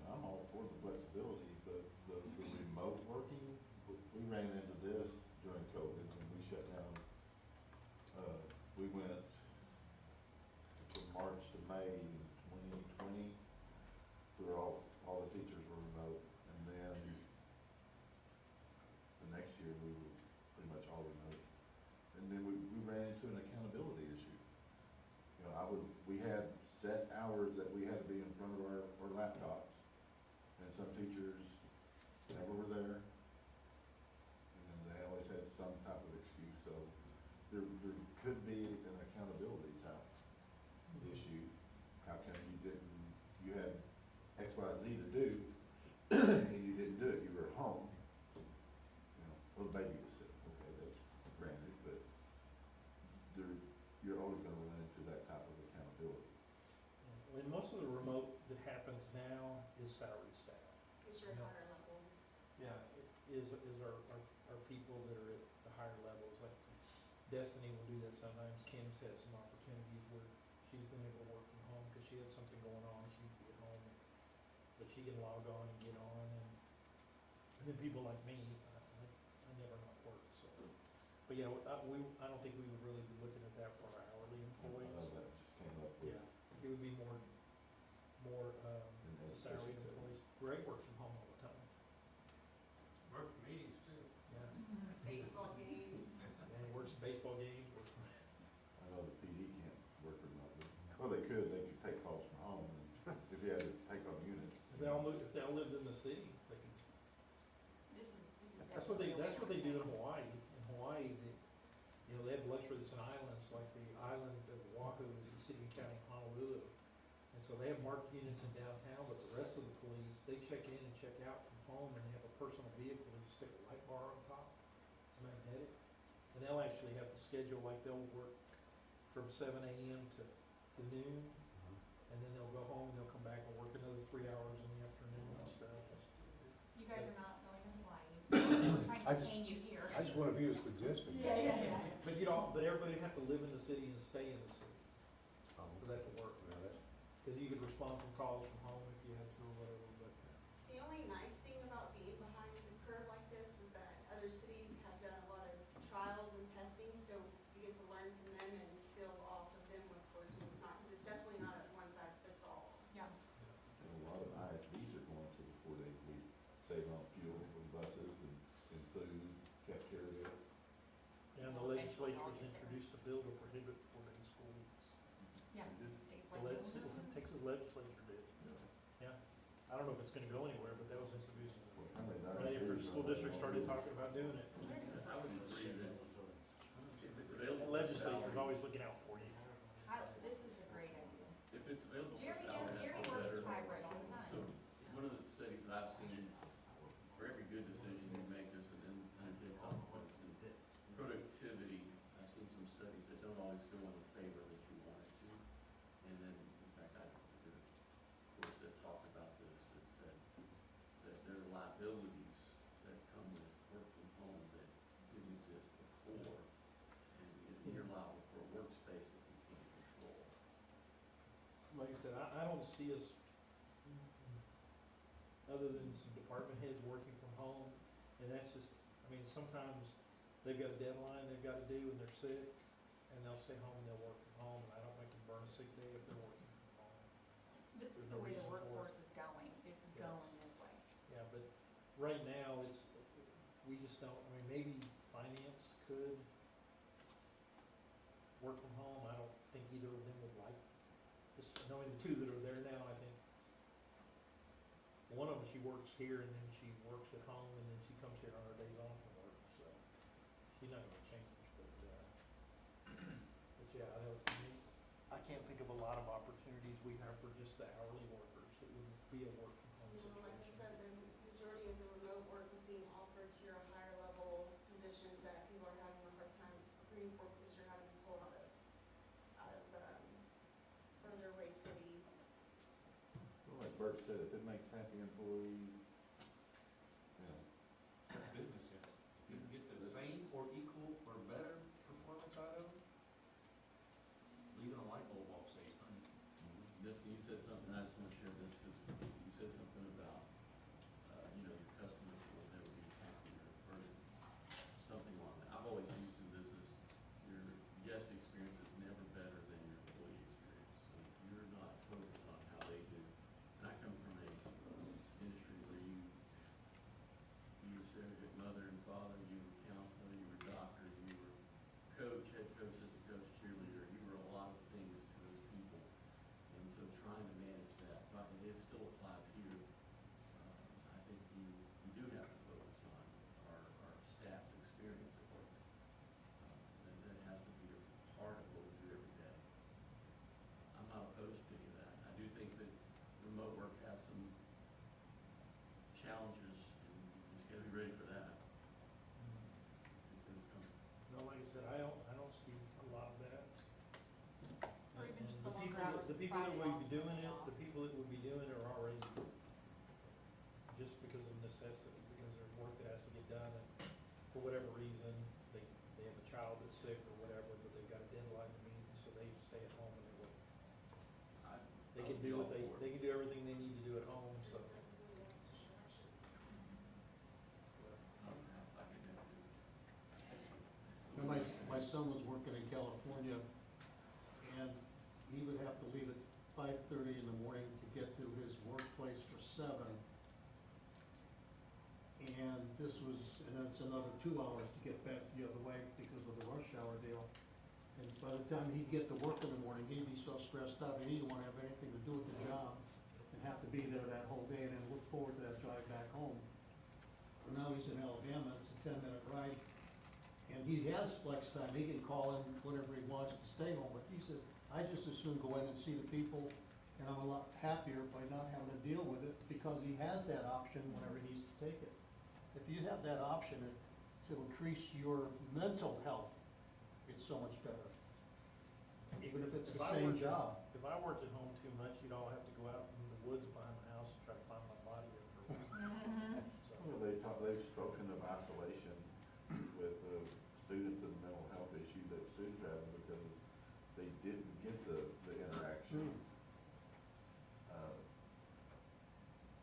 I'm all for the flexibility, but the remote working, we ran into this during COVID when we shut down. We went from March to May in 2020, where all the teachers were remote, and then the next year we were pretty much all remote. And then we ran into an accountability issue. I was we had set hours that we had to be in front of our laptops, and some teachers never were there. And then they always had some type of excuse, so there could be an accountability type issue. How come you had X, Y, Z to do, and you didn't do it, you were at home, you know, well, the baby was sick, okay, that's granted, but you're always gonna run into that type of accountability. When most of the remote that happens now is salary staff. It's your higher level. Yeah, is our people that are at the higher levels, like Destiny will do that sometimes. Kim's had some opportunities where she's been able to work from home because she had something going on, she'd be at home. But she can log on and get on, and then people like me, I never not work, so. But yeah, I don't think we would really be looking at that for our hourly employees. That just came up with. Yeah, it would be more, the salary employees. Greg works from home all the time. Work for meetings too. Yeah, Baseball games. and he works baseball games, works from. I know the PD can't work remotely. Well, they could take calls from home, and if you had to take on units. If they all lived in the city, they could. This is That's what definitely a way they to do in retain. Hawaii. In Hawaii, they have luxuries and islands, like the island of Oahu is the city and county of Honolulu. And so they have marked units in downtown, but the rest of the police, they check in and check out from home, and they have a personal vehicle, and you stick a light bar on top, it's magnetic. And they'll actually have to schedule, like they'll work from 7 AM to noon, and then they'll go home, and they'll come back and work another 3 hours in the afternoon and stuff. You guys are not going to Hawaii. We're trying I to just- retain you here. I just wanna be a suggestion. Yeah. But but everybody would have to live in the city and stay in the city Oh, for that to work. yeah, that- Because you could respond from calls from home if you had to or whatever, but. The only nice thing about being behind the curve like this is that other cities have done a lot of trials and testing, so you get to learn from them and still off of them what's working, what's not, because it's definitely not a one size fits all. Yeah. And a lot of ISDs are going to the 4 days a week, saving on fuel with buses and food, cafeteria. And the legislature has introduced a bill to prohibit 4-day school weeks. Yeah, states The like. Texas legislature did. Yeah. I don't know if it's gonna go anywhere, but that was introduced. How many Right after the school district started talking about doing it. I would agree that if it's available. The for legislature's salary- always looking out for you. This is a great idea. If it's available for Jeremy salary, does, I Jeremy feel works better. his hybrid all the time. So, one of the studies that I've seen, for every good decision you make, there's an unintended consequence. And productivity, I've seen some studies that don't always go in the favor that you want it to. And then, in fact, I did a course that talked about this, that said that there are liabilities that come with work from home that didn't exist before. And you're liable for a workspace that you can't control. Like I said, I don't see us, other than some department heads working from home, and that's just, I mean, sometimes they've got a deadline they've gotta do and they're sick, and they'll stay home and they'll work from home, and I don't make them burn a sick day if they're working from home. This is There's the no way the reason for it. workforce is going. It's Yes. going this way. Yeah, but right now, we just don't, I mean, maybe finance could work from home, I don't think either of them would like, just knowing the two that are there now, I think. One of them, she works here and then she works at home and then she comes here on her days off from work, so she's not gonna change, but yeah, I can't think of a lot of opportunities we have for just the hourly workers that would be a work from home You know, like I situation. said, the majority of the remote work is being offered to your higher level positions that people are having a hard time recruiting for because you're having to pull out of further away cities. Well, like Bert said, if it makes happy employees, you know, Business sense. You can get the same or equal or better performance out of them. Leaving a light bulb off saves money. Destiny, you said something, I just wanna share this, because you said something about, your customers will never be happier, or something along that. I've always used in business, your guest experience is never better than your employee experience. So if you're not focused on how they do, and I come from a industry where you were surrogate mother and father, you were counselor, you were doctor, you were coach, head coach, assistant coach, cheerleader, you were a lot of things to those people. people that Friday would off, be doing Monday it, off. the people that would be doing it are already, just because of necessity, because there's work that has to get done, and for whatever reason, they have a child that's sick or whatever, but they've got a deadline to meet, so they stay at home and they work. They can do what they can do everything they need to do at home, so. And my son was working in California, and he would have to leave at 5:30 in the morning to get to his workplace for 7. And then it's another 2 hours to get back the other way because of the rush hour deal. And by the time he'd get to work in the morning, he'd be so stressed out, he didn't wanna have anything to do with the job, and have to be there that whole day, and then look forward to that drive back home. But now he's in Alabama, it's a 10-minute ride, and he has flex time, he can call in whenever he wants to stay home, but he says, I just as soon go in and see the people, and I'm a lot happier by not having to deal with it, because he has that option whenever he needs to take it. If you have that option to increase your mental health, it's so much better. Even if it's the same job. If I worked at home too much, you'd all have to go out in the woods behind my house and try to find my body after a week. So, Well, they've spoken of isolation with students and mental health issues that students are having because they didn't get the interaction.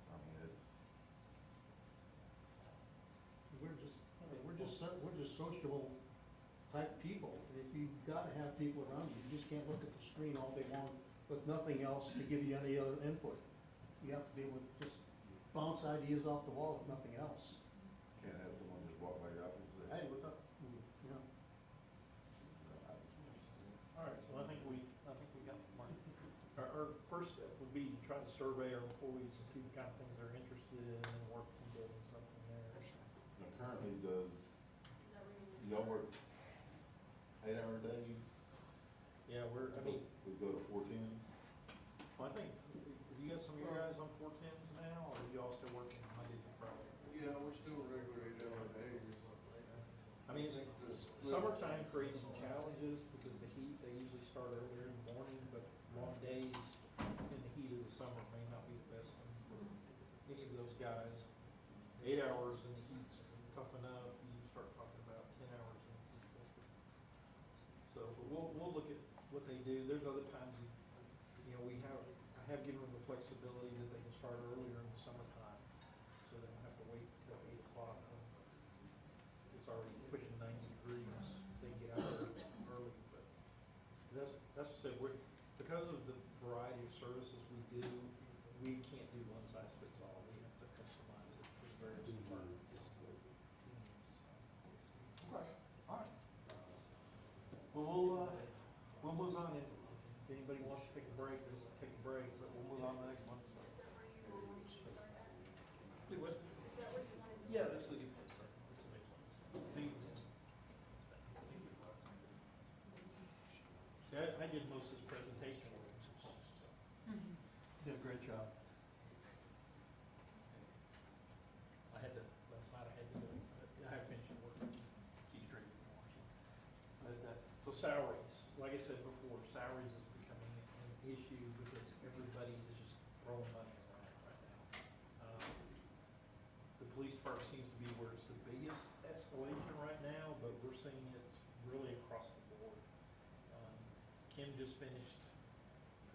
I mean, it's, We're just sociable type people. If you've gotta have people around you, you just can't look at the screen all day long with nothing else to give you any other input. You have to be able to just bounce ideas off the wall if nothing else. can't have someone just walk by your office and say, Hey, what's up? You know, all right, so I think we got Mark. Our first step would be to try to survey our employees to see the kind of things they're interested in and work from building something there. now currently y'all work 8-hour days? Yeah, We go to 4 10s? well, I think, have you got some of your guys on 410s now, or are you all still working Monday through Friday? Yeah, we're still regular 8-hour days. I mean, think the split- summertime creates some challenges because the heat, they usually start earlier in the morning, but long days in the heat of the summer may not be the best thing for any of those guys. 8 hours in the heat's tough enough, you start talking about 10 hours in the heat. So, but we'll look at what they do. There's other times, I have given them the flexibility that they can start earlier in the summertime, so they don't have to wait until 8 o'clock when it's already pushing 90 degrees. They get out there early, but that's what I said, because of the variety of services we do, we can't do one size fits all. We have to customize it for various departments. Alright. Well, we'll move on. If anybody wants to take a break, let's take a break, but we'll move on to the next one. Is that where you wanted to start at? Wait, what? Is that where you wanted to start? Yeah, this is a good place to start. This is the next one. See, I did most of this presentation work. did a great job. Last night I had to do it. I have finished work. See straight from Washington. But, so salaries, like I said before, salaries is becoming an issue because everybody is just throwing money around right now. The police department seems to be where it's the biggest escalation right now, but we're seeing it really across the board. Kim just finished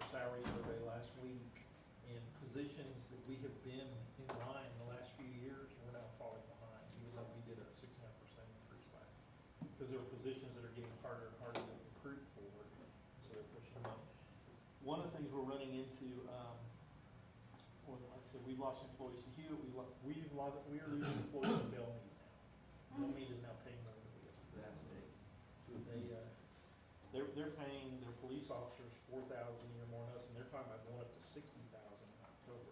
her salary survey last week, and positions that we have been in line the last few years, we're now falling behind, even though we did a 6.5% increase last year. Because there are positions that are getting harder and harder to recruit for, so they're pushing them up. One of the things we're running into, well, like I said, we've lost employees to Hewitt, we are losing employees to Bellmead now. Bellmead is now paying more than we are. That stinks. They're paying their police officers $4,000 a year more than us, and they're talking about going up to $60,000 in October.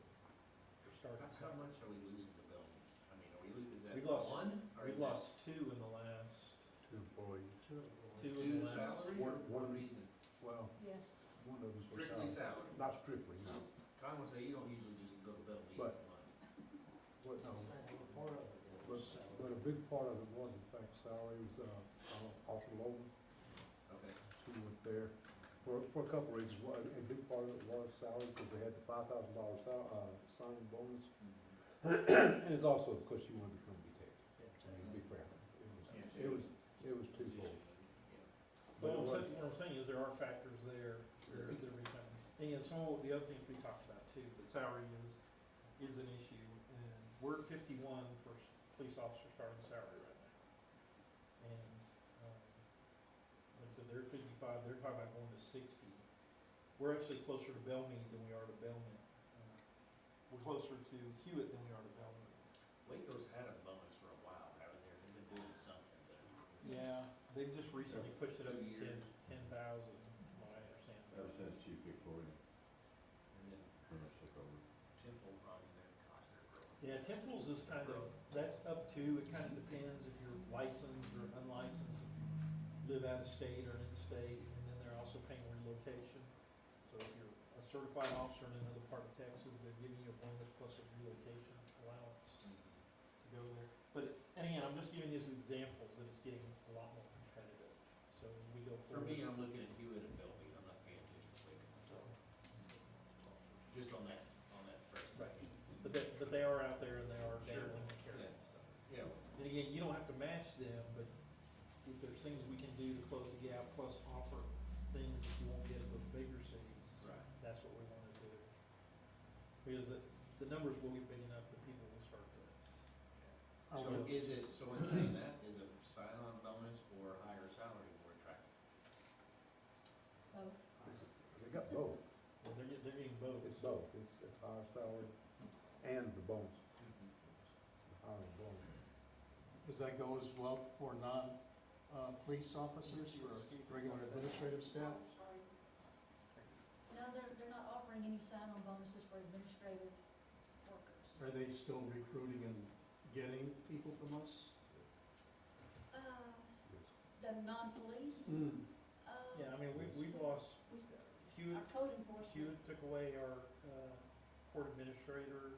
For starting. How much are we losing to Bellman? I mean, are we losing, is that We've lost- one? or We've is that lost 2 in the last, 2 employees. 2 Due in to the last. salary or what One- reason? Well, Yes. one of us was Strictly salary? Not strictly, no. I would say you don't usually just go to Bellman for But- money. But, but a big part of it was in fact salaries, Officer Logan, Okay. who went there. For a couple reasons. One, a big part of it was salary, because they had the $5,000 signing bonus. And it's also because you wanted to come be taken. I mean, to be fair, it was twofold. But it was, What I'm saying is there are factors there, that are reason. And some of the other things we talked about too, but salary is an issue. And we're at 51 for police officer starting salary right now. And, like I said, they're at 55, they're talking about going to 60. We're actually closer to Bellmead than we are to Belmont. We're closer to Hewitt than we are to Belmont. Waco's had a bonus for a while, haven't they? They've been doing something, but. Yeah, they've just recently pushed it up to 2 years. 10,000, what I understand. Ever since Chief Victoria And then pretty much took over. Temple, probably, gosh, they're growing. Yeah, Temples is kind of, that's up to, it kind of depends if you're licensed or unlicensed, if you live out of state or in-state, and then they're also paying relocation. So if you're a certified officer in another part of Texas, they're giving you a bonus plus a relocation allowance to go there. But, and again, I'm just giving you some examples that it's getting a lot more competitive. So as we go For forward. me, I'm looking at Hewitt and Bellmead, I'm not paying attention to Waco, so. Just on that first. Right. But they are out there and they are Sure. dabbling the carrot. Yeah. And again, you don't have to match them, but if there's things we can do to close the gap, plus offer things that you won't get at those bigger cities, Right. that's what we wanna do. Because the numbers will be big enough that people will start to. So is it, so in saying that, is a sign-on bonus or higher salary more attractive? Both. They got both. Well, they're getting both. It's both. It's higher salary and the bonus. Higher bonus. Does that go as well for police officers, for regular administrative staff? No, they're not offering any sign-on bonuses for administrative workers. Are they still recruiting and getting people from us? The non-police, Yeah, I mean, we've lost, our Hewitt, code enforcement, Hewitt took away our, court administrator,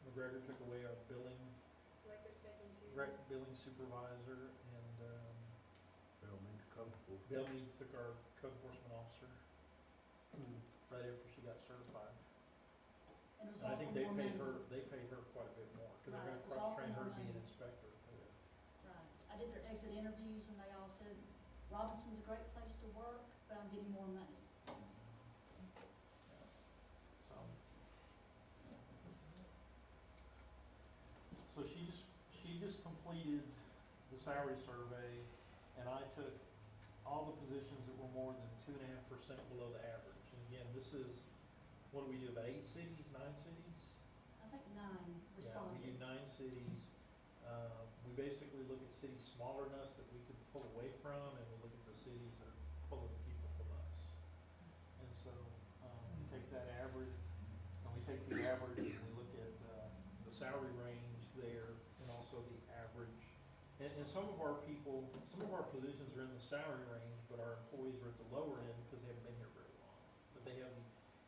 McGregor took away our billing supervisor, and, They'll make it comfortable. Bellmead took our code enforcement officer right after she got certified. and it was And I all think for they more paid money. they paid her quite a bit more, because they're Right, gonna it was all for cross-train her more to be an money. inspector. Right. I did their exit interviews and they all said, Robinson's a great place to work, but I'm getting more money. So she just completed the salary survey, and I took all the positions that were more than 2.5% below the average. And again, this is, what do we do, about 8 cities, 9 cities? I think 9 Yeah, we do responded. 9 cities. We basically look at cities smaller than us that we could pull away from, and we look at the cities that are pulling people from us. And so, we take that average, and we take the average, and we look at, the salary range there, and also the average. And some of our people, some of our positions are in the salary range, but our employees are at the lower end because they haven't been here very long. But they have,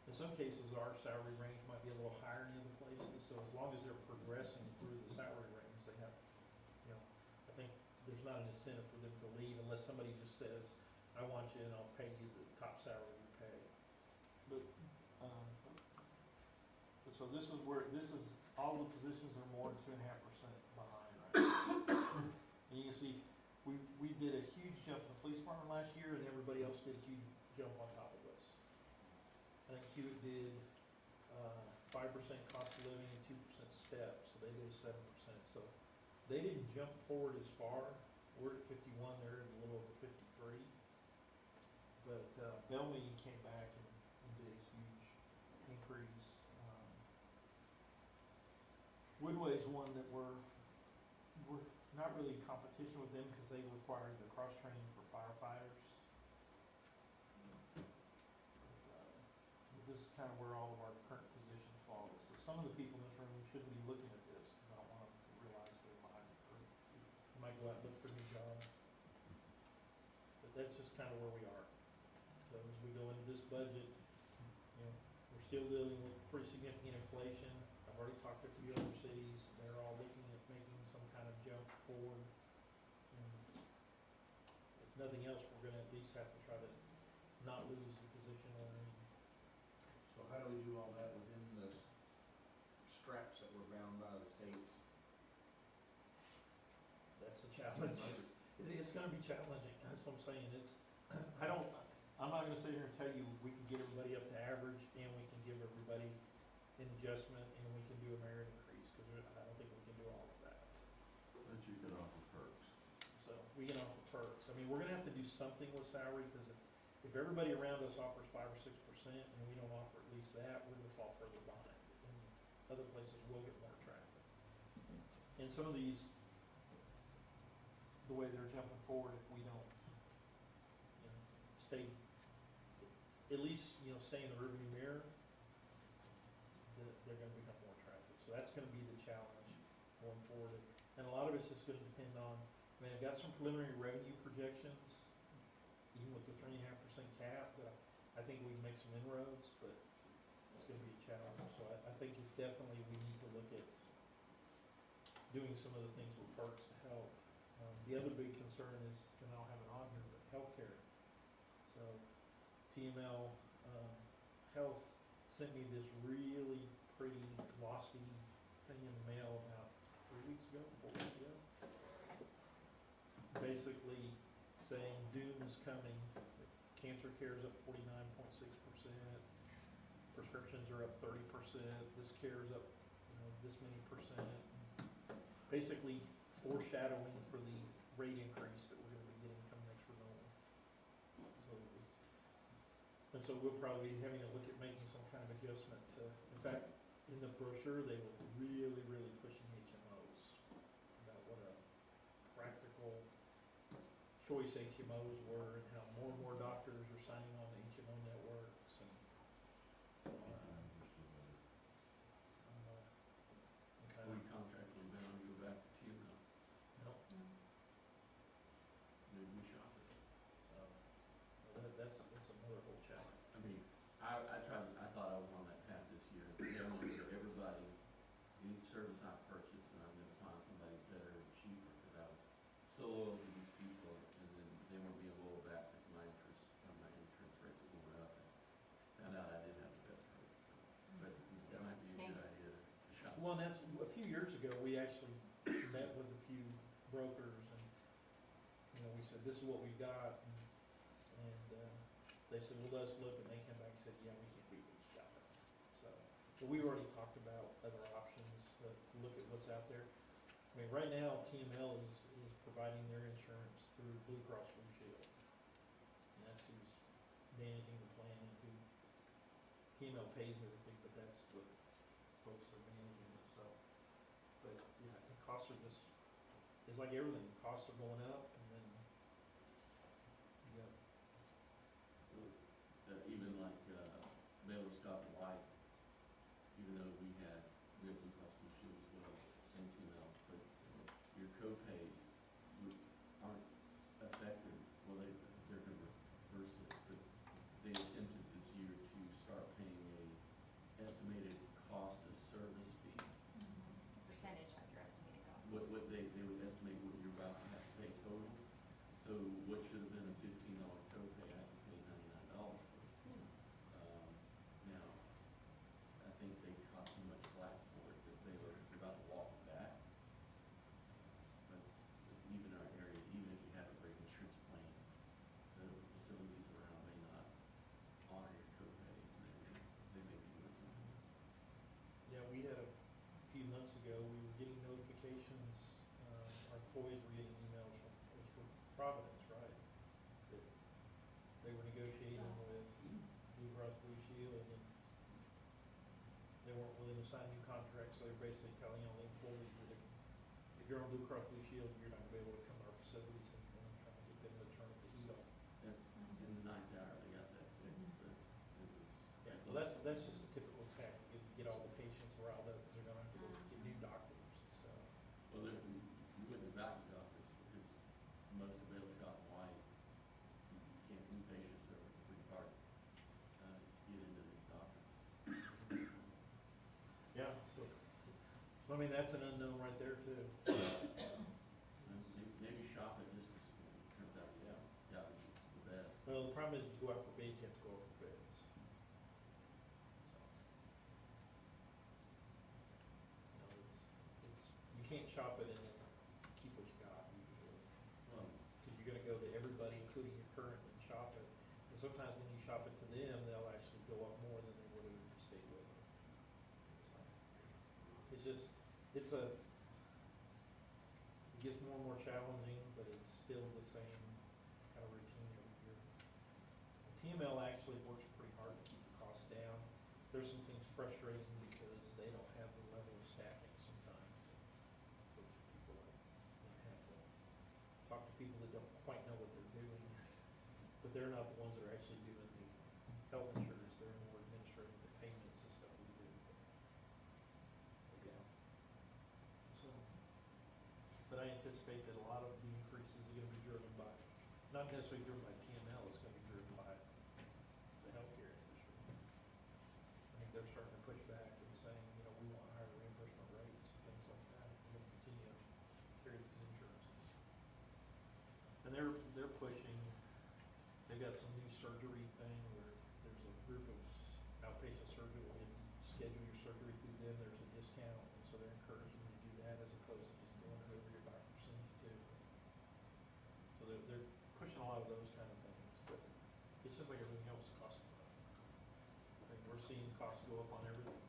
in some cases, our salary range might be a little higher than other places, so as long as they're progressing through the salary range, they have, you know, I think there's not an incentive for them to leave unless somebody just says, I want you and I'll pay you the top salary you pay. But so this is where, all the positions are more than 2.5% behind right now. And you can see, we did a huge jump in the police department last year, and everybody else did a huge jump on top of us. I think Hewitt did 5% cost of living and 2% steps, so they did 7%. So they didn't jump forward as far. We're at 51, they're at a little over 53. But Bellmead came back and did a huge increase. Woodway's one that we're not really in competition with them because they require the cross-training for firefighters. But this is kind of where all of our current positions fall. So some of the people in this room shouldn't be looking at this because I don't want them to realize they're behind the curve. They might go out and look for new jobs. But that's just kind of where we are. So as we go into this budget, you know, we're still dealing with pretty significant inflation. I've already talked to a few other cities, they're all looking at making some kind of jump forward. And if nothing else, we're gonna at least have to try to not lose the position we're in. So how do we do all that within the straps that we're bound by the states? That's the challenge. It's gonna be challenging, that's what I'm saying, I'm not gonna sit here and tell you we can get everybody up to average, and we can give everybody an adjustment, and we can do a merit increase, cause I don't think we can do all of that. But you can offer perks. So, we can offer perks, I mean, we're gonna have to do something with salary, cause if everybody around us offers 5 or 6%, and we don't offer at least that, we're gonna fall further behind. And other places will get more traffic. And some of these, the way they're jumping forward, if we don't, you know, stay, at least, you know, stay in the rearview mirror, they're gonna become more traffic. So that's gonna be the challenge going forward. And a lot of it's just gonna depend on, I mean, I've got some preliminary revenue projections, even with the 3.5% cap, that I think we can make some inroads, but it's gonna be a challenge. So I think it's definitely, we need to look at doing some of the things with perks to help. The other big concern is, and I don't have it on here, but healthcare. So TML Health sent me this really pretty glossy thing in the mail about 3 weeks ago, 4 weeks ago. Basically saying doom is coming, cancer care is up 49.6%, prescriptions are up 30%, this care is up, you know, this many percent. Basically foreshadowing for the rate increase that we're gonna be getting come next renewal. And so we'll probably be having to look at making some kind of adjustment to, in fact, in the brochure, they were really, really pushing HMOs about what a practical choice HMOs were and how more and more doctors are signing on to HMO networks and, kind We of, contract with them and go back to TML, you know, maybe we shop it. so, that's another whole challenge. I mean, I thought I was on that path this year, and said, I'm gonna give everybody, any service I purchase, and I'm gonna find somebody better and cheaper, because I was so loyal to these people, and then they weren't being loyal back, because my insurance rate was going up, and found out I didn't have the best rate, so, but, you know, it might be a good idea to shop. Well, and that's, a few years ago, we actually met with a few brokers and, you know, we said, this is what we got, and they said, well, let's look, and they came back and said, yeah, we can't beat what you got. So, but we already talked about other options to look at what's out there. I mean, right now, TML is providing their insurance through Blue Cross Blue Shield. And that's who's managing the plan and who, TML pays everything, but that's the folks that are managing it, so. But, yeah, the costs are just, it's like everything, costs are going up, and then, you got, Even like, Baylor Scott and White, even though we have Blue Cross Blue Shield as well, same TML, but your co-pays aren't effective, well, they're gonna reverse this, but they attempted this year to start paying a estimated cost of service fee. Percentage of your estimated cost. What they would estimate what you're about to have to pay total. So what should have been a $15 copay, I have to pay $99 for. Now, I think they caught so much flack for it that they were about to walk it back. But even our area, even if you have a great insurance plan, the facilities around may not honor your copays, and they may be doing something. yeah, we had a few months ago, we were getting notifications, our employees were getting emails from, it was for Providence, right? That they were negotiating with Blue Cross Blue Shield, and they weren't willing to sign new contracts, so they're basically telling all the employees that if you're on Blue Cross Blue Shield, you're not gonna be able to come to our facilities, and trying to get them to turn the heat on. And in the ninth hour, they got that fixed, but it was. Yeah, well, that's just a typical tactic, is to get all the patients riled up, because they're gonna have to go get new doctors, so. Well, you wouldn't have gotten doctors, because most of Baylor Scott and White, you can't, new patients are pretty hard, to get into these doctors. Yeah, so I mean, that's an unknown right there too. Maybe shop it just to, turns out, yeah, it's the best. Well, the problem is you go out for bids, go to everybody, including your current, and shop it. And sometimes when you shop it to them, they'll actually go up more than they would have if you stayed with them. So, it's just, it's a, it gets more and more challenging, but it's still the same kind of routine every year. TML actually works pretty hard to keep the costs down. There's some things frustrating because they don't have the level of staffing sometimes. So people have to talk to people that don't quite know what they're doing, but they're not the ones that are actually doing the health insurance. They're more administrating the payments and stuff we do. But yeah. So, but I anticipate that a lot of the increases are gonna be driven by, not necessarily driven by TML, it's gonna be driven by the healthcare industry. I think they're starting to push back and saying, you know, we want higher reimbursement rates, and things like that, and we'll continue to carry these insurances. And they're pushing, they've got some new surgery thing where there's a group of outpatient surgery, where you schedule your surgery through them, there's a discount, and so they're encouraging you to do that as opposed to just doing whatever your doctor sends you to. So they're pushing a lot of those kind of things, but it's just like everything else costs money. I think we're seeing costs go up on everything.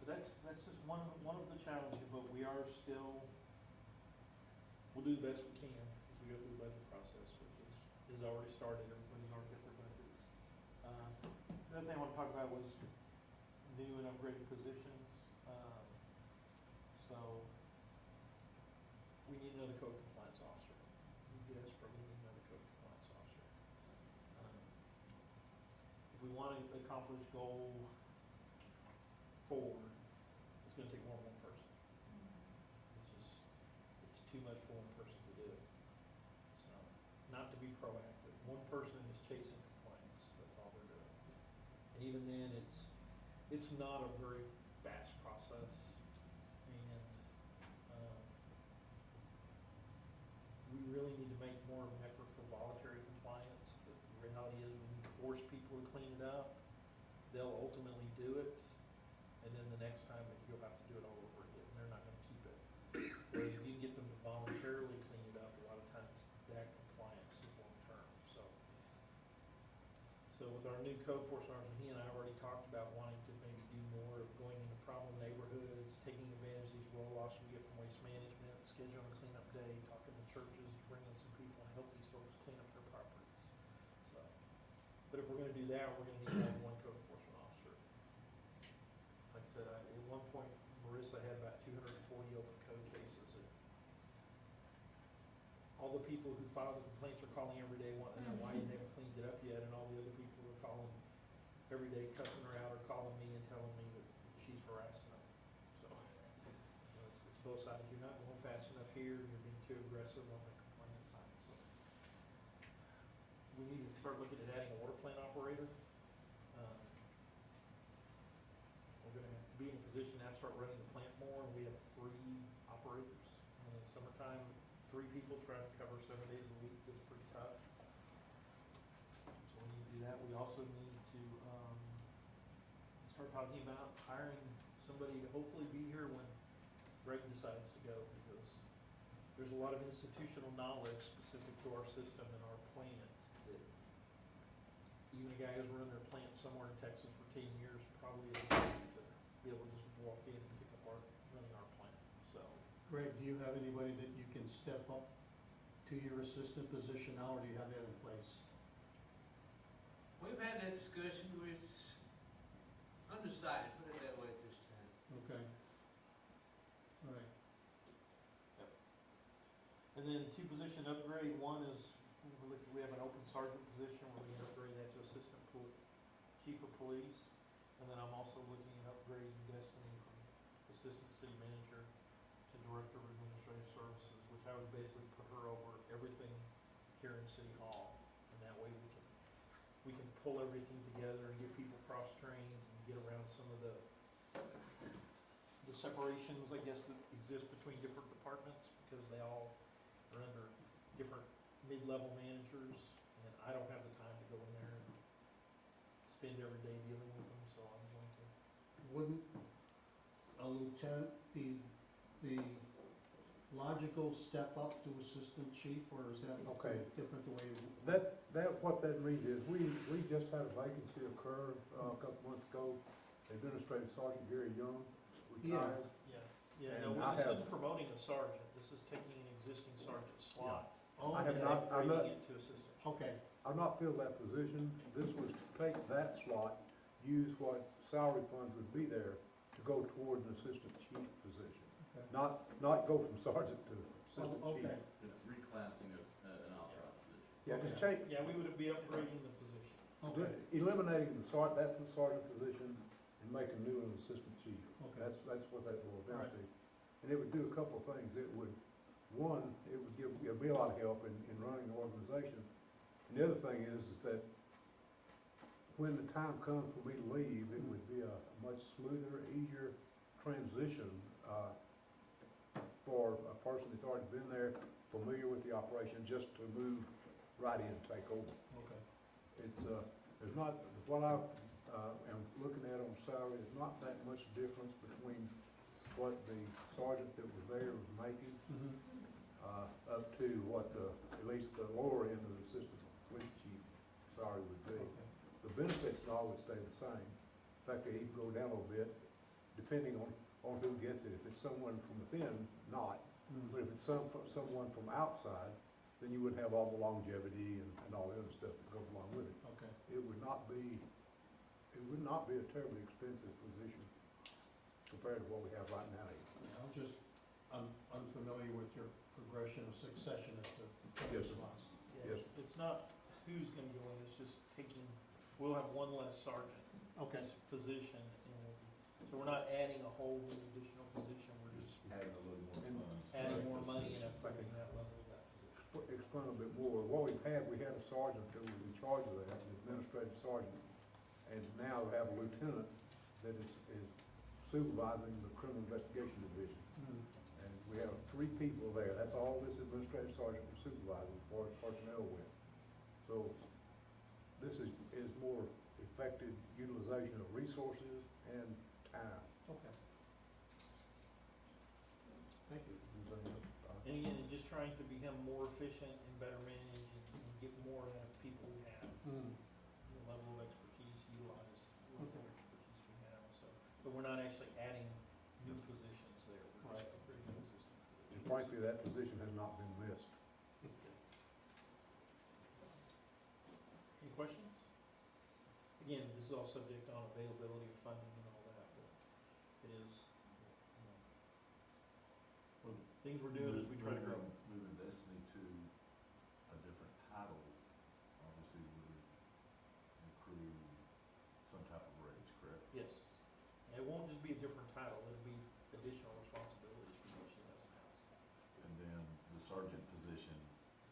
But that's just one of the challenges, but we are still, we'll do the best we can as we go through the budget process, which is already started, everybody's already got their budgets. The other thing I want to talk about was new and upgraded positions. So, we need another code compliance officer. We desperately need another code compliance officer. If we want to accomplish goal 4, it's gonna take more than one person. It's too much for one person to do. So, not to be proactive, one person is chasing compliance, that's all they're doing. And even then, it's not a very fast process, and, we really need to make more of an effort for voluntary compliance. The reality is, when you force people to clean it up, they'll ultimately do it, and then the next time you'll have to do it all over again, and they're not gonna keep it. Whereas if you get them to voluntarily clean it up, a lot of times that compliance is long-term, so. So with our new code enforcement officer, he and I already talked about wanting to maybe do more of going into problem neighborhoods, taking advantage of these roll-offs we get from waste management, scheduling a cleanup day, talking to churches, bringing some people and help these folks clean up their properties, so. But if we're gonna do that, we're gonna need more than one code enforcement officer. Like I said, at one point, Marissa had about 240 open code cases, and all the people who file the complaints are calling every day wanting to know why you haven't cleaned it up yet, and all the other people are calling every day, cussing her out, or calling me and telling me that she's harassing them. So, you know, it's both sides. You're not going fast enough here, you're being too aggressive on the complaint side, so. We need to start looking at adding a water plant operator. We're gonna be in a position now to start running the plant more, and we have 3 operators. And in summertime, 3 people trying to cover 7 days a week is pretty tough. So we need to do that. We also need to, start talking about hiring somebody to hopefully be here when Greg decides to go, because there's a lot of institutional knowledge specific to our system and our plant that even a guy who's run their plant somewhere in Texas for 10 years probably isn't able to be able to just walk in and pick up running our plant, so. Greg, do you have anybody that you can step up to your assistant position now, or do you have that in place? We've had that discussion, it's undecided, put it that way at this time. Okay. All right. And then 2 position upgrade, one is, we have an open sergeant position, where we can upgrade that to assistant chief of police. And then I'm also looking at upgrading Destiny from assistant city manager to director of administrative services, which I would basically put her over everything here in City Hall. And that way we can pull everything together and get people cross-trained and get around some of the separations, I guess, that exist between different departments, because they all are under different mid-level managers, and I don't have the time to go in there and spend every day dealing with them, so I'm going to. Wouldn't a lieutenant be the logical step up to assistant chief, or is that Okay. different the way? What that means is, we just had a vacancy occur, a couple months ago. Administrative Sergeant Gary Young retired. Yeah, And no, I this have- isn't promoting a sergeant, this is taking an existing sergeant slot. Oh, I have okay. not- I'm not- Upgrading it to assistant. Okay, I've not filled that position. This was to take that slot, use what salary funds would be there to go toward an assistant chief position. Okay. Not go from sergeant to assistant oh, chief. okay, It's reclassing an authorized position. Yeah, just Okay. change, Yeah, we would be upgrading the position. okay, eliminating the sergeant position and making a new one assistant chief. okay. That's what that boils down Right. to. And it would do a couple of things. It would, one, it would give me a lot of help in running the organization. And the other thing is that when the time comes for me to leave, it would be a much smoother, easier transition, for a person that's already been there, familiar with the operation, just to move right in and take over. Okay. It's, there's not, what I, am looking at on salary, there's not that much difference between what the sergeant that was there was making, Mhm. up to what at least the lower end of the assistant police chief salary would be. Okay. The benefits and all would stay the same. In fact, they even go down a little bit, depending on who gets it. If it's someone from within, not. Mm. But if it's someone from outside, then you would have all the longevity and all the other stuff that goes along with it. Okay. It would not be a terribly expensive position compared to what we have right now. I'm just, unfamiliar with your progression of succession as to Yes, sir. spots. Yeah, Yes. It's not who's gonna go in, it's just taking, we'll have one less sergeant. Okay. Position, and so we're not adding a whole new additional position, we're just Adding a little more funds. adding more money and upgrading that level of that position. Explain a bit more. What we had a sergeant that was in charge of that, an administrative sergeant, and now we have a lieutenant that is supervising the criminal investigation division. Mm. And we have 3 people there. That's all this administrative sergeant was supervising as far as personnel went. So this is more effective utilization of resources and time. Okay. Thank you. And again, and just trying to become more efficient and better managed and get more out of people we have, Mm. the level of expertise, utilize the level of expertise we have, so. But we're not actually adding new positions there, we're just upgrading existing And positions. frankly, that position has not been missed. Any questions? Again, this is all subject on availability of funding and all that, but it is, you know, Well, things we're doing as we try to grow. Moving Destiny to a different title, obviously would accrue some type of raise, correct? Yes. And it won't just be a different title, it'll be additional responsibilities for what she does in-house. And then the sergeant position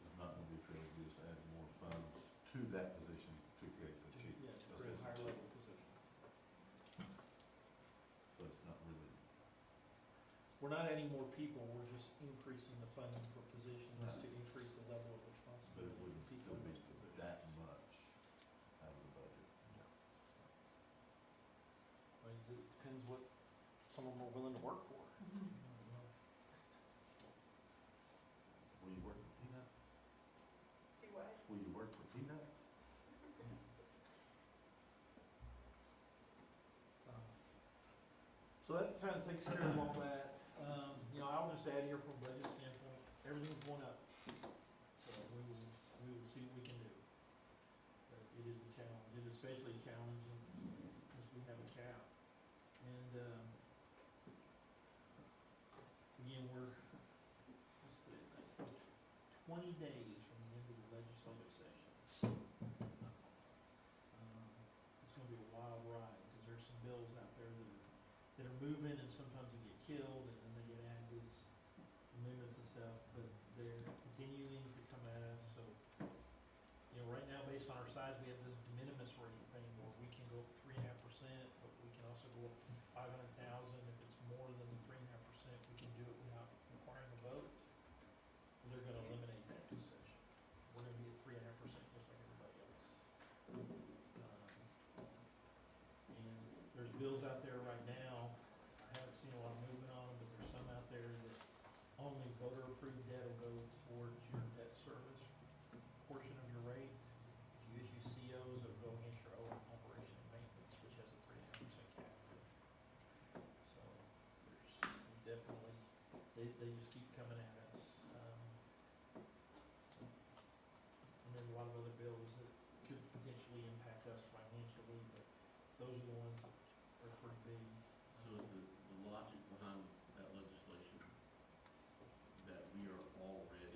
is not gonna be filled, we just add more funds to that position to create the chief. Yeah, to create a higher level position. So it's not really, We're not adding more people, we're just increasing the funding for positions to increase the level of but responsibility it for wouldn't people. still be that much out of the budget. But it depends what someone we're willing to work for. Will you work for peanuts? Do what? Will you work for peanuts? So that kind of takes care of all that. You know, I'll just add here from a budget standpoint, everything's going up. So we will see what we can do. But it is a challenge, it is especially challenging because we have a cap. And, again, we're, what's the, 20 days from the end of the legislative session. It's gonna be a wild ride, because there's some bills out there that are moving, and sometimes they get killed, and then they get added as amendments and stuff, but they're continuing to come at us, so, you know, right now, based on our size, we have this de minimis rate thing where we can go up 3.5%, but we can also go up to 500,000, if it's more than the 3.5%, we can do it without requiring a vote. They're gonna eliminate that this session. We're gonna be at 3.5% just like everybody else. And there's bills out there right now, I haven't seen a lot of movement on them, but there's some out there voter approved debt will go towards your debt service portion of your rate. If you issue COs, it'll go against your own operation and maintenance, which has a 3.5% cap. So there's definitely, they just keep coming at us. And then a lot of other bills that could potentially impact us financially, but those are the ones that are pretty big. So is the logic behind that legislation that we are already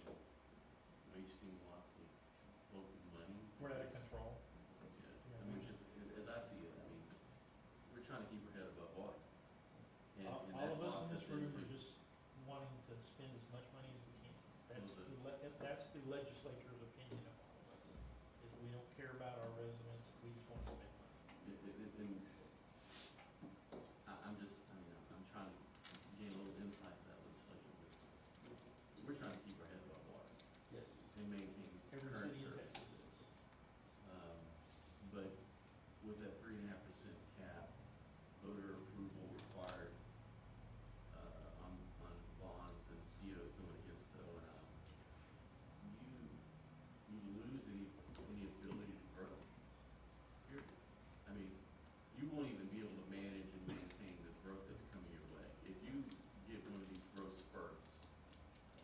wasting lots of local money? We're out of control. Yeah, I mean, just, as I see it, I mean, we're trying to keep our head above water. And All that of us in locks this room into- are just wanting to spend as much money as we can. That's Well, that's the legislature's opinion of all of us, is we don't care about our residents, we just want to spend money. I'm just, I mean, I'm trying to gain a little insight to that legislation. We're trying to keep our head above water Yes. and maintain Every current city in services. Texas is. But with that 3.5% cap, voter approval required, on bonds and COs going against the O and M, you lose any ability to grow. Period. I mean, you won't even be able to manage and maintain the growth that's coming your way. If you get one of these growth spurts,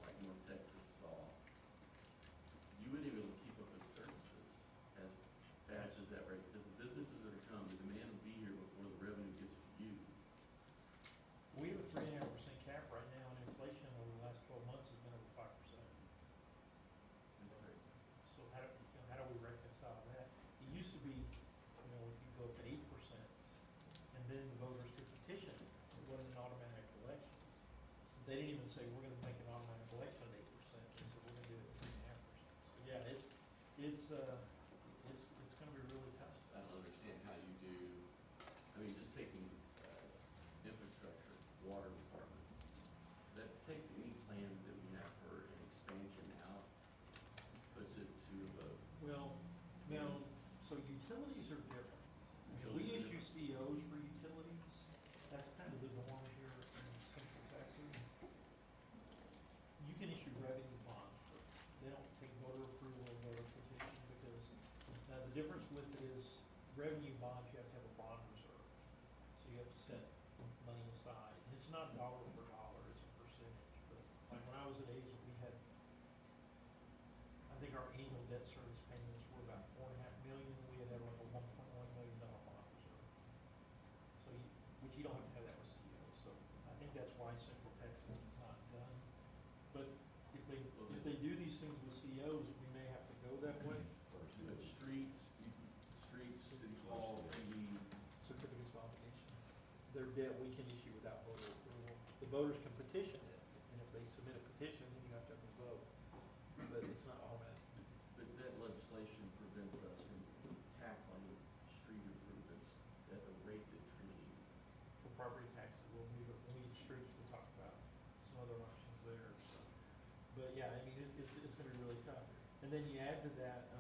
like North Texas saw, you wouldn't even be able to keep up with services as fast as that rate, because the businesses that are coming, the demand will be here before the revenue gets to you. We have a 3.5% cap right now, and inflation over the last 12 months has been over 5%. So how do we reconcile that? It used to be, you know, if you go up to 8%, and then the voters could petition it. It wasn't an automatic election. They didn't even say, we're gonna make an automatic election at 8%, they said, we're gonna do it at 3.5%. So yeah, it's gonna be really tough. I don't understand how you do, I mean, just taking, infrastructure, water department, that takes any plans that we have for an expansion out, puts it to a vote. Well, now, so utilities are different. I mean, we Utilities are issue COs for utilities, that's kind of the norm here in Central Texas. You can issue revenue bonds, but they don't take voter approval or voter petition, because, the difference with it is revenue bonds, you have to have a bond reserve. So you have to set money aside, and it's not dollar for dollar, it's a percentage, but like when I was at Azel, we had, I think our annual debt service payments were about $4.5 million, and we had like a $1.1 million bond reserve. So which you don't have to have that with CO, so I think that's why Central Texas is not done. But if they do these things with COs, we may have to go that way. But streets, city hall, PD, Certificates of obligation, their debt we can issue without voter approval. The voters can petition it, and if they submit a petition, then you have to have a vote, but it's not automatic. but that legislation prevents us from tackling street improvements at the rate that Trinity is. For property taxes, when we need streets, we talked about some other options there, so. But yeah, I mean, it's gonna be really tough. And then you add to that,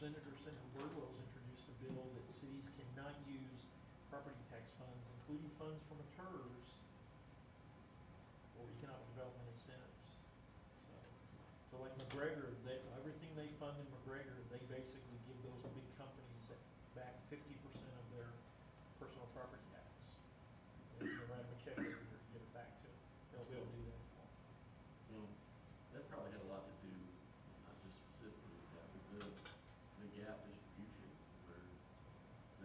Senator Birdwell's introduced a bill that cities cannot use property tax funds, including funds from a TERS, or economic development incentives. So like McGregor, everything they fund in McGregor, they basically give those big companies back 50% of their personal property tax. And they write them a check every year to give it back to them. They'll be able to do that. Well, that probably had a lot to do, not just specifically with that, but the gap distribution where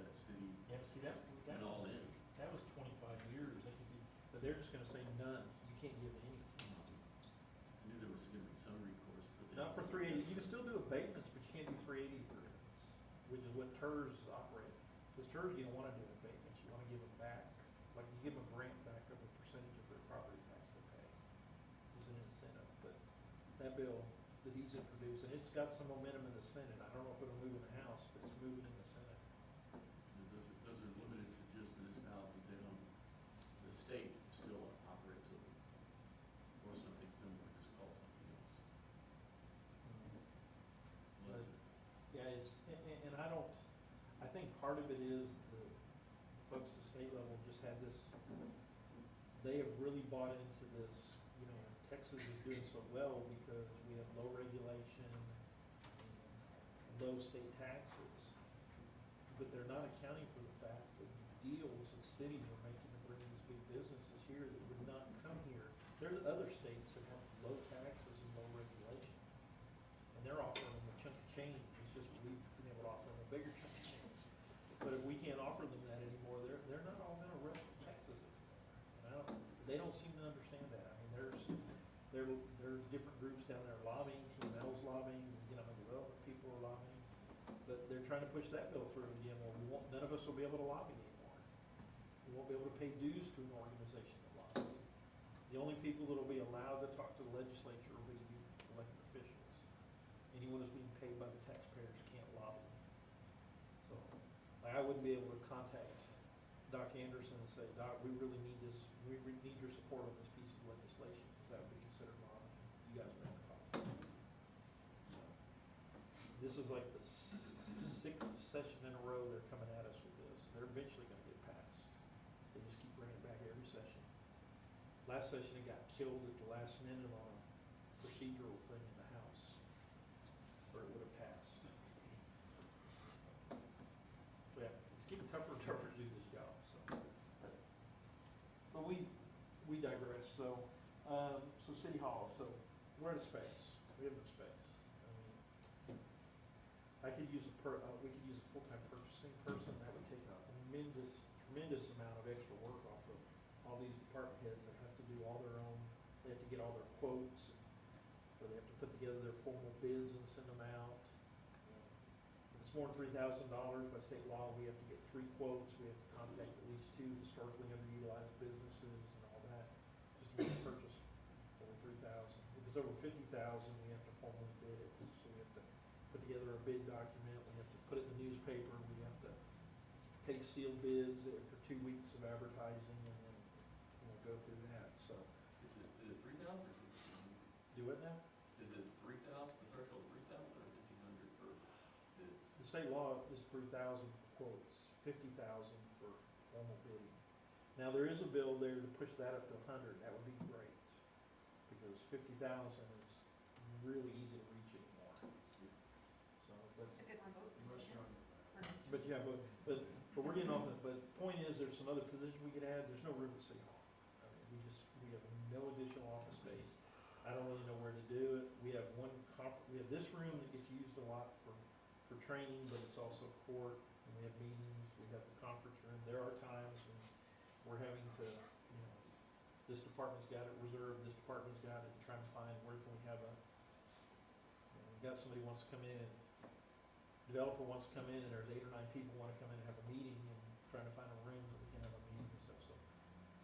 that city Yeah, but see, that went all was, in. that was 25 years, they could be, but they're just gonna say none, you can't give any. I knew there was gonna be some recourse for the. Not for 380, you can still do abatements, but you can't do 380 agreements, which is what TERS operate. Because TERS, you don't wanna do abatements, you wanna give them back, like you give them a grant back of a percentage of their property tax they pay. There's an incentive, but that bill that he's introduced, and it's got some momentum in the Senate, I don't know if it'll move in the House, but it's moving in the Senate. Those are limited to just municipalities, they don't, the state still operates with them, or something similar, just called something else. But, yeah, it's, and I don't, I think part of it is the folks at the state level just had this, they have really bought into this, you know, Texas is doing so well because we have low regulation and low state taxes. But they're not accounting for the fact that the deals that cities are making to bring these big businesses here that would not come here. There's other states that have low taxes and low regulation. And they're offering them a chunk of change. It's just we've been able to offer them a bigger chunk of change. But if we can't offer them that anymore, they're not all gonna rush to Texas anymore. And they don't seem to understand that. I mean, there's different groups down there lobbying, TML's lobbying, economic development people are lobbying. But they're trying to push that bill through again. Well, none of us will be able to lobby anymore. We won't be able to pay dues to an organization that lobbies. The only people that will be allowed to talk to the legislature will be elected officials. Anyone who's being paid by the taxpayers can't lobby. So, like, I wouldn't be able to contact Doc Anderson and say, Doc, we really need this, we need your support on this piece of legislation, because that would be considered lobbying. You guys are in the call. So, this is like the sixth session in a row they're coming at us with this. They're eventually gonna get passed. They just keep bringing it back every session. Last session, it got killed at the last minute on a procedural thing in the House, or it would have passed. So, yeah, it's getting tougher and tougher to do this job, so. But we digress, so, so City Hall, so we're out of space. We have no space. I mean, I could use we could use a full-time purchasing person. That would take a tremendous amount of extra work off of all these department heads that have to do all their own, they have to get all their quotes, or they have to put together their formal bids and send them out. If it's more than $3,000 by state law, we have to get 3 quotes. We have to contact at least 2 historically underutilized businesses and all that, just to get a purchase over 3,000. If it's over 50,000, we have to formally bid it. So we have to put together a bid document. We have to put it in the newspaper. We have to take sealed bids after 2 weeks of advertising, and then go through that. So Is it 3,000 or 1,500? do it now. Is it 3,000, the threshold 3,000 or 1,500 for bids? The state law is 3,000 for quotes, 50,000 for formal bidding. Now, there is a bill there to push that up to 100. That would be great, because 50,000 is really easy to reach anymore. So, but It's a good remote position. but yeah, but we're getting off it. But point is, there's some other positions we could add. There's no room at City Hall. I mean, we have no additional office space. I don't really know where to do it. We have we have this room that gets used a lot for training, but it's also court, and we have meetings, we have the conference room. There are times when we're having to, this department's got it reserved, this department's got it, and trying to find where can we have we've got somebody who wants to come in, and developer wants to come in, and there's 8 or 9 people want to come in and have a meeting, and trying to find a room that we can have a meeting and stuff.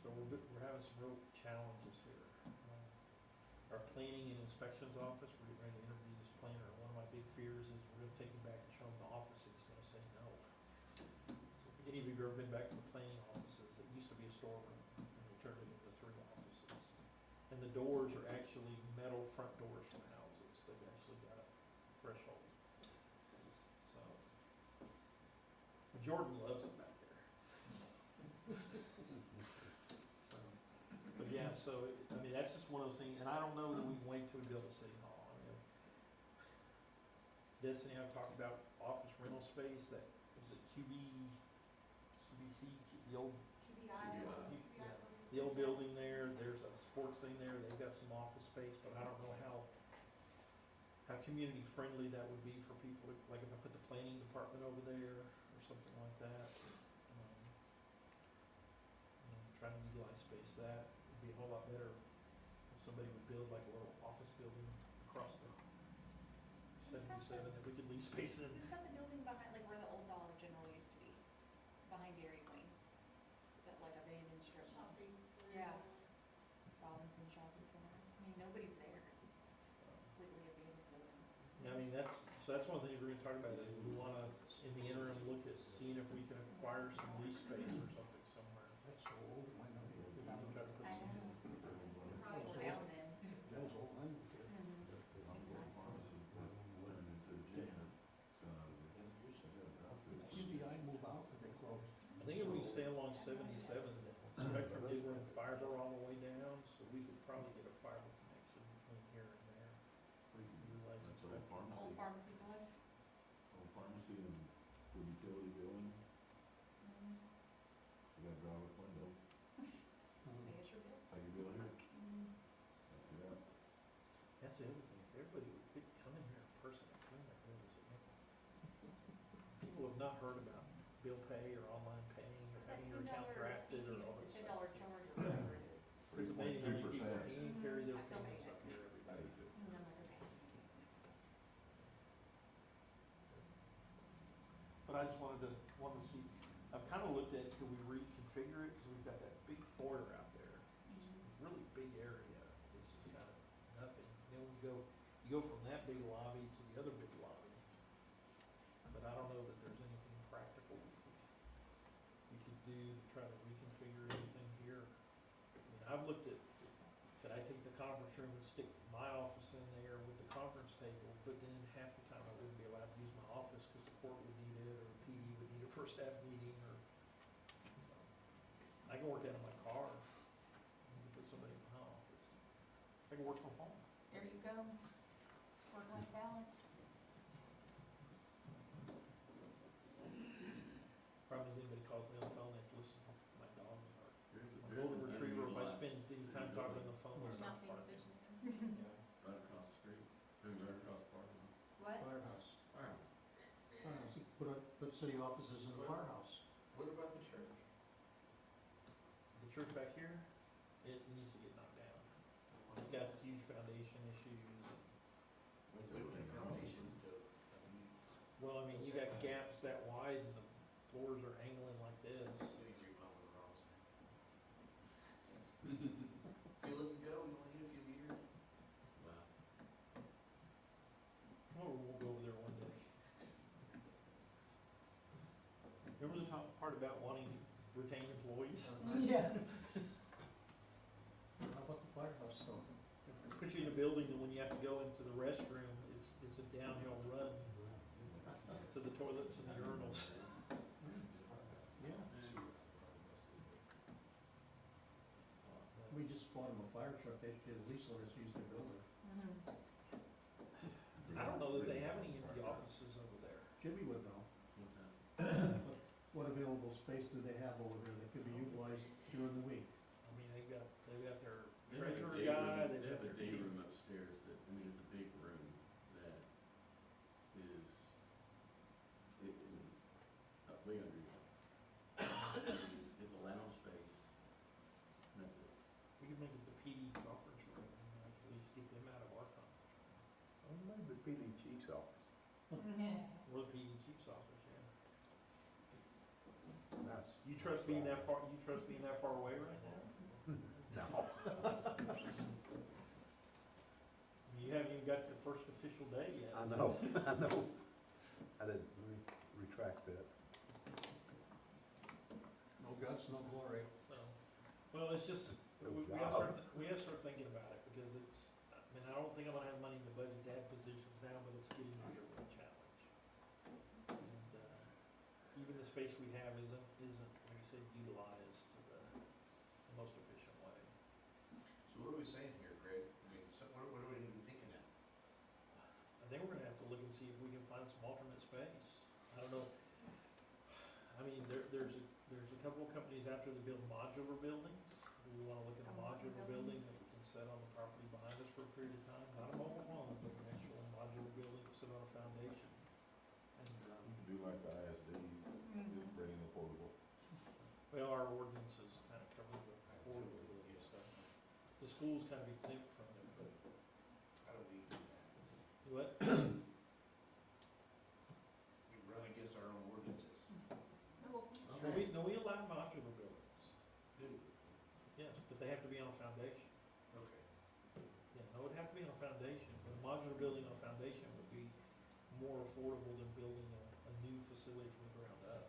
So we're having some real challenges here. Our planning and inspections office, we're getting ready to interview this planner. One of my big fears is we're gonna take him back and show him the office, and he's gonna say no. So if any of you have ever been back to the planning offices, it used to be a storeroom, and they turned it into 3 offices. And the doors are actually metal front doors from houses. They've actually got a threshold. So, Jordan loves it back there. But yeah, so, I mean, that's just one of those things, and I don't know that we can wait till we build a City Hall. I mean, Destiny, I've talked about office rental space, that, was it QBC, the old, QBI. yeah, the old building there, there's a sports thing there, they've got some office space, but I don't know how community friendly that would be for people, like if I put the planning department over there, or something like that. Trying to utilize space, that would be a whole lot better if somebody would build like a little office building across the 77 that we could lease space in. Who's got the building behind, like where the old Dollar General used to be, behind Dairy Queen? That like abandoned strip mall. Shopping center. Yeah. Robinson Shopping Center. I mean, nobody's there. It's just completely abandoned building. Yeah, I mean, that's one of the things we're gonna talk about, is we wanna, in the interim, look at seeing if we can acquire some lease space or something somewhere. That's so old, it might not be able to. Try to put I some. know. It's probably down then. That was old, I don't care. Mhm. QBI move out, or they close? I think if we stay along 77, Spectrum did run fiber all the way down, so we could probably get a fiber connection So the old pharmacy, pharmacy place. pharmacy and for utility billing, Mm, you gotta drive a window, I guess you're good. pay your bill here. Mm. Yeah. That's the other thing, if everybody would quit coming here in person and clean their bills at home. People have not heard about bill pay or online paying or Is that having your account $10 drafted or fee, all the that $10 stuff. charge or whatever it is? It's amazing how many people 3.2%. can't even carry their I still payments hate up it. here every I day. hate it. I'm not gonna pay. But I just wanted to see, I've kind of looked at, could we reconfigure it, because we've got that big foyer out there. It's a really big area, it's just kind of nothing. Then you go from that big lobby to the other big lobby. But I don't know that there's anything practical we could do to try to reconfigure anything here. I mean, I've looked at, could I take the conference room and stick my office in there with the conference table, but then half the time I wouldn't be allowed to use my office because the court would need it, or the PD would need it for a staff meeting, or, so. I can work out of my car, and put somebody in my office. I can work from home. There you go. Work-life balance. Problem is, anybody calls me on the phone, they have to listen to my dogs bark. There's My golden an retriever, if I unutilized spend any time city talking on building the phone, You're will not start paying barking. attention. Yeah. Right across the street, right across the parking lot. What? Firehouse. Firehouse. Firehouse. Put city offices in the firehouse. What about the church? The church back here, it needs to get knocked down. It's got huge foundation issues. When's We don't everything have wrong? foundation to, Well, I mean, you got gaps that wide and the floors are angling like this. we need to remodel the wrong side. Feel it and go, you only need a few years. Wow. Oh, we'll go over there one day. Remember the top part about wanting to retain employees? Yeah. How about the firehouse though? Put you in a building and when you have to go into the restroom, it's a downhill run to the toilets and the urinals. Yeah. We just bought them a fire truck, they should at least let us use their building. Mhm. I don't know that they have any empty offices over there. Jimmy would know. What's that? What available space do they have over there that could be utilized during the week? I mean, they've got their They have a treasurer day guy, room- they've They got have a their day chief. room upstairs that, I mean, it's a big room that is, way under your. It's a lounge space, and that's it. We could make it the PD conference room and at least get them out of our conference Oh, maybe the PD chief's office. Yeah. room. Or the PD chief's office, yeah. Nice. You trust being that far away right now? No. I mean, you haven't even got your first official day yet. I know, I know. I didn't retract that. No guts, no glory. So, well, it's just, No we job. have to start thinking about it, because it's, I mean, I don't think I'm gonna have money in the budget to add positions now, but it's getting to be a real challenge. And, even the space we have isn't, like I said, utilized to the most efficient way. So what are we saying here, Greg? I mean, so what are we thinking now? I think we're gonna have to look and see if we can find some alternate space. I don't know. I mean, there's a couple of companies out there that build modular buildings. Do we wanna look at a modular building that we can set on the property behind us for a period of time? Not a mobile home, but an actual modular building to sit on a foundation. And, You can do like the ISDs, just bring in the portable. well, our ordinances kind of cover the portability stuff. The school's kind of exempt from it, but, How do we do that? what? We run against our own ordinances. No, we allow modular buildings. Do. Yes, but they have to be on a foundation. Okay. Yeah, no, it'd have to be on a foundation, but a modular building on a foundation would be more affordable than building a new facility from the ground up.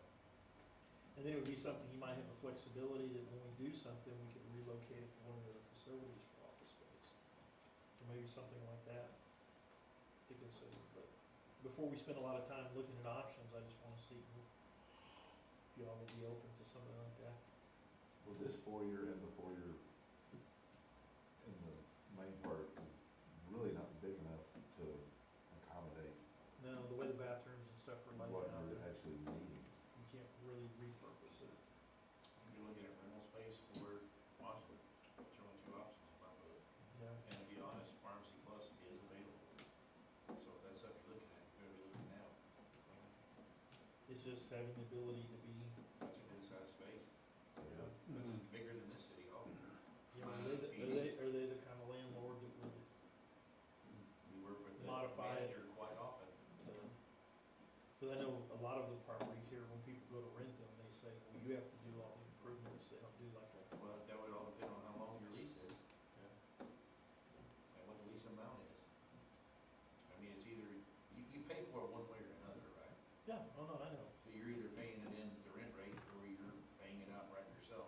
And then it would be something you might have the flexibility that when we do something, we could relocate it to one of the other facilities for office space. So maybe something like that to consider, but before we spend a lot of time looking at options, I just wanna see if y'all would be open to something like that. Well, this foyer and the foyer in the main part is really not big enough to just having the ability to be, That's a good sized space. Yeah. It's bigger than this city hall. you know, are they the kind of landlord that would, We work with the Modify it. manager quite often. because I know a lot of the properties here, when people go to rent them, they say, well, you have to do all the improvements, they don't do like a, Well, that would all depend on how long your lease is. And what the lease amount is. I mean, it's either, you pay for it one way or another, right? yeah, oh no, I know. So you're either paying it in the rent rate or you're paying it outright yourself.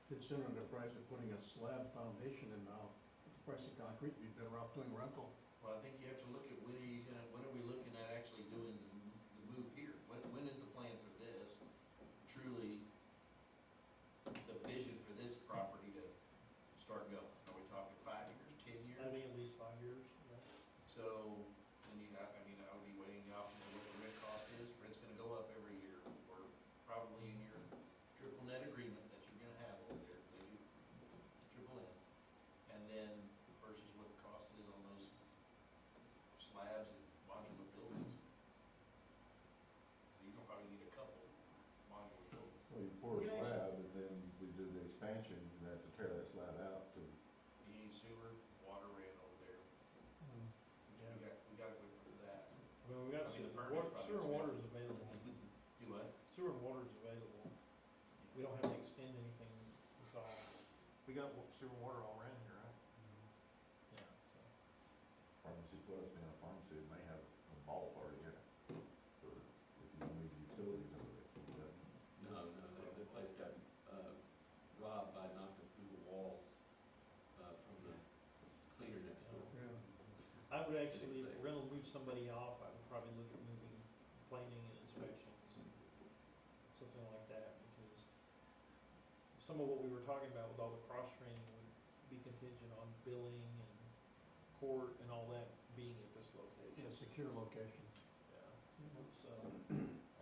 Considering the price of putting a slab foundation in now, the price of concrete, you'd be better off doing rental. Well, I think you have to look at when are we looking at actually doing the move here? When is the plan for this? Truly, the vision for this property to start going? Are we talking 5 years, 10 years? I think at least 5 years, yeah. So, then I mean, I would be weighing the option of what the rent cost is. Rent's gonna go up every year, or probably in your triple net agreement that you're gonna have over there, that you, triple net. And then versus what the cost is on those slabs and modular buildings. So you're gonna probably need a couple modular buildings. Well, you pour a slab, and then we do the expansion, and have to tear that slab out to, You need sewer, water ran over there, Yeah. which we got equipment for that. I mean, we got I mean, the sewer, permit's probably sewer and water's expensive. available. Do what? Sewer and water's available. We don't have to extend anything, it's all, we got sewer and water all around here, right? Yeah, so. Pharmacy Plus, being a pharmacy, it may have a ball party there, for, if you need utilities over there. But No, the place got, robbed by knocking through the walls, from the cleaner next door. Yeah. I would actually, if Safe. we're gonna move somebody off, I would probably look at moving planing and inspections and something like that, because some of what we were talking about with all the cross-training would be contingent on billing and court and all that being at this In a location. secure location. Yeah, so,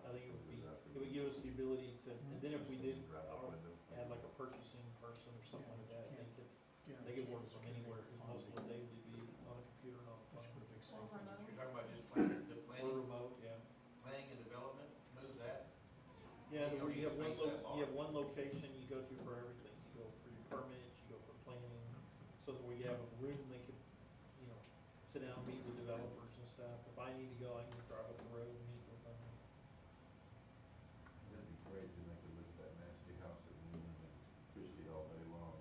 I think it would give us the ability to, and then if we did, Drive out window. add like a purchasing person or something like that, they could work from anywhere, because most of the day they'd be on a computer and on a Let's phone. put a big Or safe. remote. You're talking about just planning, the Or planning, remote, yeah. planning and development, move that? Yeah, You don't where need you have to one, space that you have large. one location you go to for everything. You go for your permits, you go for planning, so that we have a room they could, you know, sit down, meet with developers and stuff. If I need to go, I can just drive up the road and meet with them. That'd be great to make it look at that nasty house that we live in, Christie all day long.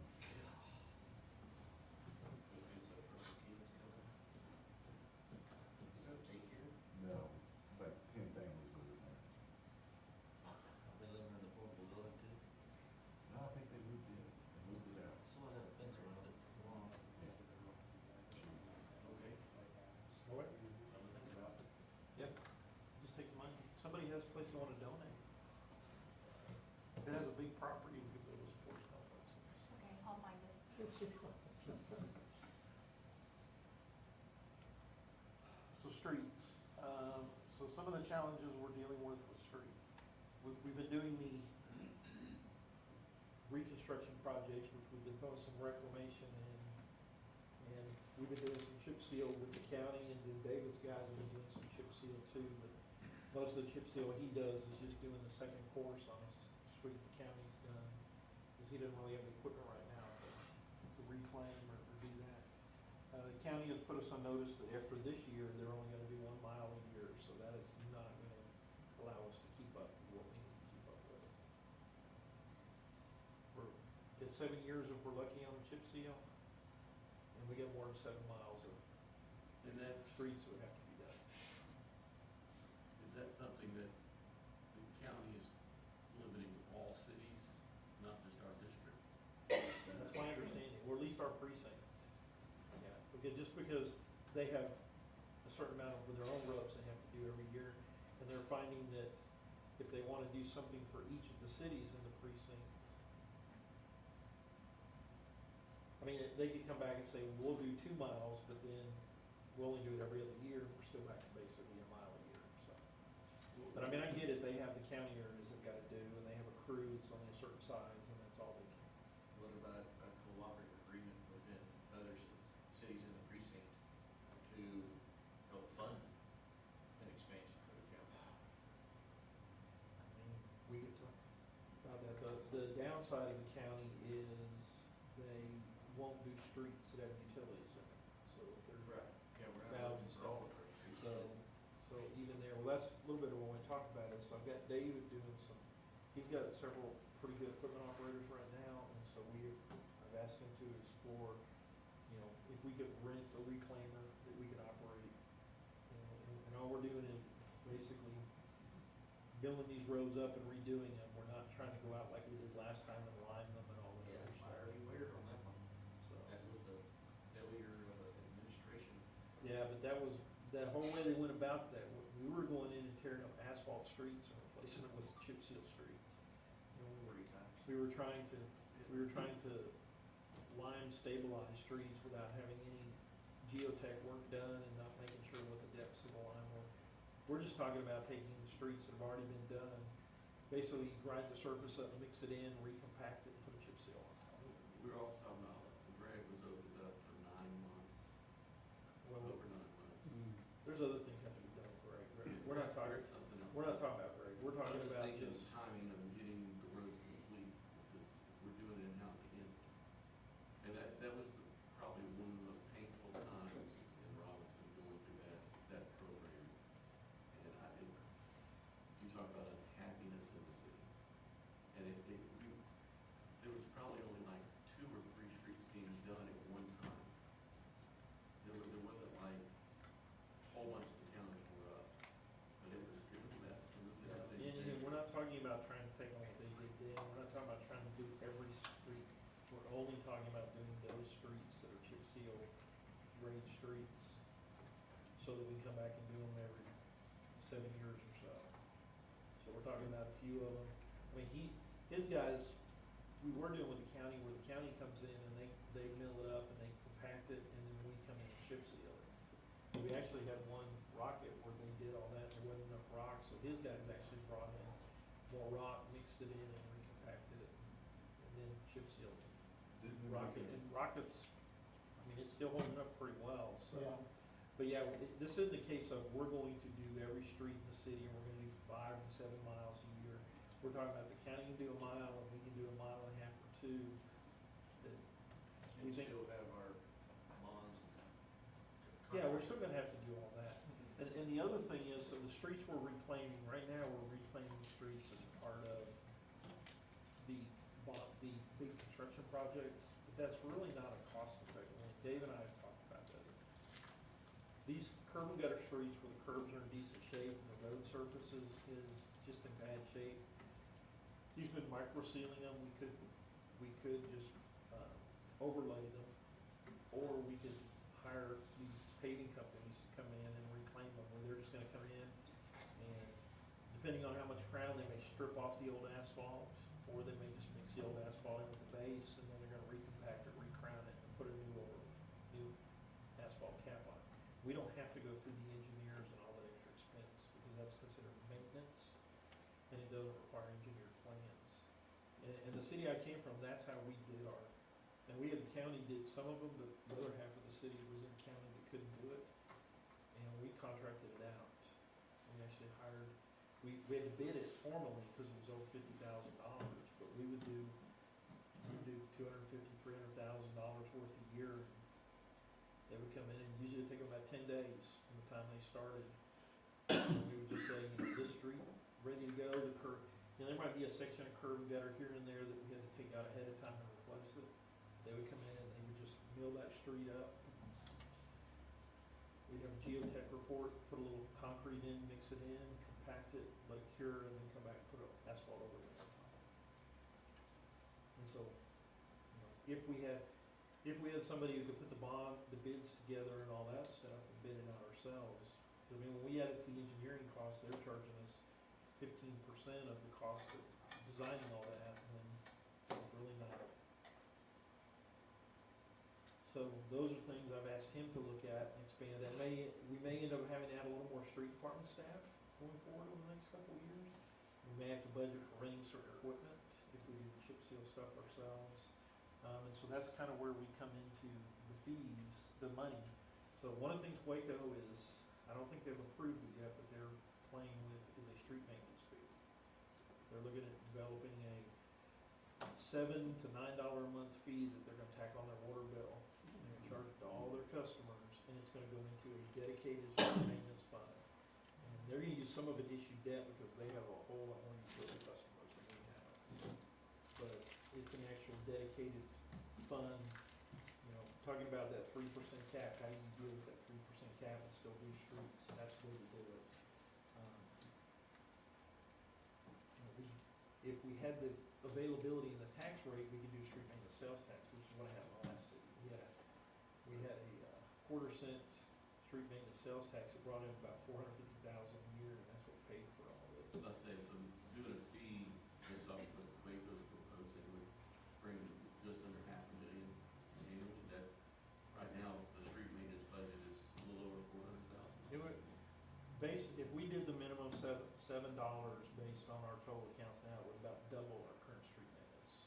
If it's a person kids coming. Is that a daycare? No, it's like 10 families living there. Are they living in the portable building too? No, I think they moved in, they moved it out. Still have a fence around it. Okay. What? Something to think about. Yep, just take the money. Somebody has a place they wanna donate. If it has a big property, we could build a sports complex. Okay, I'll find it. So streets, so some of the challenges we're dealing with streets. We've been doing the reconstruction projects, which we've been throwing some reclamation in. And we've been doing some chip seal with the county, and then David's guys have been doing some chip seal too, but most of the chip seal he does is just doing the second course on his street the county's done, because he doesn't really have the equipment right now to reclaim or do that. The county has put us on notice that after this year, they're only gonna do 1 mile a year, so that is not gonna allow us to keep up with what we need to keep up with. We're at 7 years if we're lucky on the chip seal, and we get more than 7 miles of And that's, streets that would have to be done. is that something that the county is limiting to all cities, not just our district? That's my understanding, or at least our precinct. Yeah, because, just because they have a certain amount of their own roads they have to do every year, and they're finding that if they wanna do something for each of the cities in the precincts, I mean, they could come back and say, we'll do 2 miles, but then we'll only do it every other year, we're still back to basically 1 mile a year, so. But I mean, I get it, they have the county areas they've gotta do, and they have a crew that's only a certain size, and that's all they can. What about a cooperative agreement within other cities in the precinct to help fund an expansion for the county? The downside of the county is they won't do streets that have utilities in it, so if there's Yeah, we're valves installed. So even there, well, that's a little bit of what we talked about, is so I've got David doing some, he's got several pretty good equipment operators right now, and so I've asked him to explore, you know, if we could rent a reclaimer that we could operate, you know, and all we're doing is basically building these roads up and redoing them. We're not trying to go out like we did last time and line them and all that other stuff. weird on that one. So, That was the failure of administration. yeah, but that whole way they went about that, we were going in and tearing up asphalt streets and replacing them with chip seal streets. You know, we were trying to lime stabilize streets without having any geotech work done and not making sure what the depths of the line were. We're just talking about taking the streets that have already been done, basically grind the surface up, mix it in, recompact it, and put a chip seal on top. We were also talking about, Greg was opened up for 9 months, Well, over 9 months. there's other things that have to be done, Greg. We're not talking, There's something else. we're not talking about Greg, we're talking I was about thinking just, timing of getting the roads complete, because if we're doing it in-house again. And that was probably one of the most painful times in Robinson, going through that program. And you talk about unhappiness in the city. And there was probably only like 2 or 3 streets being done at one time. There wasn't like a whole bunch of the counties were up, but it was a mess. and we're not talking about trying to take on what they did then, we're not talking about trying to do every street. We're only talking about doing those streets that are chip seal, grade streets, so that we come back and do them every 7 years or so. So we're talking about a few of them. I mean, his guys, we were doing with the county, where the county comes in and they mill it up and they compact it, and then we come in and chip seal it. We actually had one rocket where they did all that, there wasn't enough rock, so his guys actually brought in more rock, mixed it in and recompacted it, and then chip sealed it. Rockets, I mean, it's still holding up pretty well, so. Yeah. But yeah, this isn't a case of we're going to do every street in the city and we're gonna do 5 and 7 miles a year. We're talking about the county can do a mile and we can do a mile and a half or 2. That We we think, still have our bonds. yeah, we're still gonna have to do all that. And the other thing is, so the streets we're reclaiming, right now, we're reclaiming streets as part of the big construction projects, but that's really not a cost effective. Dave and I have talked about this. These curb and gutter streets where the curbs are in decent shape and the road surfaces is just in bad shape. He's been micro sealing them, we could just overlay them, or we could hire these paving companies to come in and reclaim them, where they're just gonna come in and, depending on how much crown, they may strip off the old asphalt, or they may just mix the old asphalt in with the base, and then they're gonna recompact it, recrown it, and put a new asphalt cap on it. We don't have to go through the engineers and all that extra expense, because that's considered maintenance, and it doesn't require engineered plans. And the city I came from, that's how we did our, and we had the county did some of them, but the other half of the city was in the county that couldn't do it, and we contracted it out. We actually hired, we had to bid it formally, because it was over $50,000, but we would do $250,000, $300,000 worth a year. They would come in, and usually it'd take them about 10 days from the time they started. And we would just say, you know, this street, ready to go, the curb, you know, there might be a section of curb and gutter here and there that we had to take out ahead of time and replace it. They would come in and they would just mill that street up. We'd have a geotech report, put a little concrete in, mix it in, compact it, let it cure, and then come back and put asphalt over it. And so, you know, if we had somebody who could put the bids together and all that stuff and bid it out ourselves, I mean, when we add it to the engineering cost, they're charging us 15% of the cost of designing all that, and it's really not. So those are things I've asked him to look at and expand. We may end up having to add a little more street department staff going forward over the next couple of years. We may have to budget for renting certain equipment if we do the chip seal stuff ourselves. And so that's kind of where we come into the fees, the money. So one of the things Waco is, I don't think they've approved it yet, but they're playing with is a street maintenance fee. They're looking at developing a $7 to $9 a month fee that they're gonna tack on their water bill. And they're gonna charge it to all their customers, and it's gonna go into a dedicated street maintenance fund. And they're gonna use some of it to issue debt because they have a whole lot more utility customers than we have. But it's an actual dedicated fund, you know, talking about that 3% cap, how do you deal with that 3% cap and still do streets? That's the way to do it. You know, if we had the availability in the tax rate, we could do street maintenance sales tax, which is what I had in the last city. We had a quarter-cent street maintenance sales tax that brought in about $450,000 a year, and that's what paid for all this. Let's say, so doing a fee based off what Waco's proposing would bring just under $500,000 annually. That, right now, the street maintenance budget is a little over $400,000. It would, if we did the minimum $7 based on our total accounts now, it would about double our current street maintenance.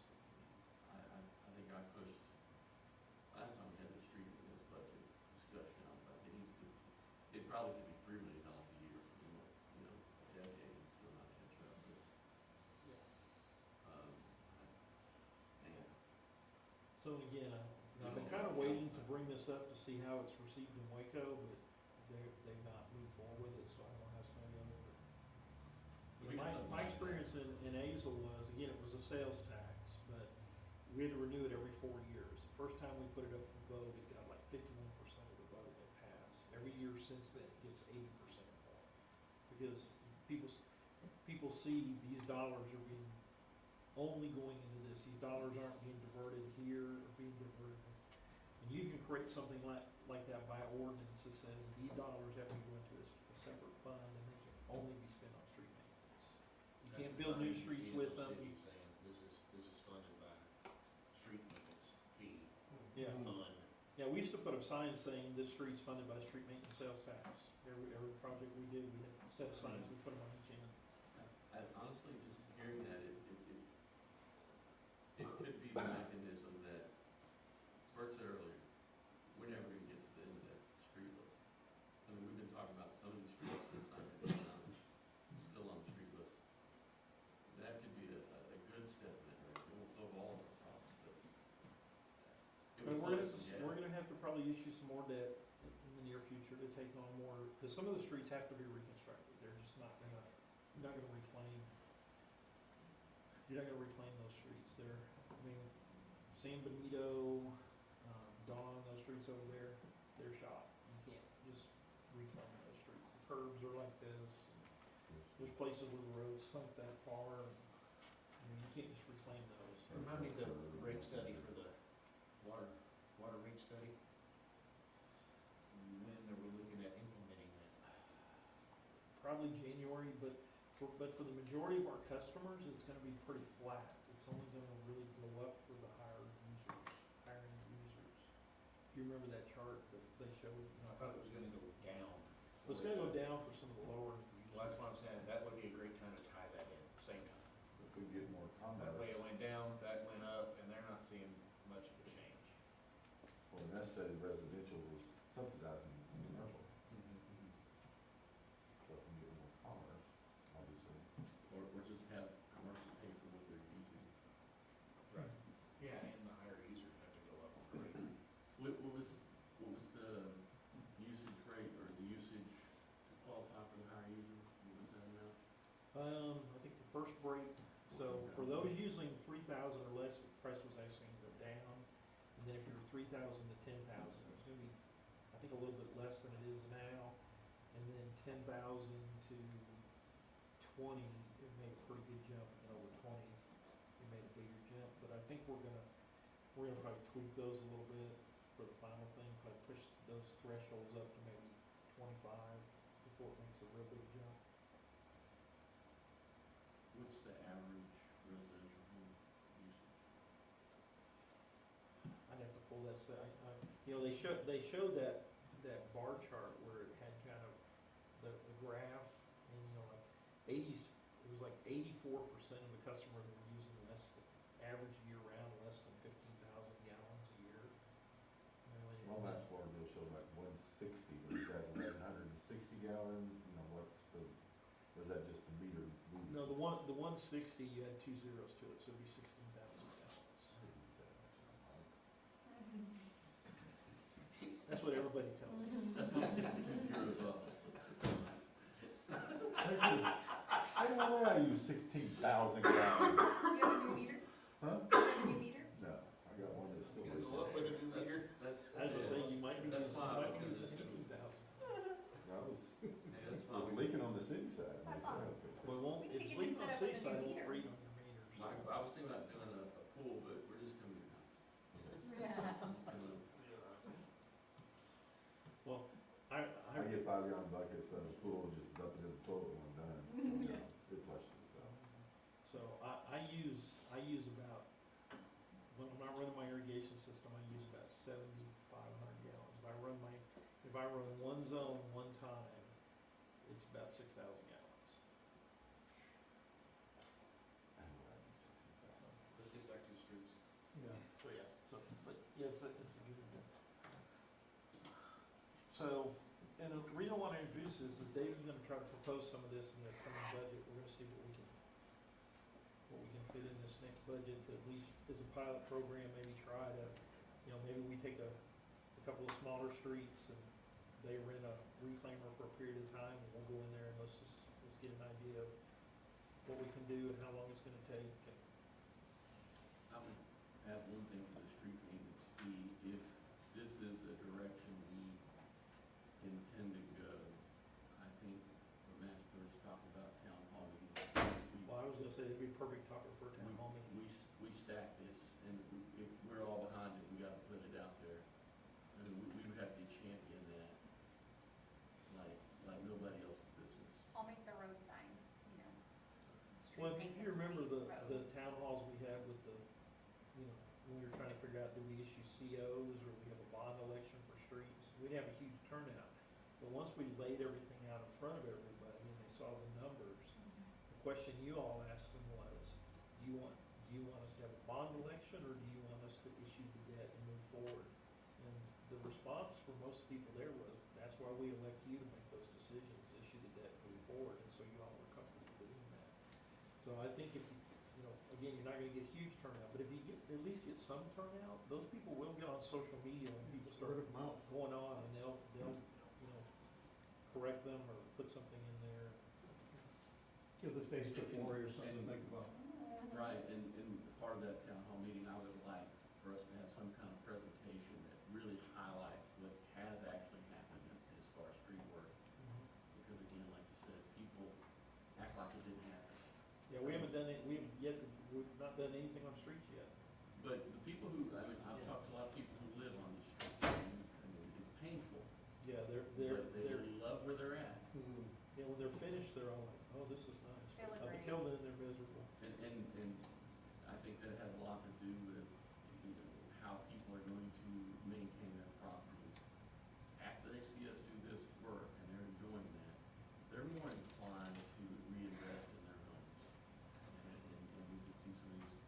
I think I pushed, last time we had the street maintenance budget discussion, I was like, it probably could be $3 million a year for, you know, a decade and still not catch up, but, man. So again, I've been kind of waiting to bring this up to see how it's received in Waco, but they've not moved forward with it, so I don't know how it's gonna go. My experience in Azle was, again, it was a sales tax, but we had to renew it every 4 years. The first time we put it up for vote, it got like 51% of the vote and it passed. Every year since then, it gets 80% or more. Because people see these dollars are being, only going into this. These dollars aren't being diverted here or being diverted. And you can create something like that by ordinance that says these dollars have to go into a separate fund and they can only be spent on street maintenance. You can't build new streets with them. Saying this is funded by street maintenance fee Yeah. fund. Yeah, we used to put up signs saying this street's funded by street maintenance sales tax. Every project we did, we had a set of signs, we put them on each end. I honestly, just hearing that, it could be the mechanism that, Bert said earlier, we're never gonna get to the end of that street list. I mean, we've been talking about some of these streets since I've been still on the street list. That could be a good step in that direction. It won't solve all of our problems, but it But would close the gap. we're gonna have to probably issue some more debt in the near future to take on more, because some of the streets have to be reconstructed. They're just not gonna, you're not gonna reclaim those streets. I mean, San Benito, Dawn, those streets over there, they're shot. You can't just reclaim those streets. The curbs are like this. There's places where the road's sunk that far. I mean, you can't just reclaim those. Remind me the rate study for the water rate study. When are we looking at implementing that? Probably January, but for the majority of our customers, it's gonna be pretty flat. It's only gonna really go up for the higher users. If you remember that chart that they showed, I thought it was gonna go down. It's gonna go down for some of the lower users. Well, that's what I'm saying, that would be a great time to tie that in, at the same time. If we get more commerce. That way it went down, that went up, and they're not seeing much of a change. Well, in that study, residential was subsidizing commercial, so if we get more commerce, obviously. Or just have commercial pay for what they're using. Right. Yeah, and the higher users have to go up on the rate. What was the usage rate or the usage to qualify for the higher user? What was that amount? I think the first break, so for those using 3,000 or less, the price was actually gonna go down. And then if you're 3,000 to 10,000, it's gonna be, I think, a little bit less than it is now. And then 10,000 to 20, it made a pretty good jump, and over 20, it made a bigger jump. But I think we're gonna probably tweak those a little bit for the final thing, probably push those thresholds up to maybe 25 before it makes a real big jump. What's the average residential home usage? I'd have to pull that, they showed that bar chart where it had kind of the graph, and, like 80s, it was like 84% of the customers were using average year round, less than 15,000 gallons a year. Well, last water bill showed like 160, but is that 1,160 gallon, was that just the meter? No, the 160, you had 2 zeros to it, so it'd be 16,000 gallons. 16,000 gallons. Do you have a new meter? Huh? Do you have a new meter? No, I got one that's still. Gotta go up with a new meter. That's, I was gonna say, you might be That's using, fine, I was might be gonna using assume. 18,000. I was, hey, that's I was fine. leaking on the city side myself. Well, it won't, We if can it's get him leaking on set the up with a city side, it new won't meter. read on your meters. I was thinking about doing a pool, but we're just coming to house. It's gonna- Well, I I get 5-gallon buckets in the pool, just dump it in the toilet when I'm done. It flushes itself. So I use about, when I'm not running my irrigation system, I use about 7,500 gallons. If I run one zone one time, it's about 6,000 gallons. Let's get back to the streets. Yeah. So, yeah, but yeah, it's a good idea. So, and the reason I want to introduce this is David's gonna try to propose some of this in the coming budget. We're gonna see what we can fit in this next budget to at least, as a pilot program, maybe try to, maybe we take a couple of smaller streets and they rent a reclaimer for a period of time and we'll go in there and let's get an idea of what we can do and how long it's gonna take. And I would add one thing to the street maintenance fee, if this is the direction we intend to go, I think when Matt first talked about town hall meetings, Well, I was gonna say it'd be a perfect topic for a town hall meeting. we stack this, and if we're all behind it, we gotta put it out there. I mean, we would have to champion that like nobody else's business. I'll make the road signs, Well, street if you maintenance remember fee, the road. town halls we had with the, when we were trying to figure out, do we issue COs or we have a bond election for streets? We'd have a huge turnout. But once we laid everything out in front of everybody and they saw the numbers, the question you all asked them was, do you want us to have a bond election or do you want us to issue the debt and move forward? And the response from most people there was, that's why we elect you to make those decisions, issue the debt, move forward, and so you all were comfortable doing that. So I think if again, you're not gonna get huge turnout, but if you at least get some turnout, those people will get on social media and people start Word of mouth. going on and they'll correct them or put something in there. Give the Facebook warriors something to think about. Right, and part of that town hall meeting, I would like for us to have some kind of presentation that really highlights what has actually happened as far as street work. Because again, like you said, people act like it didn't happen. Yeah, we haven't we've not done anything on streets yet. But the people who, I've talked to a lot of people who live on these streets, and it's painful. Yeah, But they love where they're at. when they're finished, they're all like, oh, this is nice. They look Up great. until then, they're miserable. And I think that has a lot to do with, how people are going to maintain their properties. After they see us do this work and they're enjoying that, they're more inclined to reinvest in their homes. And we can see some of these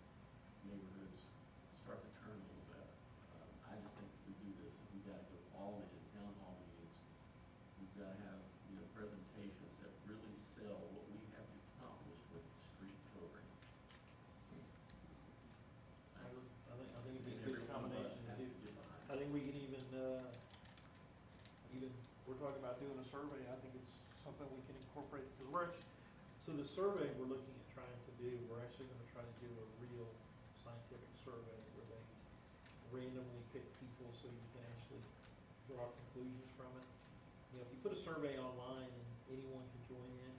neighborhoods start to turn a little better. I just think if we do this, we've got to go all in, town hall meetings. We've got to have, presentations that really sell what we have accomplished with the street program. I think it'd be a good Every one of us combination. has to get behind I think we can even, we're talking about doing a survey, I think it's something we can incorporate, because so the survey we're looking at trying to do, we're actually gonna try to do a real scientific survey where they randomly pick people so you can actually draw conclusions from it. If you put a survey online and anyone can join in,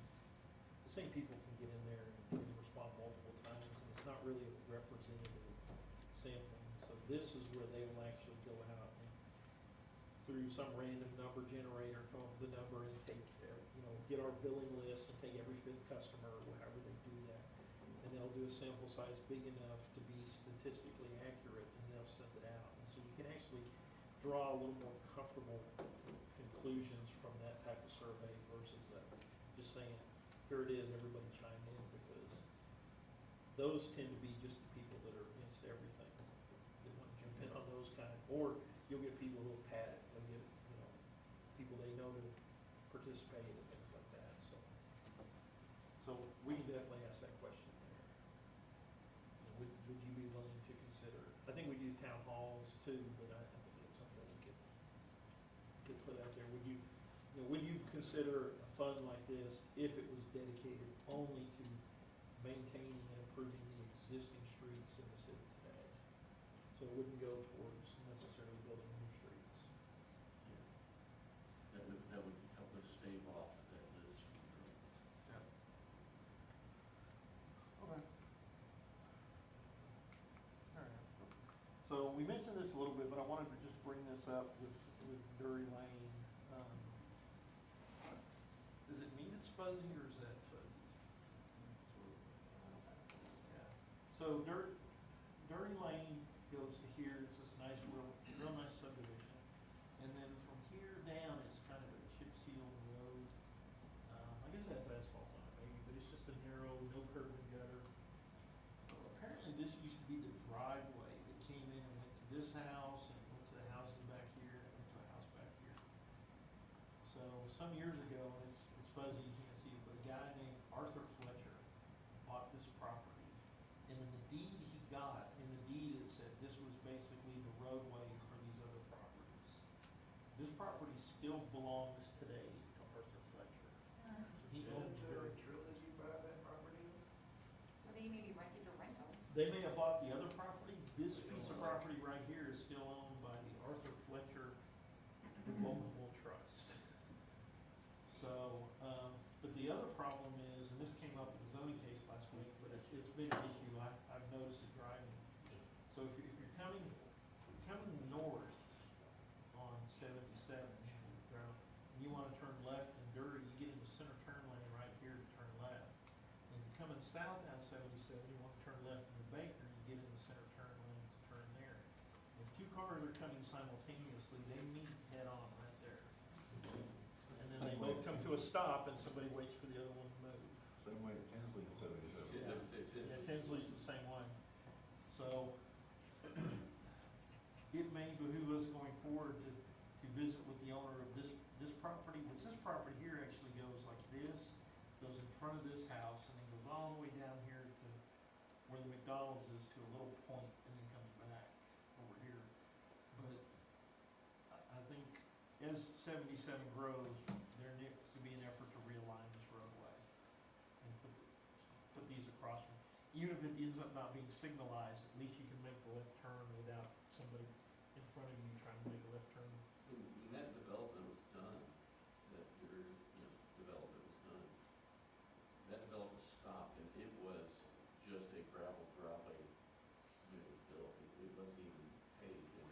the same people can get in there and respond multiple times, and it's not really a representative sampling. So this is where they will actually go out and through some random number generator, come up with the number and take, get our billing list and take every 5th customer or however they do that. And they'll do a sample size big enough to be statistically accurate and they'll send it out. And so you can actually draw a little more comfortable conclusions from that type of survey versus just saying, here it is, everybody chime in, because those tend to be just the people that are against everything. They want to jump in on those or you'll get people who'll pat it, they'll get, people they know to participate and things like that, so we can definitely ask that question there. Would you be willing to consider, I think we do town halls too, but I think it's something we could put out there. Would you consider a fund like this if it was dedicated only to maintaining and improving the existing streets in the city today. So it wouldn't go towards necessarily building new streets. That would help us stave off that list. Okay. Alright. So we mentioned this a little bit, but I wanted to just bring this up with Drury Lane. Does it mean it's fuzzy or is that fuzzy? Yeah. So Drury Lane goes to here, it's this nice, real nice subdivision. And then from here down, it's kind of a chip seal road. I guess it has asphalt on it maybe, but it's just a narrow, no curb and gutter. Apparently this used to be the driveway that came in and went to this house and went to the houses back here and went to a house back here. So some years ago, and it's fuzzy, you can't see it, but a guy named Arthur Fletcher bought this property. And in the deed he got, in the deed it said this was basically the roadway for these other properties. This property still belongs today to Arthur Fletcher. He owns very. Trilogy buy that property? Or they maybe rent, is a rental. They may have bought the other property. This piece of property right here is still owned by the Arthur Fletcher Revocable Trust. So, but the other problem is, and this came up in the zoning case last week, but it's been an issue, I've noticed it driving. So if you're coming north on 77, and you wanna turn left in Drury, you get in the center turn lane right here to turn left. And you're coming south down 77, you wanna turn left in the Baker, you get in the center turn lane to turn there. If two cars are coming simultaneously, they meet head on right there. And then they both come to a stop and somebody waits for the other one to move. Same way at Tinsley and 77. Yeah, Tinsley's the same way. So, it may behoove us going forward to visit with the owner of this property, which this property here actually goes like this, goes in front of this house, and then goes all the way down here to where the McDonald's is, to a little point, and then comes back over here. But I think as 77 grows, there needs to be an effort to realign this roadway and put these across from, even if it ends up not being signalized, at least you can make the left turn without somebody in front of you trying to make a left turn. When that development was done, that your, development was done, that development stopped and it was just a gravel driveway, built. It wasn't even paved. And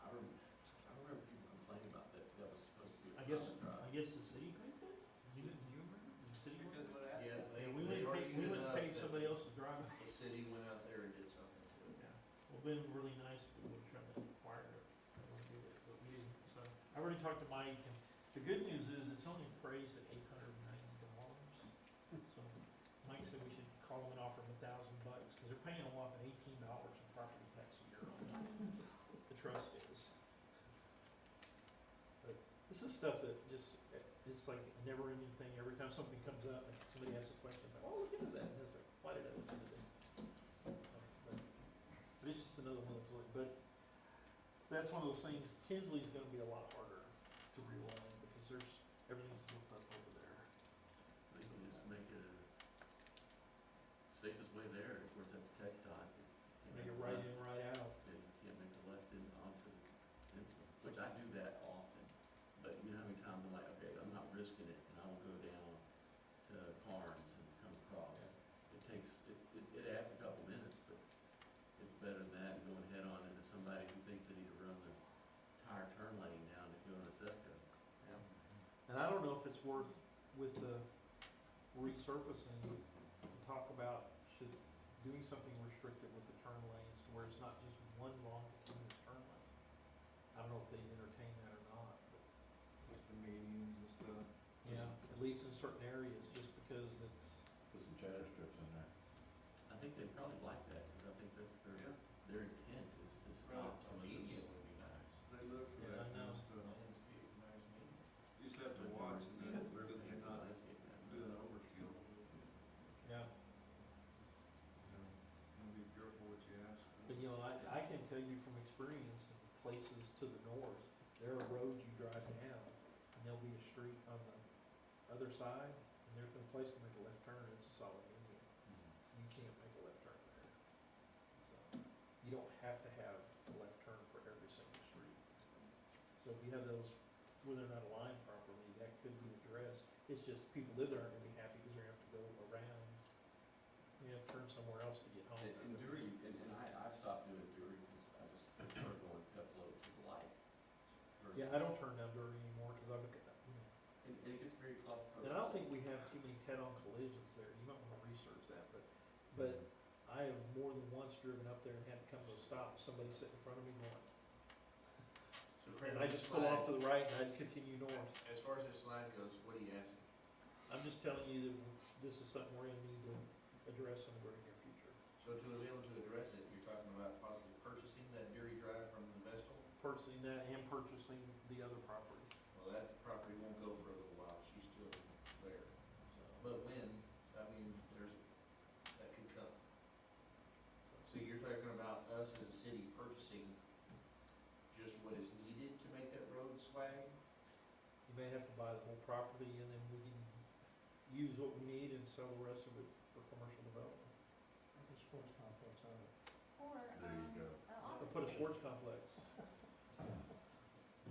I remember people complaining about that. That was supposed to be a gravel drive. I guess the city paid it? Do you remember? The city paid it? Yeah, We wouldn't pay somebody else's driveway. The city went out there and did something to it. Yeah, well, it'd been really nice if we would've tried to acquire it, but we didn't, so. I already talked to Mike, and the good news is it's only appraised at $890. So Mike said we should call them and offer them $1,000, cause they're paying a whopping $18 in property tax a year on that. The trust is. But this is stuff that just, it's like a never-ending thing. Every time something comes up, and somebody asks a question, it's like, oh, look into that, and it's like, why did I look into this? But it's just another one of those, but that's one of those things, Tinsley's gonna be a lot harder to realign, because everything's built up over there. They can just make it a safest way there. Of course, that's TxDOT. Make it right in, right out. They can't make a left in onto, which I do that often. But you know how many times I'm like, okay, I'm not risking it, and I will go down to Carnes and come across. It adds a couple minutes, but it's better than that, going head on into somebody who thinks they need to run the entire turn lane down to go to Sefco. And I don't know if it's worth, with the resurfacing, to talk about doing something restricted with the turn lanes, to where it's not just one long continuous turn lane. I don't know if they entertain that or not, but. Just the medians and stuff. Yeah, at least in certain areas, just because it's. Put some chatter strips in there. I think they probably like that, because I think that's their intent is to stop some of this. Median would be nice. They look for Yeah, that I know. kind of stuff. Landscape, nice median. You just have to watch and then they're not doing overkill. Yeah. And be careful what you ask for. But I can tell you from experience, in places to the north, there are roads you drive down, and there'll be a street on the other side, and there's been a place to make a left turn, and it's a solid median. don't have to have a left turn for every single street. So if you have those where they're not aligned properly, that could be addressed. It's just people live there aren't gonna be happy because they're gonna have to go around. You have to turn somewhere else to get home. And Dewey, and I stopped doing Dewey because I just prefer going Tupelo to the light. Yeah, I don't turn down Derby anymore because I've, And it gets very claustrophobic. and I don't think we have too many head-on collisions there. You might wanna research that, but I have more than once driven up there and had to come to a stop, somebody sitting in front of me going, So Craig, and I just pull off to the right and I'd continue north. As far as this slide goes, what are you asking? I'm just telling you that this is something we're gonna need to address in the very near future. So to be able to address it, you're talking about possibly purchasing that Dairy Drive from Vestal? Purchasing that and purchasing the other property. Well, that property won't go for a little while, she's still there. But when, I mean, that could come. So you're talking about us as a city purchasing just what is needed to make that road swag? You may have to buy the whole property and then we can use what we need and sell the rest of it for commercial development. Like a sports complex on it. Or, There you go. Or office put a space. sports complex.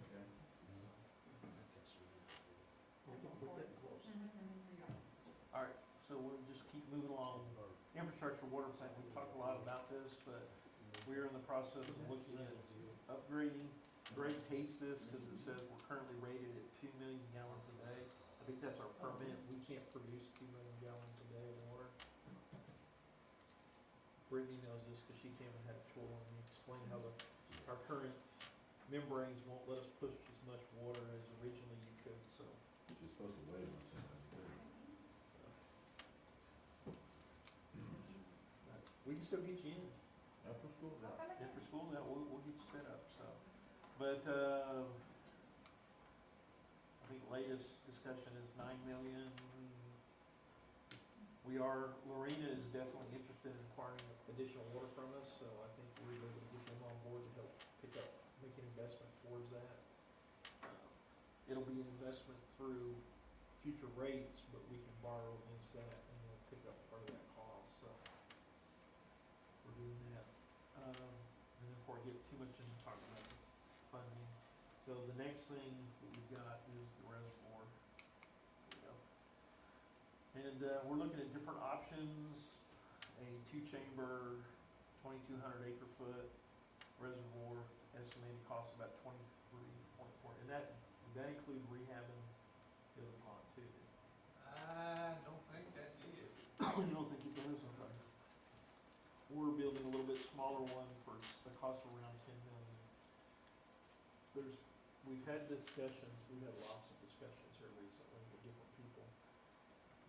Okay. We're getting close. Alright, so we'll just keep moving along. Infrastructure water plant, we've talked a lot about this, but we're in the process of looking at upgrading. Greg hates this because it says we're currently rated at 2 million gallons a day. I think that's our permit. We can't produce 2 million gallons a day of water. Brittany knows this because she came and had a tour and explained how our current membranes won't let us push as much water as originally you could, so. She's supposed to weigh on something too. We can still get you in. After school, I'll come again. After school, now, we'll get you set up, so. But, I think latest discussion is 9 million. Lorena is definitely interested in acquiring additional water from us, so I think we're going to get them on board to help make an investment towards that. It'll be an investment through future rates, but we can borrow against that and we'll pick up part of that cost, so. We're doing that. And then before I get too much into talking about the funding, so the next thing that we've got is the reservoir. There we go. And, we're looking at different options, a 2-chamber, 2,200 acre foot reservoir, estimated cost about 23.4, and that include rehabbing the other pond too. I don't think that did. You don't think it does? Okay. We're building a little bit smaller one for a cost of around 10 million. We've had discussions, we've had lots of discussions here recently with different people.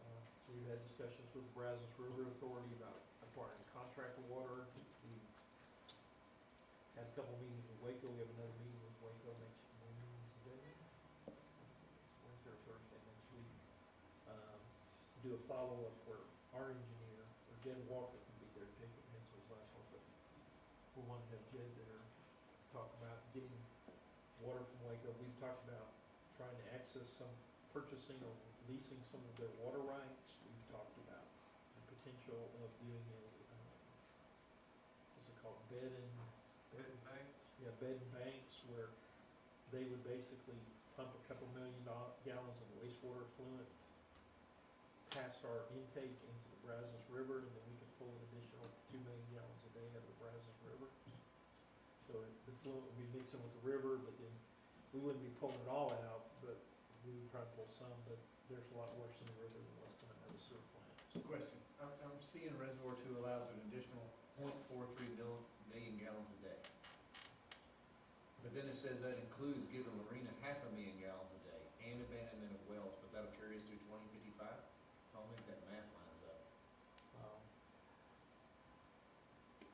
So we've had discussions with the Brazos River Authority about acquiring contract water. We've had a couple meetings with Waco, we have another meeting with Waco next Wednesday. Wednesday or Thursday next week. Do a follow-up where our engineer, or Jed Walker can be there, Jacob Hensel's last one, but we want to have Jed there to talk about getting water from Waco. We've talked about trying to access purchasing or leasing some of their water rights. We've talked about the potential of doing what's it called, bed and banks, where they would basically pump a couple million gallons of wastewater effluent past our intake into the Brazos River, and then we could pull an additional 2 million gallons a day out of the Brazos River. So the effluent would be mixing with the river, but then we wouldn't be pulling it all out, but we would try to pull some, but there's a lot worse in the river than what's coming out of the sewer plant. Question, I'm seeing Reservoir Two allows an additional 0.43 million gallons a day. But then it says that includes giving Lorena 500,000 gallons a day and abandonment of wells, but that'll carry us through 2055? I don't think that math lines up.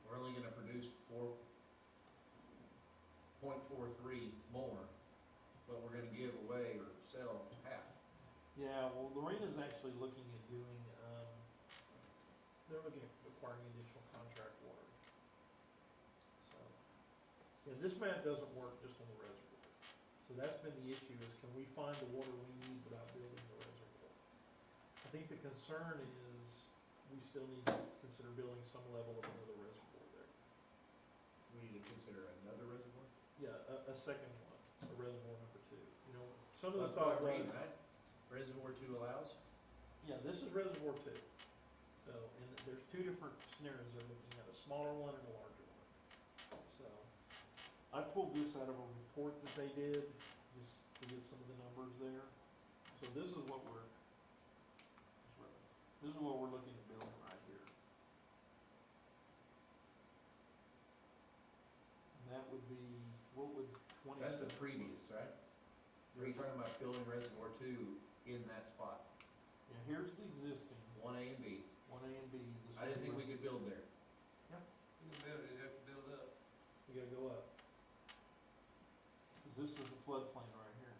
We're only gonna produce 4.43 more, but we're gonna give away or sell half. Yeah, well, Lorena's actually looking at doing, they're looking at acquiring additional contract water. So, yeah, this map doesn't work just on the reservoir. So that's been the issue, is can we find the water we need without building the reservoir? I think the concern is we still need to consider building some level of another reservoir there. Yeah, a second one, a reservoir number 2. You know, some of the That's what thought I'm reading, was, right? Reservoir 2 allows? yeah, this is reservoir 2. So, and there's 2 different scenarios they're looking at, a smaller one and a larger one. So, I pulled this out of a report that they did, just to get some of the numbers there. So this is what we're looking to build right here. And that would be, what would 20? That's the previous, right? You're talking about building reservoir 2 in that spot, Yeah, here's the existing, 1A and B. 1A and B. This I didn't is think we where- could build there. You can build it, you have to build up. We gotta go up. 'Cause this is the floodplain right here.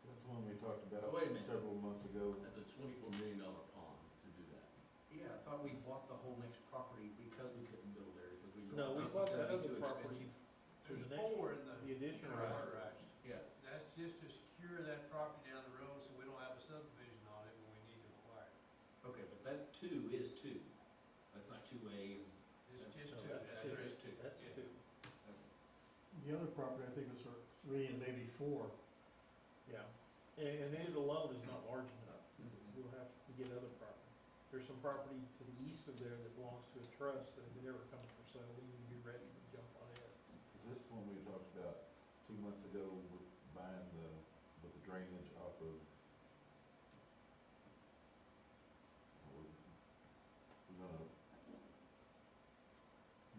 That's one we talked about Wait a minute. several months ago. That's a $24 million pond to do that. Yeah, I thought we bought the whole next property because we couldn't build there, because we. No, we it was bought gonna that be other too property expensive. for There's the next, 4 in the addition in right water here. rights. Yeah, That's just to secure that property down the road so we don't have a subdivision on it when we need to acquire it. okay, but that 2 is 2. That's not 2A. It's just No, 2. that's That's two. just 2. That's Yeah. 2. The other property, I think, is for 3 and maybe 4. Yeah. And it alone is not large enough. We'll have to get other property. There's some property to the east of there that belongs to a trust that if it ever comes for sale, we need to be ready to jump on it. Is this one we talked about 2 months ago with buying with the drainage off of? We're gonna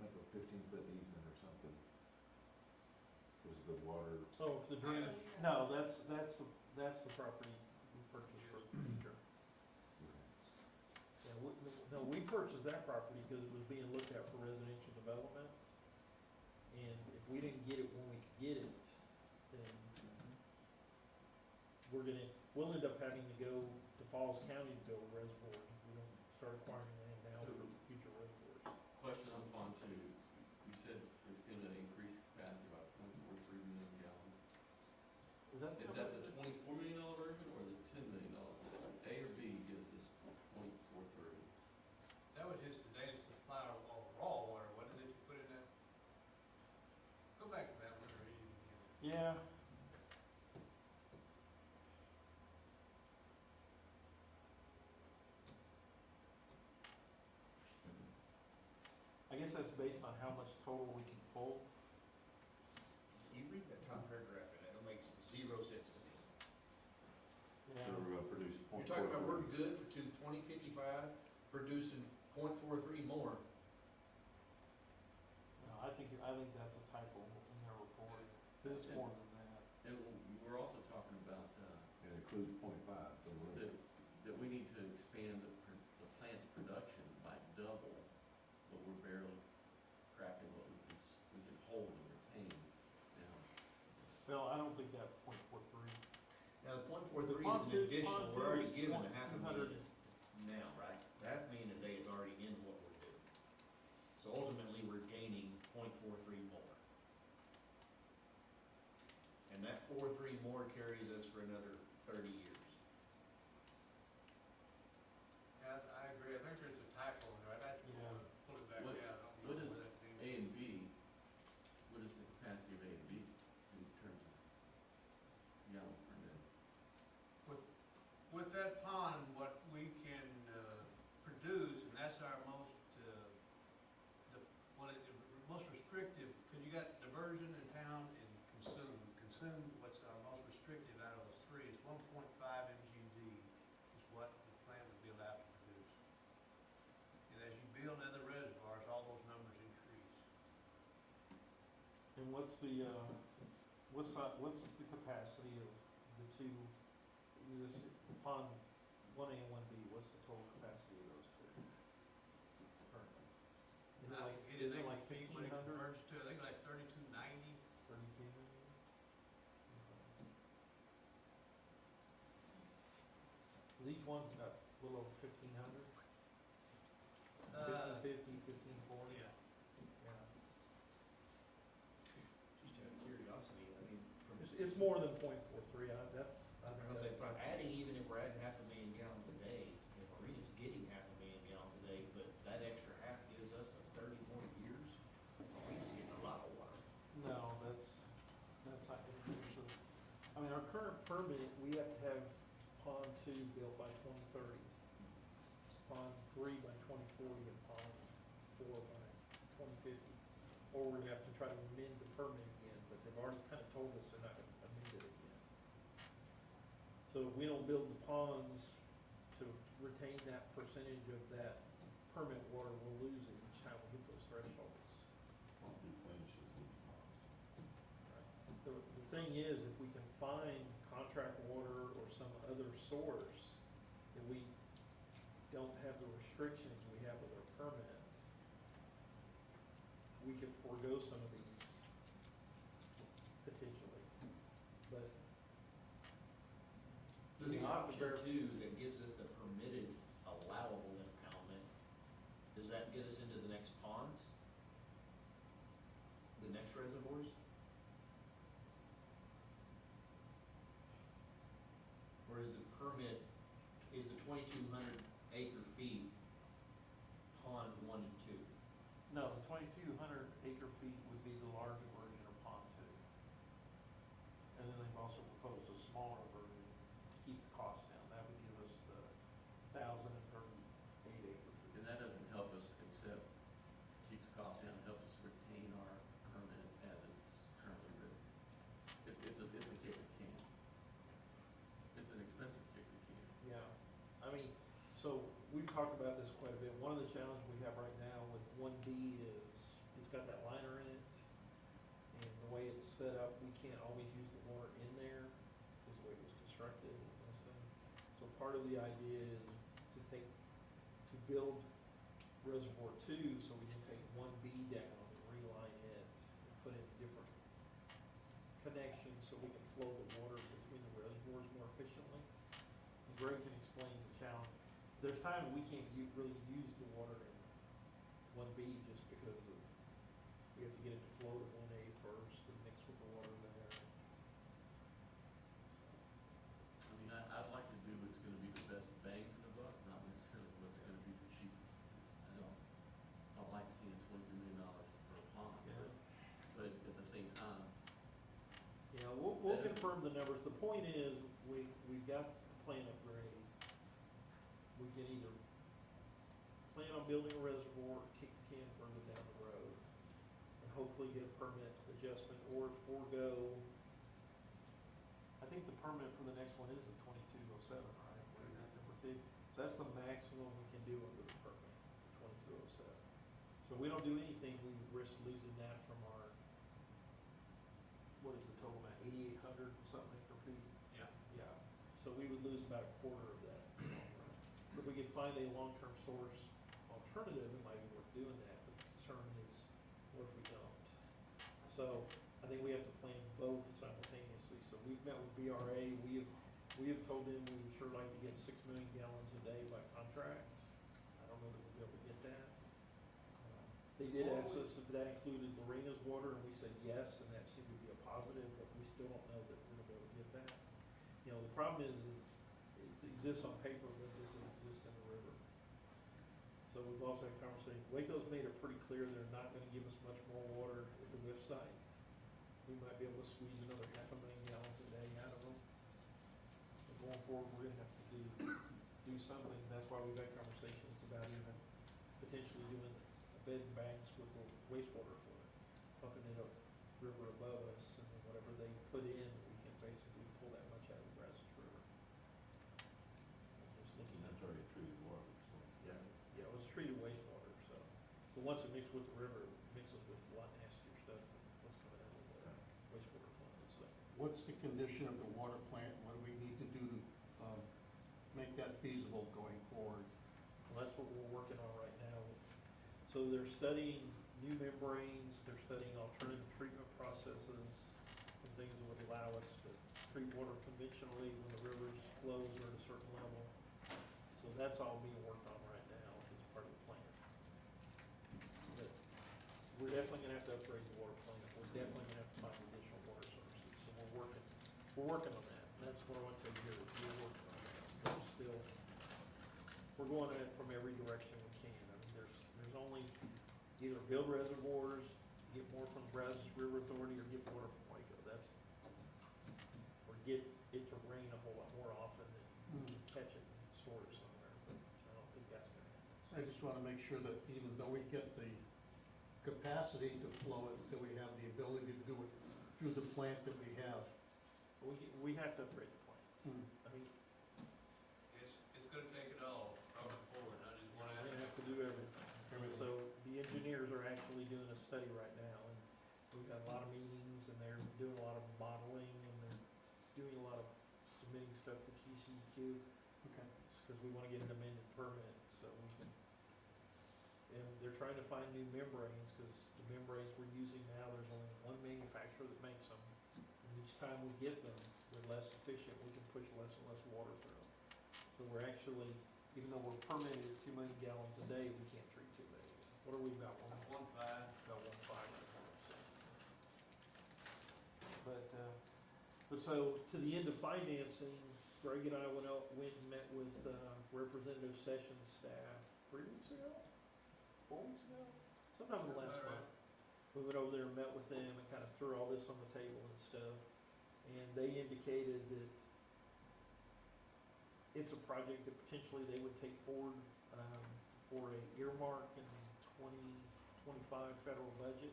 make a 15-foot easement or something. Cause the water, Oh, for the drainage, no, that's the property we purchased for the future. Yeah, no, we purchased that property because it was being looked at for residential development. And if we didn't get it when we could get it, then we'll end up having to go to Falls County to build a reservoir if we don't start acquiring land now for future reservoirs. Question on pond 2, you said it's gonna increase capacity by 0.43 million gallons. Is that? Is that the $24 million version or the $10 million? A or B gives us 0.43? That was just the daily supply of raw water, wasn't it, that you put in that? Go back to that one or read it again. Yeah. I guess that's based on how much total we can pull. You read that top paragraph and it makes 0 sense to me. Yeah. they're produce You're talking about we're 0.43. good for 2055, producing 0.43 more. No, I think that's a typo in their report, because it's more than that. And we're also talking about, It includes 0.5, so we're. that we need to expand the plant's production by double, but we're barely cracking what we can hold and retain now. Well, I don't think that 0.43. Now, the 0.43 Pond is two- an additional, pond we're two already is given 200. a half a million now, right? That million a day is already in what we're doing. So ultimately, we're gaining 0.43 more. And that 0.43 more carries us for another 30 years. Yeah, I agree, I think there's a typo in there, I'd have to Yeah. pull it back What- out. I don't what know is where that came A from. and B, what is the capacity of A and B in terms of gallons per day? With that pond, what we can produce, and that's our most, most restrictive, because you got diversion in town and consume. Consume, what's our most restrictive out of those 3 is 1.5 MGD is what the plant would be allowed to produce. And as you build other reservoirs, all those numbers increase. And what's the capacity of the 2 existing pond, 1A and 1B, what's the total capacity of those 2? Currently? Is it like, Get is it it like feet when it 1,500? converts to, I think like 3290. 32? Is each one a little over 1,500? 1,550, 1,540? Yeah. Yeah. Just out of curiosity, I mean, from. It's more than 0.43, I think Because that's. by adding, even if we're adding 500,000 gallons a day, if Marina's getting 500,000 gallons a day, but that extra half gives us 30 more years, Marina's getting a lot of water. No, that's, I mean, our current permit, we have to have pond 2 built by 2030. Pond 3 by 2040 and pond 4 by 2050. Or we're gonna have to try to amend the permit again, but they've already kind of told us they're not gonna amend it again. So if we don't build the ponds to retain that percentage of that permit water, we'll lose it each time we hit those thresholds. Won't replenish as the ponds. The thing is, if we can find contract water or some other source that we don't have the restrictions we have with our permit, we could forego some of these potentially, but Does the We have to option bear- 2 that gives us the permitted allowable impoundment, does that get us into the next ponds? The next reservoirs? Or is the permit, is the 2,200 acre feet pond 1 and 2? no, the 2,200 acre feet would be the larger version of pond 2. And then they've also proposed a smaller version to keep the cost down. That would give us the 1,038 acre feet. And that doesn't help us except keep the cost down, helps us retain our permit as it's currently written. It's a kick the can. It's an expensive kick the can. Yeah, I mean, so we've talked about this quite a bit. One of the challenges we have right now with 1B is it's got that liner in it. And the way it's set up, we can't always use the water in there, is the way it was constructed in this thing. So part of the idea is to build reservoir 2, so we can take 1B down and reline it, and put in different connections so we can flow the water between the reservoirs more efficiently. And Greg can explain the challenge. There's times we can't really use the water in 1B just because of, we have to get it to flow to 1A first and mix with the water there. I mean, I'd like to do what's gonna be the best bang for the buck, not necessarily what's gonna be the cheapest. I don't like seeing $23 million for a pond, Yeah. but at the same time, Yeah, we'll That is- confirm the numbers. The point is, we've got the plan upgrade. We can either plan on building a reservoir, or kick the can further down the road, and hopefully get a permit adjustment, or forego. I think the permit for the next one is the 2207, right? We're at number 2. So that's the maximum we can do under the permit, the 2207. So if we don't do anything, we risk losing that from our, what is the total amount, 8,800 something acre feet? Yeah. Yeah, so we would lose about a quarter of that in the long run. If we could find a long-term source alternative, it might be worth doing that, but the concern is, what if we don't? So, I think we have to plan both simultaneously. So we've met with BRA, we have told them we would sure like to get 6 million gallons a day by contract. I don't know that we'll be able to get that. They did ask us if that included Lorena's water, and we said yes, and that seemed to be a positive, but we still don't know that we're gonna be able to get that. You know, the problem is it exists on paper, but it doesn't exist in the river. So we've also had conversations, Waco's made it pretty clear they're not gonna give us much more water at the WIF site. We might be able to squeeze another 500,000 gallons a day out of them. But going forward, we're gonna have to do something. That's why we've had conversations about even potentially doing a bed and banks with the wastewater for it, pumping it up river above us, and then whatever they put in, we can basically pull that much out of the Brazos River. Just looking And at, that's already treated water, so. yeah, it was treated wastewater, so, but once it mixed with the river, it mixes with a lot nastier stuff than what's coming out of the wastewater plant, so. What's the condition of the water plant? What do we need to do to make that feasible going forward? Well, that's what we're working on right now. So they're studying new membranes, they're studying alternative treatment processes, and things that would allow us to treat water conventionally when the rivers flows are at a certain level. So that's all being worked on right now as part of the plan. But we're definitely gonna have to upgrade the water plant, we're definitely gonna have to find additional water sources, so we're working on that. And that's what I want to tell you, we're working on that. There's still, we're going at it from every direction we can. I mean, there's only either build reservoirs, get more from the Brazos River Authority, or get water from Waco. We're get it to rain a whole lot more often than catch it and store it somewhere, but I don't think that's gonna happen. I just wanna make sure that even though we get the capacity to flow it, that we have the ability to do it through the plant that we have. We have to upgrade the plant. I mean, It's gonna take it all, across the board, not just one we aspect. have to do everything. So the engineers are actually doing a study right now, and we've got a lot of meetings, and they're doing a lot of modeling, and they're doing a lot of submitting stuff to TCEQ, Okay. because we wanna get an amended permit, so we can. And they're trying to find new membranes, because the membranes we're using now, there's only one manufacturer that makes them. And each time we get them, they're less efficient, we can push less and less water through them. So we're actually, even though we're permitted at 2 million gallons a day, we can't treat 2 million. What are we about, 1.5. about 1.5 right now, so. But so, to the end of financing, Greg and I went and met with, Representative Sessions' staff 3 weeks ago? 4 weeks ago? Sometime in the last month. We went over there and met with them and kind of threw all this on the table and stuff. And they indicated that it's a project that potentially they would take forward, for a earmark in the 2025 federal budget.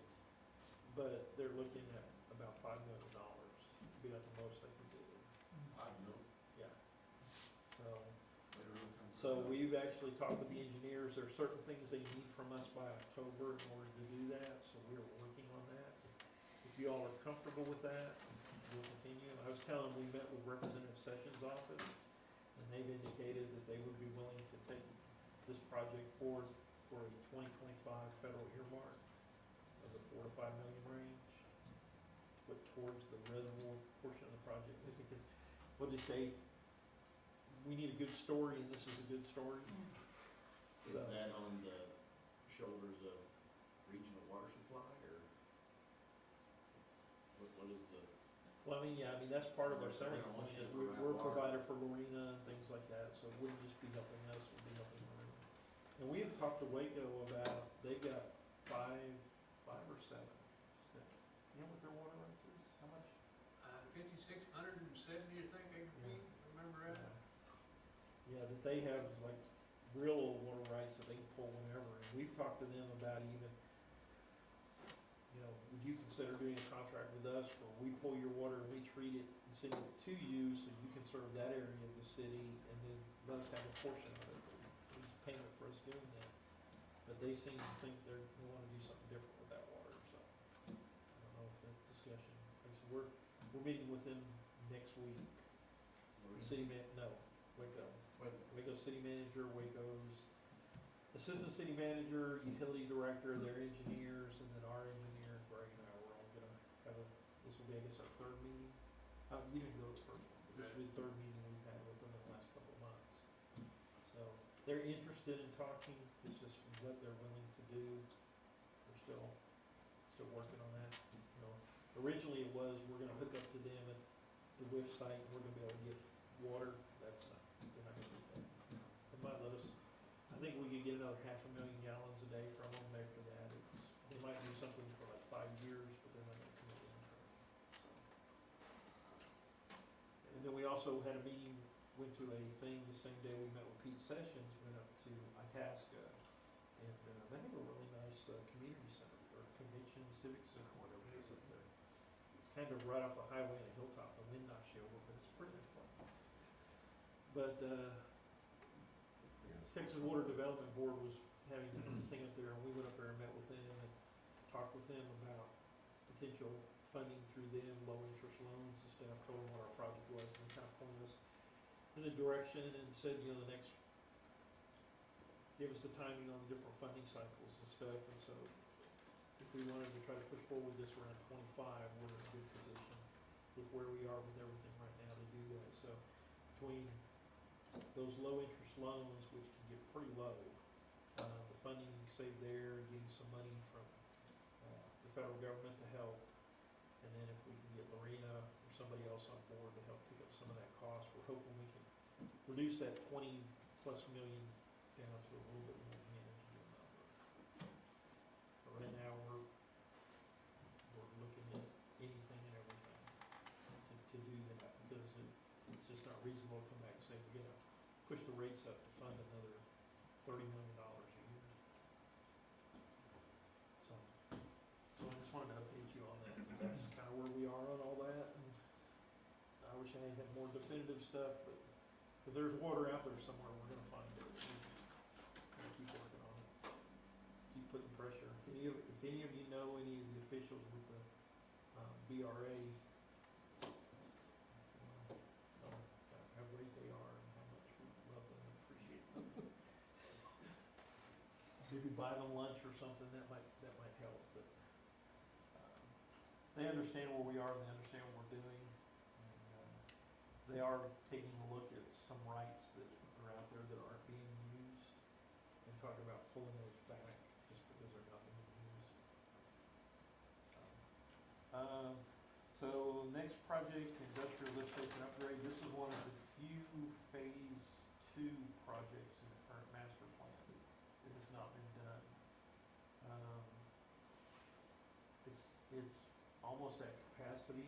But they're looking at about $5 million, to be about the most they can do. I know. Yeah. So we've actually talked with the engineers, there are certain things they need from us by October in order to do that, so we're working on that. If you all are comfortable with that, we'll continue. I was telling them, we met with Representative Sessions' office, and they've indicated that they would be willing to take this project forward for a 2025 federal earmark of the 4 to 5 million range, put towards the reservoir portion of the project, because, what they say, we need a good story, and this is a good story. Is So- that on the shoulders of regional water supply, or what is the? Well, I mean, that's part of our selling Lorena point, wants is to we're provide a water. provider for Lorena and things like that, so it wouldn't just be helping us, it would be helping Lorena. And we have talked to Waco about, they've got five or seven. You know what their water rights is, how much? 5,670, I think, acre feet, remember that? Yeah, that they have like real water rights that they can pull whenever, and we've talked to them about even, would you consider doing a contract with us where we pull your water and we treat it and send it to you so you can serve that area of the city, and then let us have a portion of it, it's payment for us doing that. But they seem to think they wanna do something different with that water, so I don't know if that discussion, like I said, we're meeting with them next week. Waco city manager, Waco's assistant city manager, utility director, their engineers, and then our engineer, Greg and I, we're all gonna have this will be, I guess, our third meeting. You didn't go to the first one, but this will be the third meeting we've had with them in the last couple of months. So, they're interested in talking, it's just what they're willing to do. We're still working on that. Originally it was, we're gonna hook up to them at the WIF site, and we're gonna be able to get water, that's not, they're not gonna do that. They might let us, I think we could get another 500,000 gallons a day from them after that. They might do something for like 5 years, but they're not gonna commit long term. And then we also had a meeting, went to a thing the same day we met with Pete Sessions, went up to Itasca, and they have a really nice community center, or convention civic center, whatever it is up there. It's kind of right off the highway on a hilltop, the wind knocks you over, but it's a pretty nice place. But Texas Water Development Board was having a thing up there, and we went up there and met with them and talked with them about potential funding through them, low interest loans and stuff, told them what our project was, and kind of pointed us in a direction, and said, the next, give us the timing on the different funding cycles and stuff, and so if we wanted to try to push forward this around 25, we're in a good position with where we are with everything right now to do that. So between those low interest loans, which can get pretty low, the funding you can save there, getting some money from the federal government to help, and then if we can get Lorena or somebody else on board to help pick up some of that cost, we're hoping we can reduce that 20+ million down to a little bit more manageable number. But right now, we're looking at anything and everything to do that, because reasonable to come back and say, we're gonna push the rates up to fund another $30 million a year. So I just wanted to update you on that. That's kind of where we are on all that. And I wish I had more definitive stuff, but if there's water out there somewhere, we're gonna find it. We'll keep working on it. Keep putting pressure. If any of you know any of the officials with the BRA, tell them how great they are and how much we love them and appreciate them. Maybe buy them lunch or something, that might help, but they understand where we are, they understand what we're doing. They are taking a look at some rights that are out there that aren't being used and talking about pulling those back just because they're not being used. So next project, industrial lift station upgrade. This is one of the few phase 2 projects in the current master plan that has not been done. It's almost at capacity.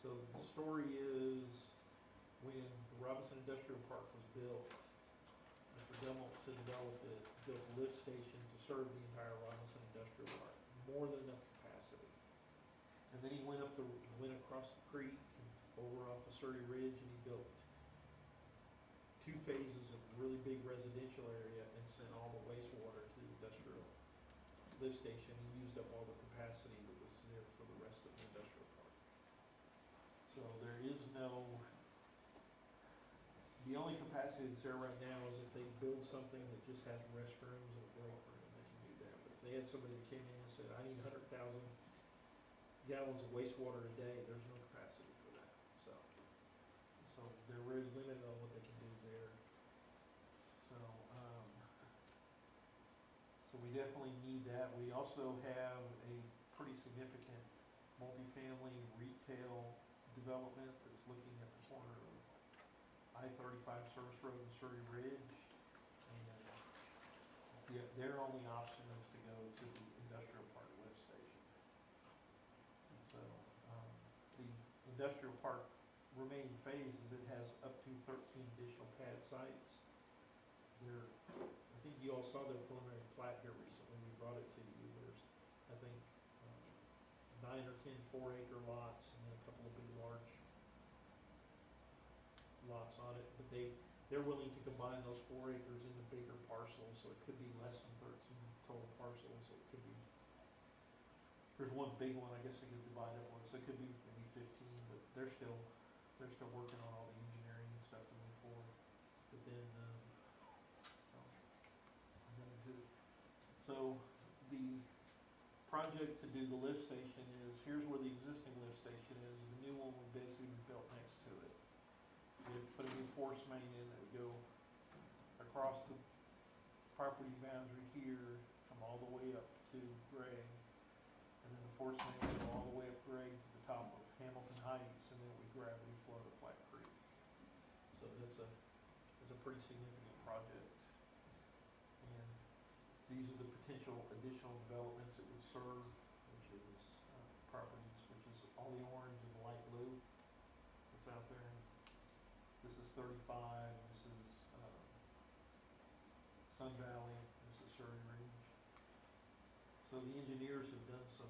So the story is, when the Robinson Industrial Park was built, Mr. Dummel, to develop it, built a lift station to serve the entire Robinson Industrial Park, more than enough capacity. And then he went across the creek and over off the Surrey Ridge, and he built 2 phases of really big residential area and sent all the wastewater to the industrial lift station. He used up all the capacity that was there for the rest of the industrial park. So there is no, the only capacity that's there right now is if they build something that just has restrooms and a break room, they can do that. But if they had somebody that came in and said, I need 100,000 gallons of wastewater a day, there's no capacity for that. So they're really limited on what they can do there. So we definitely need that. We also have a pretty significant multifamily retail development that's looking at the corner of I-35 Service Road and Surrey Ridge. And their only option is to go to the industrial park lift station. And so the industrial park remaining phases, it has up to 13 additional pad sites. I think you all saw the preliminary plat here recently. We brought it to you. There's, I think, 9 or 10 4-acre lots and then a couple of big large lots on it. But they're willing to combine those 4 acres into bigger parcels, so it could be less than 13 total parcels. It could be, there's one big one, I guess they could divide it one, so it could be maybe 15, but they're still working on all the engineering and stuff to move forward. But then, so the project to do the lift station is, here's where the existing lift station is. The new one will basically be built next to it. We have put a new force main in that would go across the property boundary here, come all the way up to Gregg, and then the force main would go all the way up Gregg to the top of Hamilton Heights, and then we gravity flow to Flat Creek. So that's a pretty significant project. And these are the potential additional developments it would serve, which is properties, which is all the orange and the light blue that's out there. This is 35, this is Sun Valley, this is Surrey Ridge. So the engineers have done some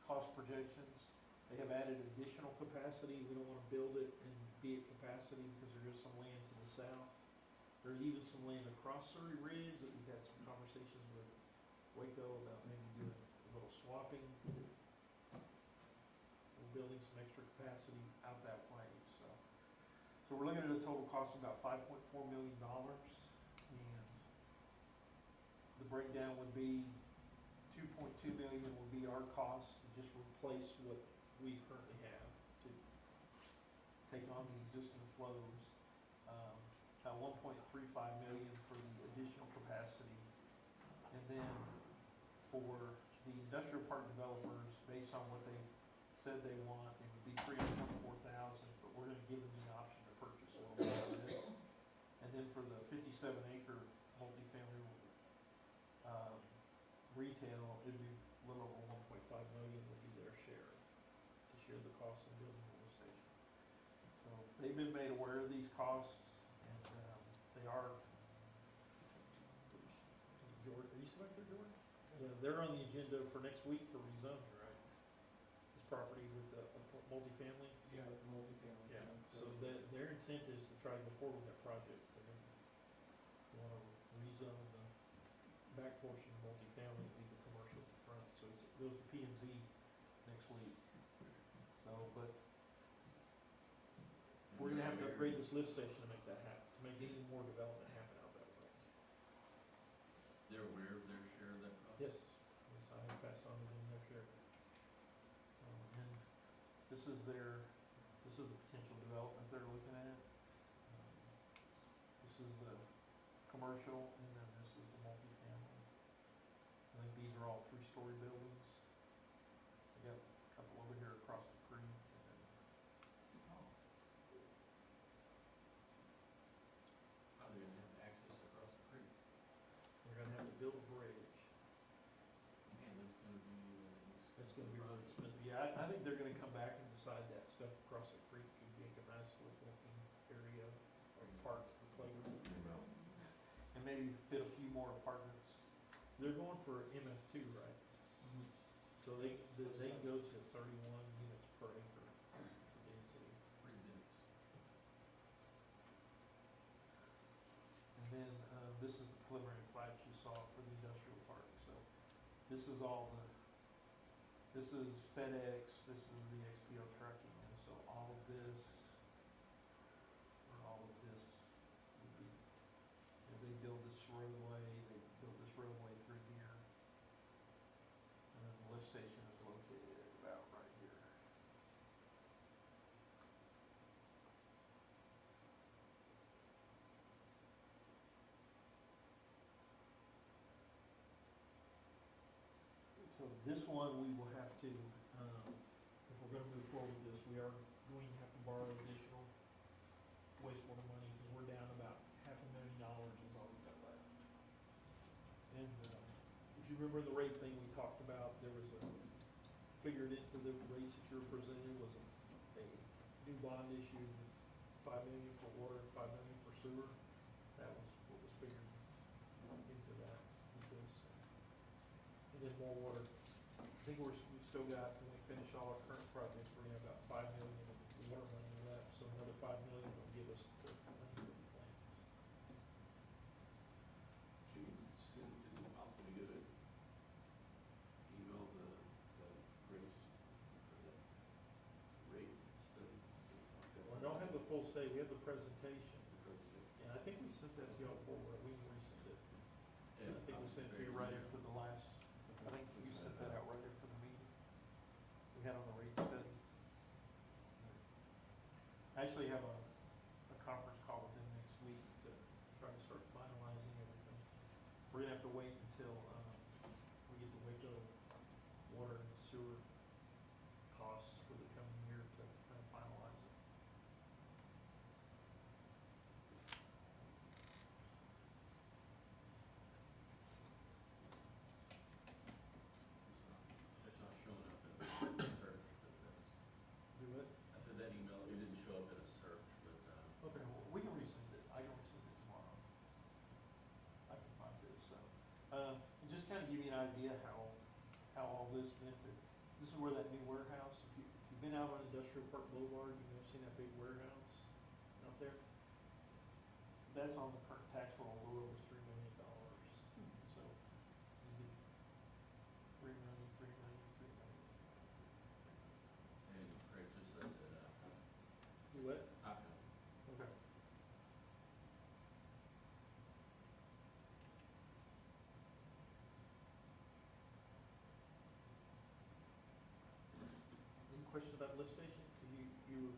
cost projections. They have added additional capacity. We don't want to build it and be at capacity because there is some land to the south. There's even some land across Surrey Ridge that we've had some conversations with Waco about maybe doing a little swapping. We're building some extra capacity out that way. So we're looking at a total cost of about $5.4 million, and the breakdown would be $2.2 million would be our cost to just replace what we currently have to take on the existing flows. About $1.35 million for the additional capacity, and then for the industrial park developers, based on what they've said they want, it would be $324,000, but we're going to give them the option to purchase a little more of this. And then for the 57-acre multifamily retail, it'd be a little over $1.5 million would be their share, to share the cost of building the lift station. So they've been made aware of these costs, and, they are. George, are you still back there, George? Yeah, they're on the agenda for next week for rezoning, right? This property with the multifamily? Yeah, it's multifamily. Yeah, so their intent is to try to go forward with that project. They're gonna wanna rezone the back portion of multifamily, leave the commercial at the front, so it goes to P and Z next week. So, but we're gonna have to upgrade this lift station to make that happen, to make any more development happen out that way. They're aware of their share of that cost? Yes, yes, I have passed on to them their share. And this is the potential development they're looking at. This is the commercial, and then this is the multifamily. I think these are all three-story buildings. We got a couple over here across the creek, and then, How are they gonna have access across the creek? we're gonna have to build a bridge. Man, that's gonna be, It's gonna be really expensive. Yeah, I think they're gonna come back and decide that stuff across the creek could make a nice little looking area, or parks for playground. And maybe fit a few more apartments. They're going for MF2, right? So they can go to 31 units per acre for density. pretty dense. And then, this is the preliminary plat you saw for the industrial park, so this is this is FedEx, this is the XPO trucking, and so all of this, would be, they build this roadway through here. And then the lift station is located about right here. So this one, we will have to, if we're gonna move forward with this, we are going to have to borrow additional wastewater money, because we're down about $500,000 is all we've got left. And, if you remember the rate thing we talked about, there was figured into the rates that you were presented was a new bond issue with $5 million for water and $5 million for sewer. That was what was figured into that, is this. And then more water. I think we've still got, when we finish all our current projects, we're gonna have about $5 million of water money left, so another $5 million will give us the money for the plans. Should we send, is it possible to get a email the rates, or the rate study? Well, I don't have the full state, we have the presentation, and I think we sent that to y'all before, we can resend it. I think we sent it to you right after the last, I think you sent that out right after the meeting we had on the rate study. I actually have a conference call with them next week to try to start finalizing everything. We're gonna have to wait until, we get the Waco water and sewer costs for the coming year to kind of finalize it. It's not showing up in the search, but Do it? I said that email, it didn't show up in a search, but, Okay, well, we can resend it, I can resend it tomorrow. I can find it, so, and just kind of give you an idea how all this benefit, this is where that new warehouse, if you've been out on Industrial Park Boulevard, you may have seen that big warehouse out there. That's on the current tax roll, a little over $3 million, so, you get $3 million. and Craig, just as I said, Do what? I found it. Okay. Any questions about lift station? Because you're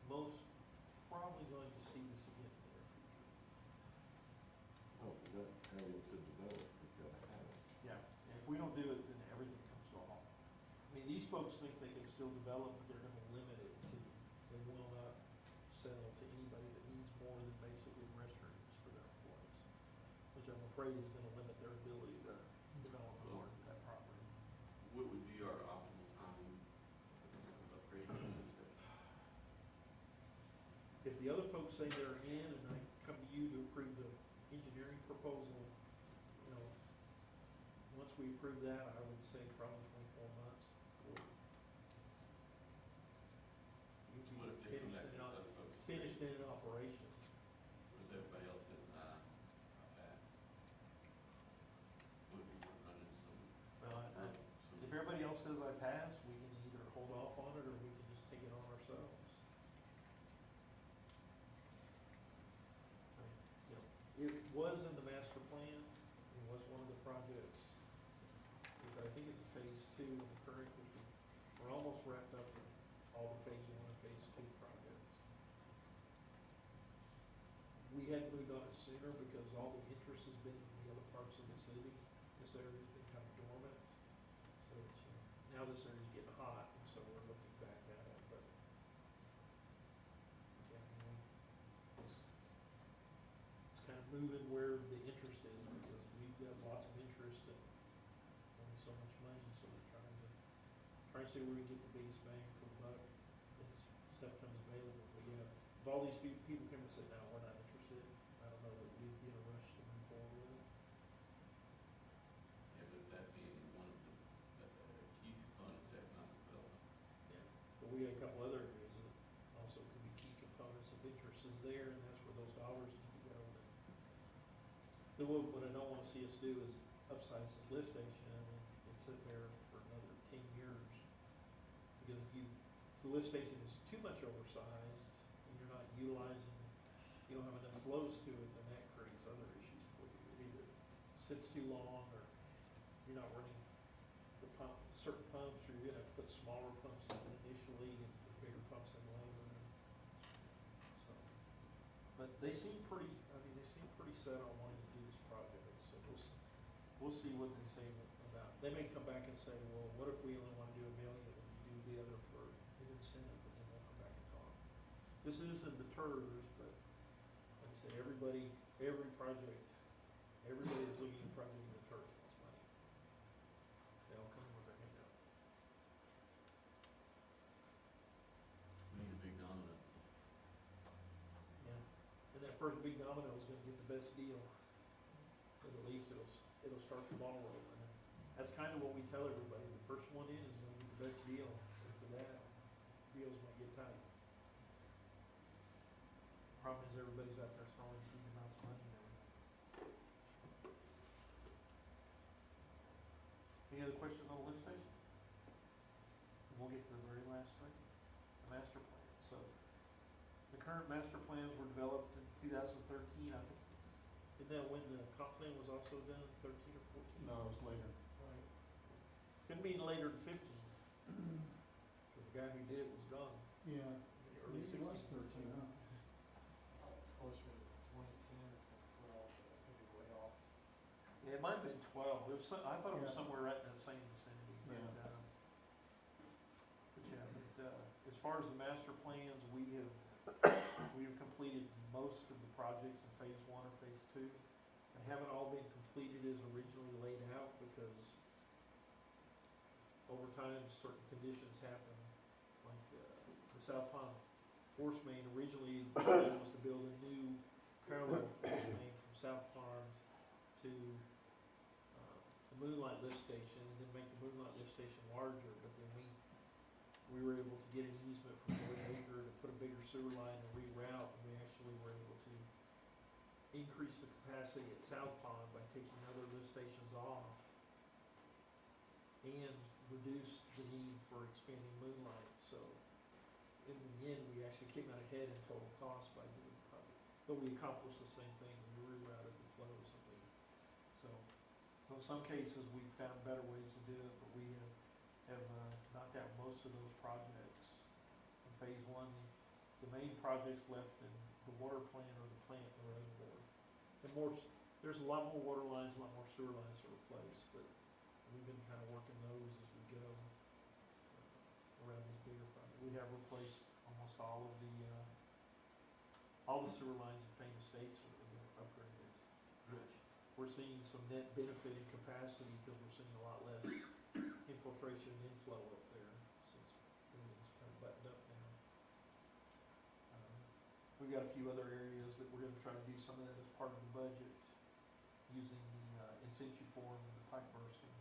most probably going to see this again in the near future. Oh, we got, how we to develop, we've got to have it. Yeah, and if we don't do it, then everything comes to a halt. I mean, these folks think they can still develop, but they're gonna limit it to, they will not sell to anybody that needs more than basically restrooms for their employees, which I'm afraid is gonna limit their ability to develop and market that property. What would be our optimal time of upgrading this? the other folks say they're in, and I come to you to approve the engineering proposal, you know, once we approve that, I would say probably 24 months before you'd What if be they come back with other folks? finished in operation. What if everybody else says, nah, I pass? What if you run into some, Well, if everybody else says I pass, we can either hold off on it, or we can just take it on ourselves. You know, it was in the master plan, it was one of the projects, because I think it's a phase two, if I'm correct, we're almost wrapped up with all the phase one and phase two projects. We had moved on it sooner because all the interest has been in the other parts of the city. This area's been kind of dormant, so it's, now this area's getting hot, and so we're looking back at it, but yeah, I mean, it's kind of moving where the interest is, because we've got lots of interest and only so much money, so we're trying to see where we get the biggest bang for the buck as stuff comes available. But yeah, if all these people come and say, no, we're not interested, I don't know that we'd be in a rush to move forward with it. yeah, but that being one of the key components to economic development. Yeah, but we had a couple other areas that also could be key components of interest is there, and that's where those dollars need to go. What I don't wanna see us do is upsize this lift station and sit there for another 10 years. Because if the lift station is too much oversized, and you're not utilizing, you don't have enough flows to it, then that creates other issues for you. It either sits too long, or you're not running the certain pumps, or you're gonna have to put smaller pumps in initially and put bigger pumps in later. So, but they seem pretty set on wanting to do this project, so we'll see what they say about it. They may come back and say, well, what if we only wanna do $1 million, and you do the other for an incentive, and then we'll come back and talk. This isn't the TERS, but like I said, every project, everybody that's looking at a project in the TERS wants money. They all come with their hand out. We need a big domino. Yeah, and that first big domino is gonna get the best deal. But at least it'll start the ball rolling. And that's kind of what we tell everybody, the first one in is gonna be the best deal. After that, deals might get tight. Problem is, everybody's out there throwing huge amounts of money and everything. Any other questions on the lift station? We'll get to the very last thing, the master plan. So, the current master plans were developed in 2013, I think. Isn't that when the comp plan was also done, 13 or 14? No, it was later. Right. Couldn't be later than 15. Because the guy who did it was gone. Yeah, in the early it was 60s. 13, huh? It's closer to 2010 or 2012, but I think it's way off. Yeah, it might have been 12. It was I thought it was Yeah. somewhere right in that same vicinity. But, Yeah. As far as the master plans, we have completed most of the projects in phase one or phase two. They haven't all been completed as originally laid out, because over time, certain conditions happen. Like, the South Pond Force Main, originally, the plan was to build a new parallel force main from South Pond to the Moonlight Lift Station, and then make the Moonlight Lift Station larger. But then we were able to get an easement from Lloyd Baker to put a bigger sewer line and reroute, and we actually were able to increase the capacity at South Pond by taking other lift stations off and reduce the need for expanding Moonlight. So in the end, we actually came out ahead in total cost by doing the project. But we accomplished the same thing, we rerouted the flows, and so in some cases, we found better ways to do it, but we have knocked out most of those projects in phase one. The main projects left in the water plant or the plant in the reservoir. And there's a lot more water lines, a lot more sewer lines to replace, but we've been kind of working those as we go around these bigger projects. We have replaced almost all the sewer lines in Famous States are upgraded. Which we're seeing some net benefit in capacity, because we're seeing a lot less infiltration and inflow up there, since everything's kind of buttoned up now. We we've got a few other areas that we're gonna try to do some of that as part of the budget, using the, in situ form and the pipe bursting.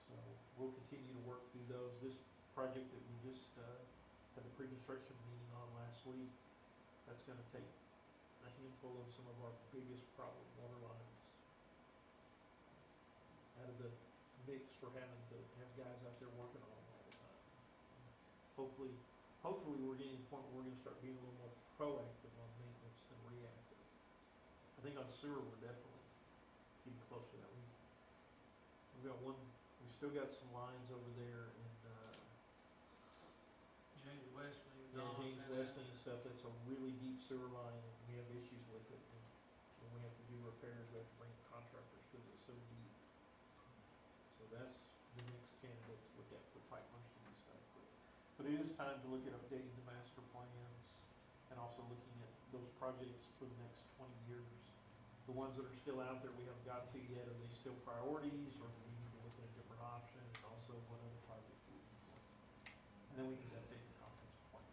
So we'll continue to work through those. This project that we just, had the pre-construction meeting on last week, that's gonna take a handful of some of our biggest problem water lines out of the mix for having to have guys out there working on them all the time. Hopefully we're getting to the point where we're gonna start being a little more proactive on maintenance than reactive. I think on sewer, we're definitely getting close to that. We've got one, we've still got some lines over there in, James Wesley. James Wesley and stuff, that's a really deep sewer line, and we have issues with it, and when we have to do repairs, we have to bring contractors, because it's so deep. So that's the next candidate to look at for pipe bursting and stuff. But it is time to look at updating the master plans, and also looking at those projects for the next 20 years. The ones that are still out there we haven't got to yet, are they still priorities, or do we need to look at a different option, and also what other projects we can do. And then we can update the conference plan.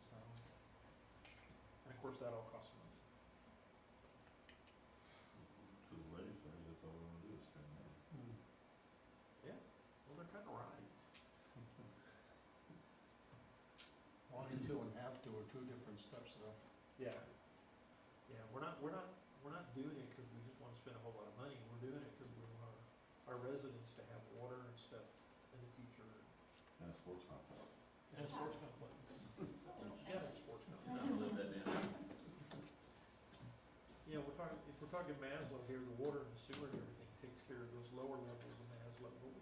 So, and of course, that all costs money. To the legislators, that's all we wanna do is spend money. Yeah, well, they're kinda right. Wanting to and have to are two different steps though. Yeah. Yeah, we're not doing it because we just wanna spend a whole lot of money, we're doing it because we want our residents to have water and stuff in the future. And a sports complex. And a sports complex. Yeah, a sports complex. I live that down. You know, if we're talking Maslow here, the water and the sewer and everything takes care of those lower levels of Maslow, but we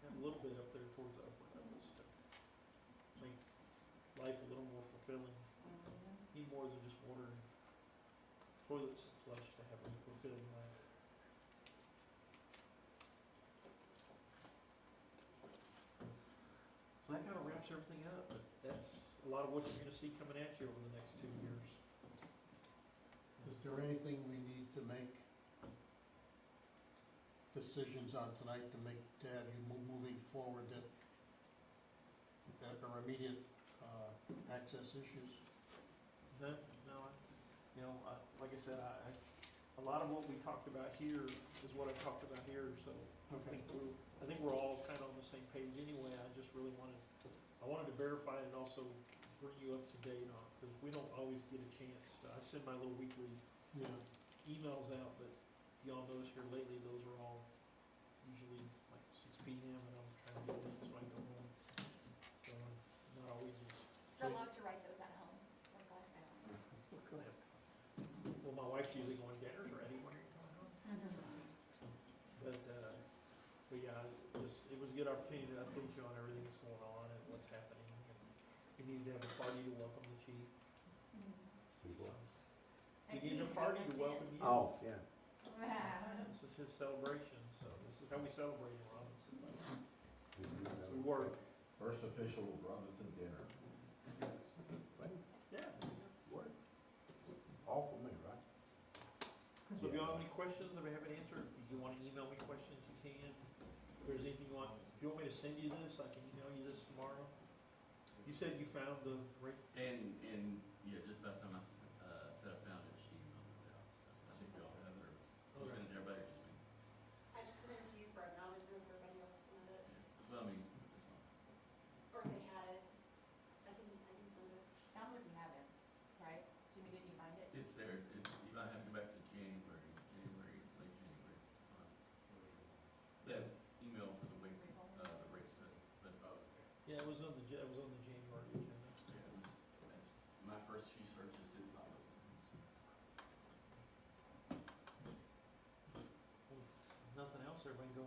have a little bit up there towards the upper levels to make life a little more fulfilling. Need more than just water and toilets and flush to have a fulfilling life. So that kind of wraps everything up, but that's a lot of what you're gonna see coming at you over the next 2 years. Is there anything we need to make decisions on tonight to make, to have you moving forward that are immediate, access issues? No, like I said, a lot of what we talked about here is what I talked about here, so I think we're all kind of on the same page anyway. I just really I wanted to verify and also bring you up to date on, because we don't always get a chance. I send my little weekly emails out, but y'all notice here lately, those are all usually like 6 p.m. and I'm trying to get them in so I can go home. So I'm not always as. You're allowed to write those at home, we're glad families. Well, my wife's usually going, dinner's ready, when are you going home? But yeah, it was a good opportunity to update you on everything that's going on and what's happening. And we needed to have a party to welcome the chief. We needed a party to welcome you. Oh, yeah. This is his celebration, so this is how we celebrate in Robinson. We work. First official Robinson dinner. Yeah. Work. All for me, right? So if you have any questions, if I have an answer, if you wanna email me questions, you can. If there's anything you want, if you want me to send you this, I can email you this tomorrow. You said you found the right. And, yeah, just about the time I said I found it, she emailed it out, so I think y'all have it, or you send it to everybody, or just me. I just sent it to you for acknowledgement if everybody else submitted it, Well, I mean, it's not. or if they had it, I can send it. Sounds like we have it, right? Jimmy, didn't you find it? It's there, you might have to go back to January, late January to find it. That email for the rate study, but, Yeah, it was on the January agenda. yeah, it was, my first few searches didn't pop up. Nothing else, everybody go